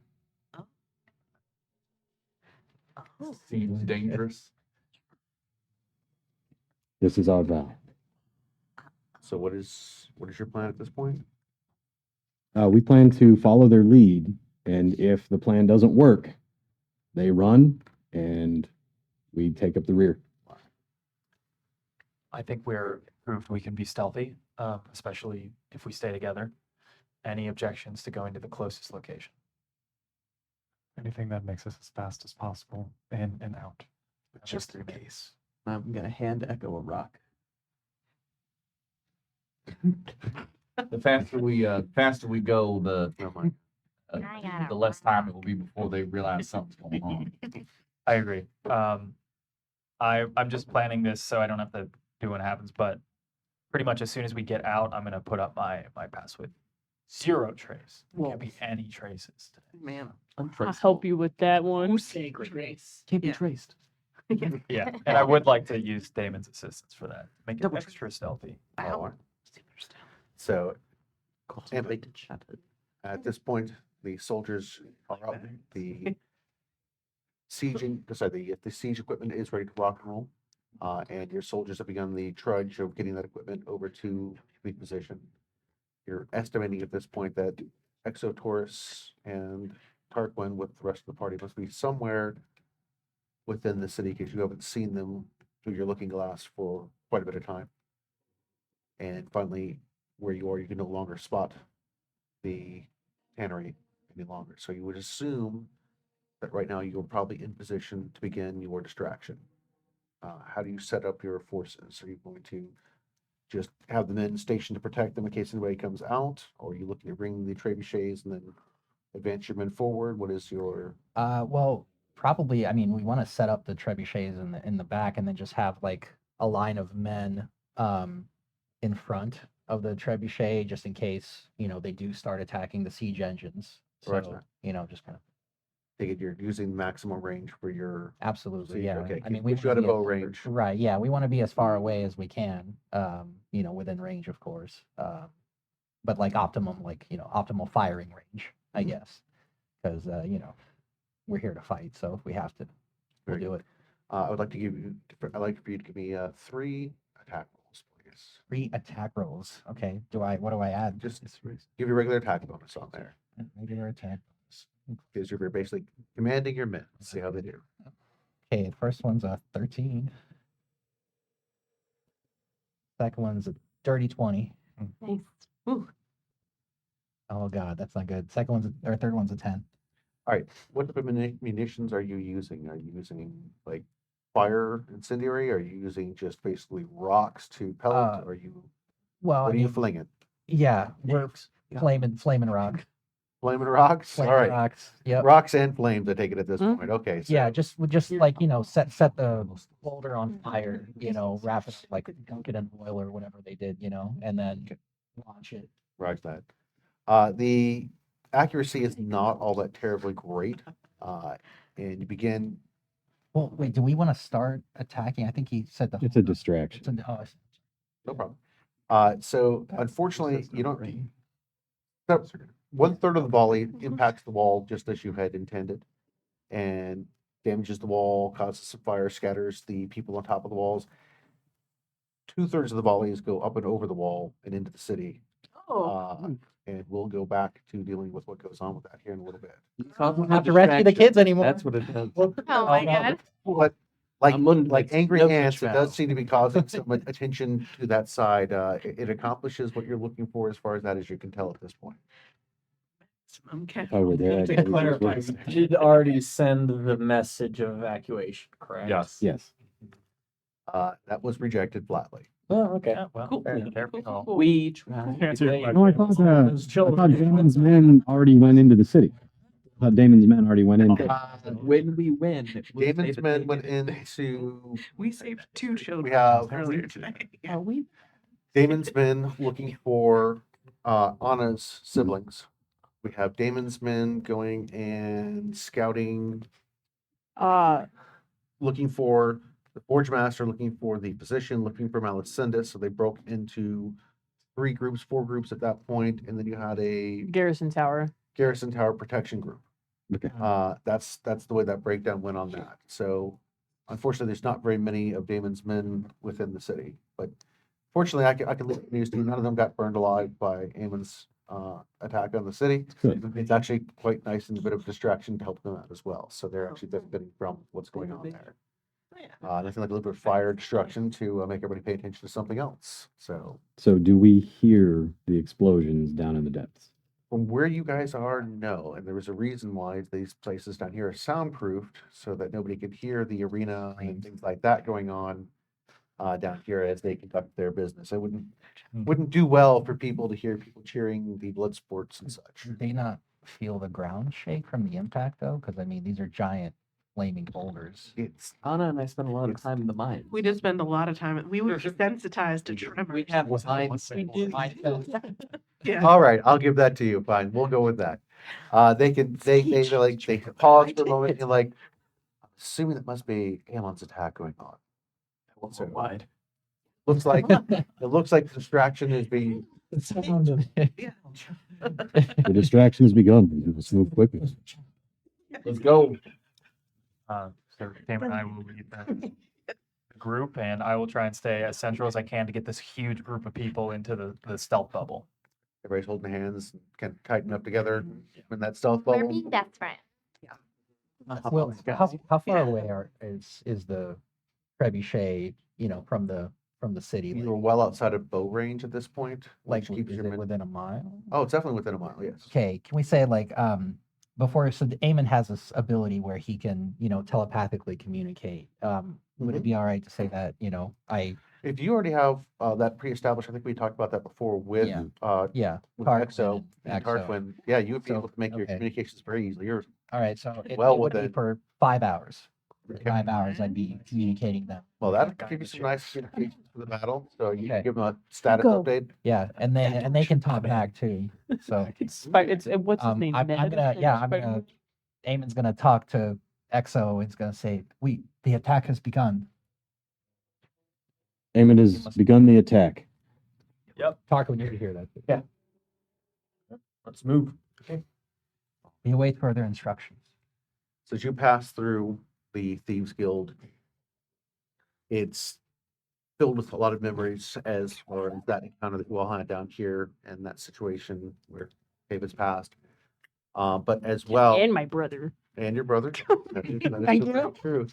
Seems dangerous. This is our vow. So what is your plan at this point? We plan to follow their lead, and if the plan doesn't work, they run and we take up the rear. I think we're proved we can be stealthy, especially if we stay together. Any objections to going to the closest location? Anything that makes us as fast as possible in and out. Just in case, I'm gonna hand Echo a rock. The faster we go, the less time it will be before they realize something's going on. I agree. I'm just planning this so I don't have to do what happens, but pretty much as soon as we get out, I'm gonna put up my pass with 0 trace. There can't be any traces today. Man, I'll help you with that one. grace. Can't be Yeah. traced. Yeah, and I would like to use Damon's assistance for that. Make it extra stealthy. So, Anthony, at this point, the soldiers are up. The the siege equipment is ready to rock and roll, and your soldiers have begun the trudge of getting that equipment over to the position. You're estimating at this point that Exotaurus and Tarquin, with the rest of the party, must be somewhere within the city because you haven't seen them through your looking glass for quite a bit of time. And finally, where you are, you can no longer spot the tannery any longer. So you would assume that right now you're probably in position to begin your distraction. How do you set up your forces? Are you going to just have the men stationed to protect them in case anybody comes out? Or are you looking to bring the trebuchets and then advance your men forward? What is your... Well, probably, I mean, we want to set up the trebuchets in the back and then just have like a line of men in front of the trebuchet just in case, they do start attacking the siege engines. So, just kind of take it you're using maximum range for your... Absolutely, siege. yeah. Okay, I mean, we wanna got a be bow range. Right, yeah. We want to be as far away as we can, within range, of course. But like optimal firing range, I guess. Because, we're here to fight. So if we have to, we'll do it. I'd like for you to give me 3 attack rolls, please. 3 attack rolls. Okay. What do I add? Just give your regular attack bonus on there. Regular attack bonus. Because you're basically commanding your men. Let's see how they do. Okay, the first one's a 13. Second one's a dirty 20. Nice. Ooh. Oh god, that's not good. Third one's a 10. All right. What type of munitions are you using? Are you using like fire incendiary? Are you using just basically rocks to pellet? Are you Well, what are you flinging? Yeah, we're flaming rock. Flaming rocks? Flaming All right. rocks. Yep. Rocks and flames, I take it at this point. Okay. So Yeah, just like set the boulder on fire, wrap it like dunk it in oil or whatever they did, and then launch it. Right that. The accuracy is not all that terribly great. And you begin. Well, wait, do we want to start attacking? I think he said It's a distraction. No problem. So unfortunately, you don't. 1/3 of the volley impacts the wall just as you had intended, and damages the wall, causes some fire, scatters the people on top of the walls. 2/3 of the volleys go up and over the wall and into the city. And we'll go back to dealing with what goes on with that here in a little bit. Don't have to rescue the kids anymore. That's what it does. Oh my god. But like I'm angry no ants, bitch it does now. seem to be causing some attention to that side. It accomplishes what you're looking for as far as that as you can tell at this point. If I were there, I'd To already clarify, just we did already send the message of evacuation, correct? yes. That was rejected flatly. Oh, okay. Yeah, well, Cool. there we go. We tried. Answer your question. No, I thought Damon's men already went into the city. I thought Damon's men already went into. When we win, we'll say Damon's that men they went did. into. We saved 2 children We have earlier today. Are we? Damon's men looking for Anna's siblings. We have Damon's men going and scouting, looking for the Forge Master, looking for the physician, looking for Malicendus. So they broke into 4 groups at that point, and then you had a Garrison Tower. Garrison Tower protection group. Okay. That's the way that breakdown went on that. So unfortunately, there's not very many of Damon's men within the city, but fortunately, I can leave the news to you. None of them got burned alive by Amon's attack on the city. Good. It's actually quite nice and a bit of distraction to help them out as well. So they're actually benefiting from what's going on there. Nothing like a little bit of fire destruction to make everybody pay attention to something else. So So do we hear the explosions down in the depths? from where you guys are, no. And there was a reason why these places down here are soundproofed so that nobody could hear the arena and things like that going on down here as they conduct their business. It wouldn't do well for people to hear people cheering the blood sports and such. Did they not feel the ground shake from the impact though? Because I mean, these are giant flaming boulders. It's Anna and I spent a lot of time in the mines. We did spend a lot of time. We were desensitized to tremors. We have mines. Yeah. all right. I'll give that to you. Fine, we'll go with that. They pause for a moment and like, assuming that must be Amon's attack going on. So wide. Looks like it looks like distraction is being. Yeah. The distraction has begun. Let's move quickly. Let's go. So Damon and I will lead the group, and I will try and stay as central as I can to get this huge group of people into the stealth bubble. Everybody's holding hands, kind of tighten up together in that stealth We're bubble. being best friends. Well, how far away is the trebuchet? You know, from the city. You were well outside of bow range at this point. Like, which keeps is your it men- within a mile? Oh, it's definitely within a mile. Yes. Okay, can we say like before? So Eamon has this ability where he can, telepathically communicate. Would it be all right to say that, If you already have that pre-established, I think we talked about that before with yeah, with Tarquin Exo and Exo. Tarquin. Yeah, you would be So, able to make your okay. communications very easily. You're All right, so it well would be within. for 5 hours. For Okay. 5 hours, I'd be communicating them. Well, that'll Got give you it. some nice communications for the battle. So you Okay. can give them a status Go. update. Yeah, and they can talk back too. So It's what's his name? I'm Ned? gonna Eamon's gonna talk to Exo. He's gonna say, the attack has begun. Amon has begun the attack. Talk when you hear that. Yeah. Let's move. We await further instructions. So as you pass through the Thieves Guild, it's filled with a lot of memories as far as that encounter that you all had down here and that situation where David's passed. But as well, And my brother. and your brother. That is Thank so you. very true.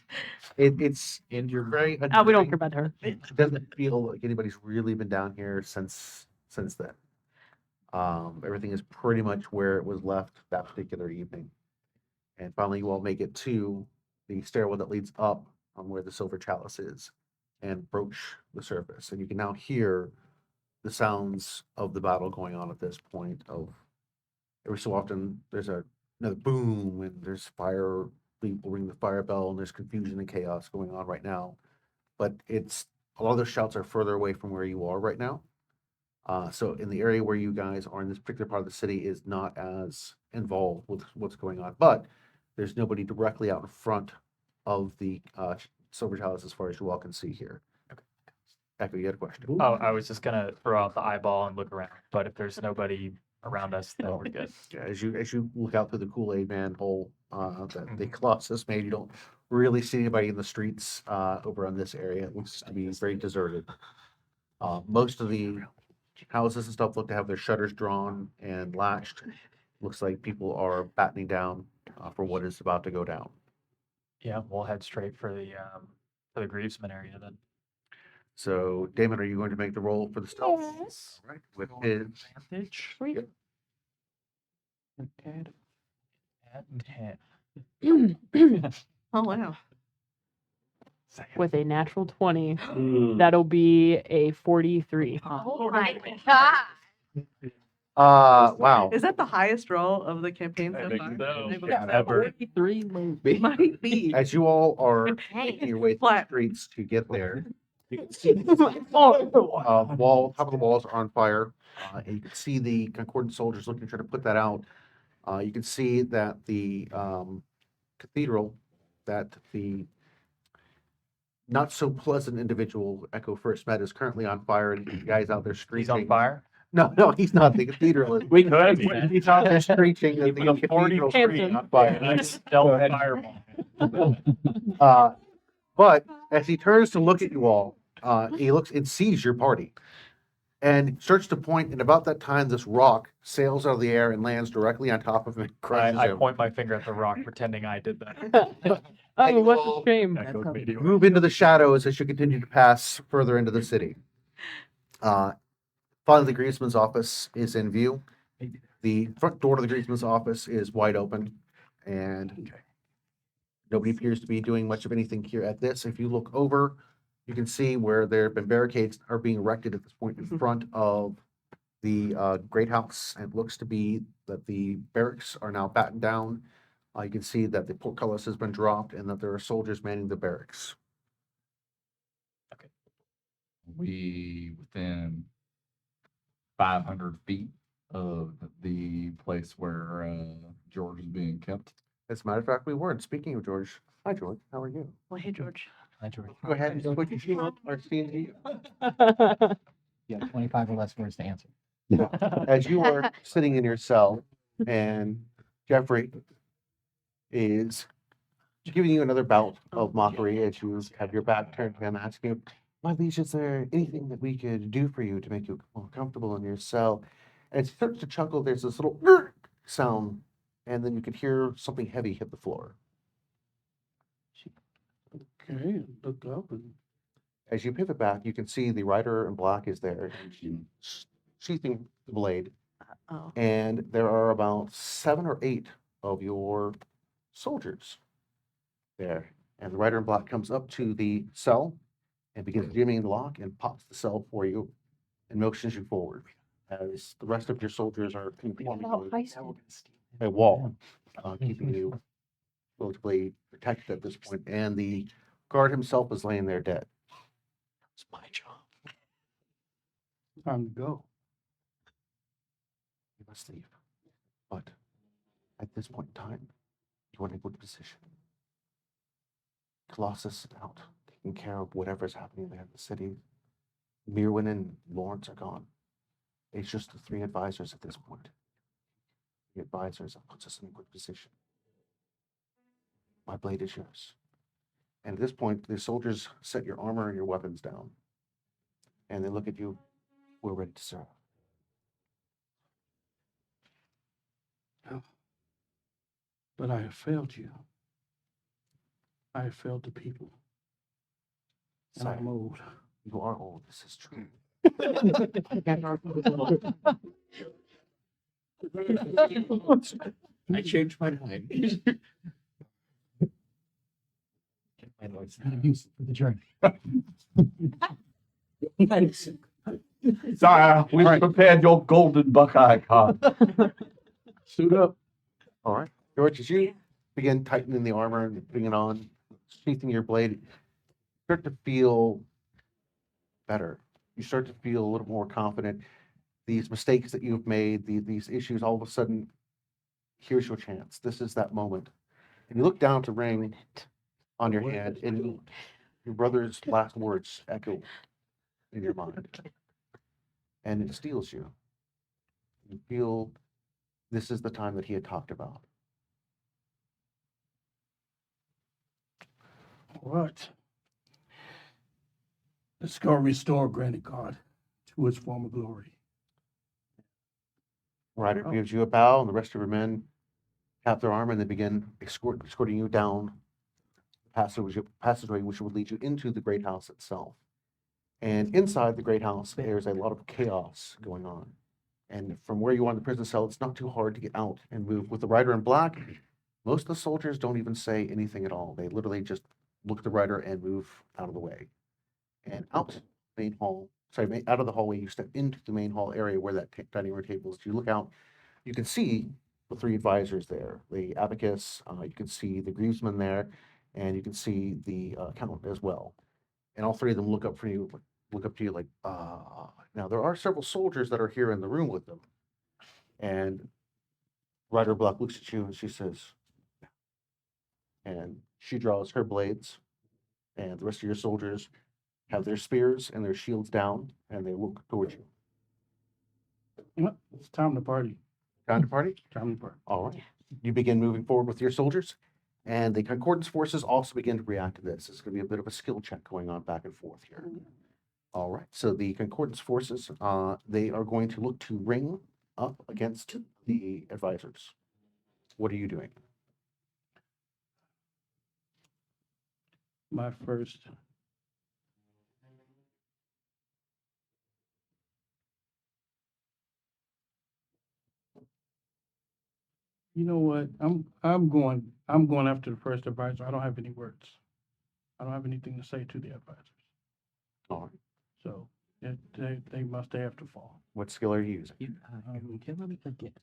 It's and you're very. Oh, we don't endearing. care about her. It doesn't feel like anybody's really been down here since then. Everything is pretty much where it was left that particular evening. And finally, you all make it to the stairwell that leads up on where the silver chalice is and broach the surface. And you can now hear the sounds of the battle going on at this point. Of every so often, there's another boom and there's fire. People ring the fire bell and there's confusion and chaos going on right now. But it's a lot of those shouts are further away from where you are right now. So in the area where you guys are in this particular part of the city is not as involved with what's going on, but there's nobody directly out in front of the silver chalice as far as you all can see here. Echo, you had a question. Oh, I was just gonna throw out the eyeball and look around, but if there's nobody around us, then we're good. Yeah, as you look out through the Kool-Aid manhole that the Colossus made, you don't really see anybody in the streets over on this area. It looks to be very deserted. Most of the houses and stuff look to have their shutters drawn and latched. Looks like people are battening down for what is about to go down. Yeah, we'll head straight for the Grievesman area then. So, Damon, are you going to make the roll for the stealth? Yes. All right. With his Advantage. Yep. And at 10. Oh wow. With a natural 20, that'll be a 43. Oh my god. Wow. Is that the highest roll of the campaign so think far? so. I believe Yeah, so. ever. 43 maybe. Might be. As you all are making your way through the streets to get there, you can see top of the walls are on fire. And you can see the Concordant soldiers looking to try to put that out. You can see that the cathedral, that the not so pleasant individual Echo first met is currently on fire, and the guy's out there screeching. He's on fire? No, he's not. The cathedral is. We could be. He's out there screeching that the Put a cathedral's 40 on fire. Nice stealth fireball. But as he turns to look at you all, he looks and sees your party and starts to point. And about that time, this rock sails out of the air and lands directly on top of him and crushes I him. point my finger at the rock, pretending I did that. Oh, what a shame. Move into the shadows as you continue to pass further into the city. Finally, the Griezmann's office is in view. The front door to the Griezmann's office is wide open, and nobody appears to be doing much of anything here at this. If you look over, you can see where there have been barricades are being erected at this point in front of the Great House, and it looks to be that the barracks are now battened down. You can see that the portcullis has been dropped and that there are soldiers manning the barracks. We within 500 feet of the place where George is being kept. As a matter of fact, we weren't. Speaking of George, hi George, how are you? Well, hey George. Hi, George. Go ahead and switch you up our C&D. You have 25 or less words to answer. As you are sitting in your cell, and Jeffrey is giving you another bout of mockery as you have your back turned to him, asking you, "My liege, is there anything that we could do for you to make you more comfortable in your cell?" And as he starts to chuckle, there's this little sound, and then you could hear something heavy hit the floor. Okay, look up and As you pivot back, you can see the rider in black is there, sheathing the blade. Oh. And there are about 7 or 8 of your soldiers there. And the rider in black comes up to the cell and begins jamming the lock and pops the cell for you and motions you forward. As the rest of your soldiers are conforming a wall, keeping you relatively protected at this point. And the guard himself is laying there dead. it's my job. Time to go. You must leave. But at this point in time, you are in a good position. Colossus is out, taking care of whatever's happening there in the city. Mirwin and Lawrence are gone. It's just the 3 advisors at this point. The advisors that puts us in a good position. My blade is yours. And at this point, the soldiers set your armor and your weapons down. And they look at you. We're ready to serve. But I have failed you. I have failed the people. And I'm old. You are old. This is true. I changed my mind. My lord, it's not abusive for the journey. Sorry, we prepared your golden Buckeye card. Suit up. All right. George, as you begin tightening the armor and putting it on, sheathing your blade, you start to feel better. You start to feel a little more confident. These mistakes that you've made, these issues, all of a sudden, here's your chance. This is that moment. And you look down to ring on your hand, and your brother's last words echo in your mind. And it steals you. You feel this is the time that he had talked about. All right. Let's go restore Granitegard to its former glory. Ryder Oh. gives you a bow, and the rest of your men tap their arm, and they begin escorting you down the passageway, which would lead you into the great house itself. And inside the great house, there's a lot of chaos going on. And from where you are in the prison cell, it's not too hard to get out and move. With the rider in black, most of the soldiers don't even say anything at all. They literally just look at the rider and move out of the way. And out the main hall, out of the hallway, you step into the main hall area where that dining room table is. You look out, you can see the three advisors there, the abacus, you can see the grievesman there, and you can see the accountant as well. And all three of them look up to you like, now there are several soldiers that are here in the room with them. And Ryder Black looks at you and she says, and she draws her blades, and the rest of your soldiers have their spears and their shields down, and they look towards you. Well, it's time to party. Time to party? Time to party. All right. You begin moving forward with your soldiers, and the Concordance forces also begin to react to this. It's going to be a bit of a skill check going on back and forth here. All right. So the Concordance forces, they are going to look to ring up against the advisors. What are you doing? My first. You know what? I'm going after the first advisor. I don't have any words. I don't have anything to say to the advisors. All right. So they must have to fall. What skill are you using? Kill me again.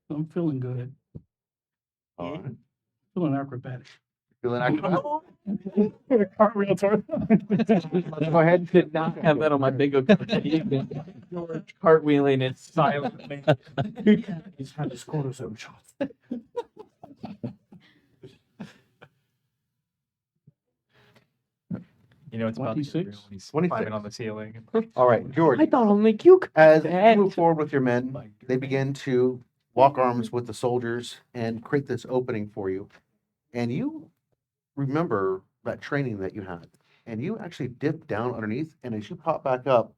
I'm feeling good. All right. Feeling acrobatic. Feeling acrobatic? Cartwheel toward Let's go ahead and did not have that on my bingo card. George cartwheeling it silently. He's had to score his own shots. You know, it's about to get real 26? when he's 26. climbing on the ceiling. All right, George. I thought only you could. As you move forward with your men, they begin to lock arms with the soldiers and create this opening for you. And you remember that training that you had. And you actually dip down underneath, and as you pop back up,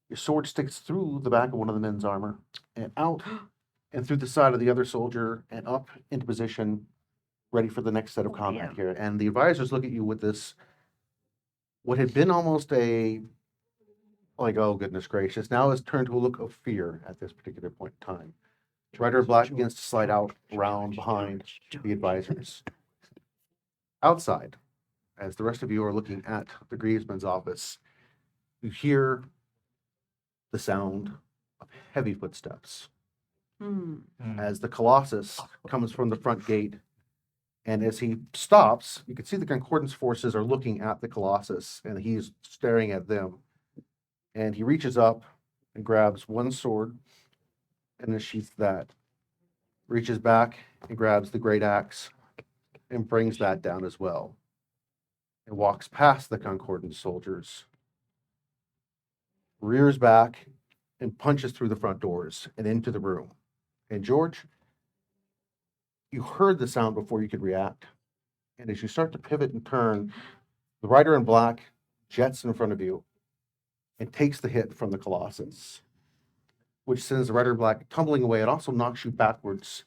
your sword sticks through the back of one of the men's armor and out and through the side of the other soldier and up into position, ready for the next set of combat here. And the advisors look at you with this, what had been almost a, like, oh goodness gracious, now has turned to a look of fear at this particular point in time. Rider Black begins to slide out around behind the advisors. Outside, as the rest of you are looking at the grievesman's office, you hear the sound of heavy footsteps as the Colossus comes from the front gate. And as he stops, you can see the Concordance forces are looking at the Colossus, and he's staring at them. And he reaches up and grabs one sword and unsheaths that, reaches back and grabs the great axe and brings that down as well, and walks past the Concordance soldiers, rears back and punches through the front doors and into the room. And George, you heard the sound before you could react. And as you start to pivot and turn, the rider in black jets in front of you and takes the hit from the Colossus, which sends the rider in black tumbling away. It also knocks you backwards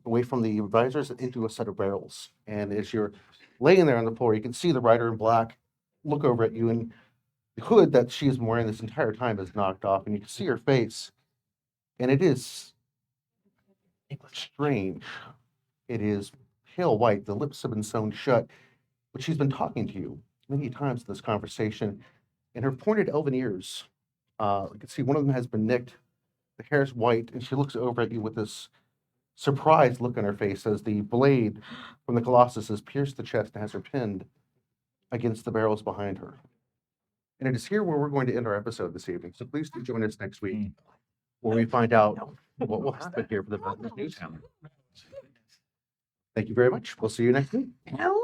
away from the advisors and into a set of barrels. And as you're laying there on the floor, you can see the rider in black look over at you, and the hood that she's been wearing this entire time is knocked off, and you can see her face. And it is strange. It is pale white. The lips have been sewn shut, but she's been talking to you many times in this conversation. And her pointed elven ears, you can see one of them has been nicked. The hair's white, and she looks over at you with this surprised look on her face as the blade from the Colossus has pierced the chest and has her pinned against the barrels behind her. And it is here where we're going to end our episode this evening. So please do join us next week, where we find out what will happen here for the News Town. Thank you very much. We'll see you next week. Hell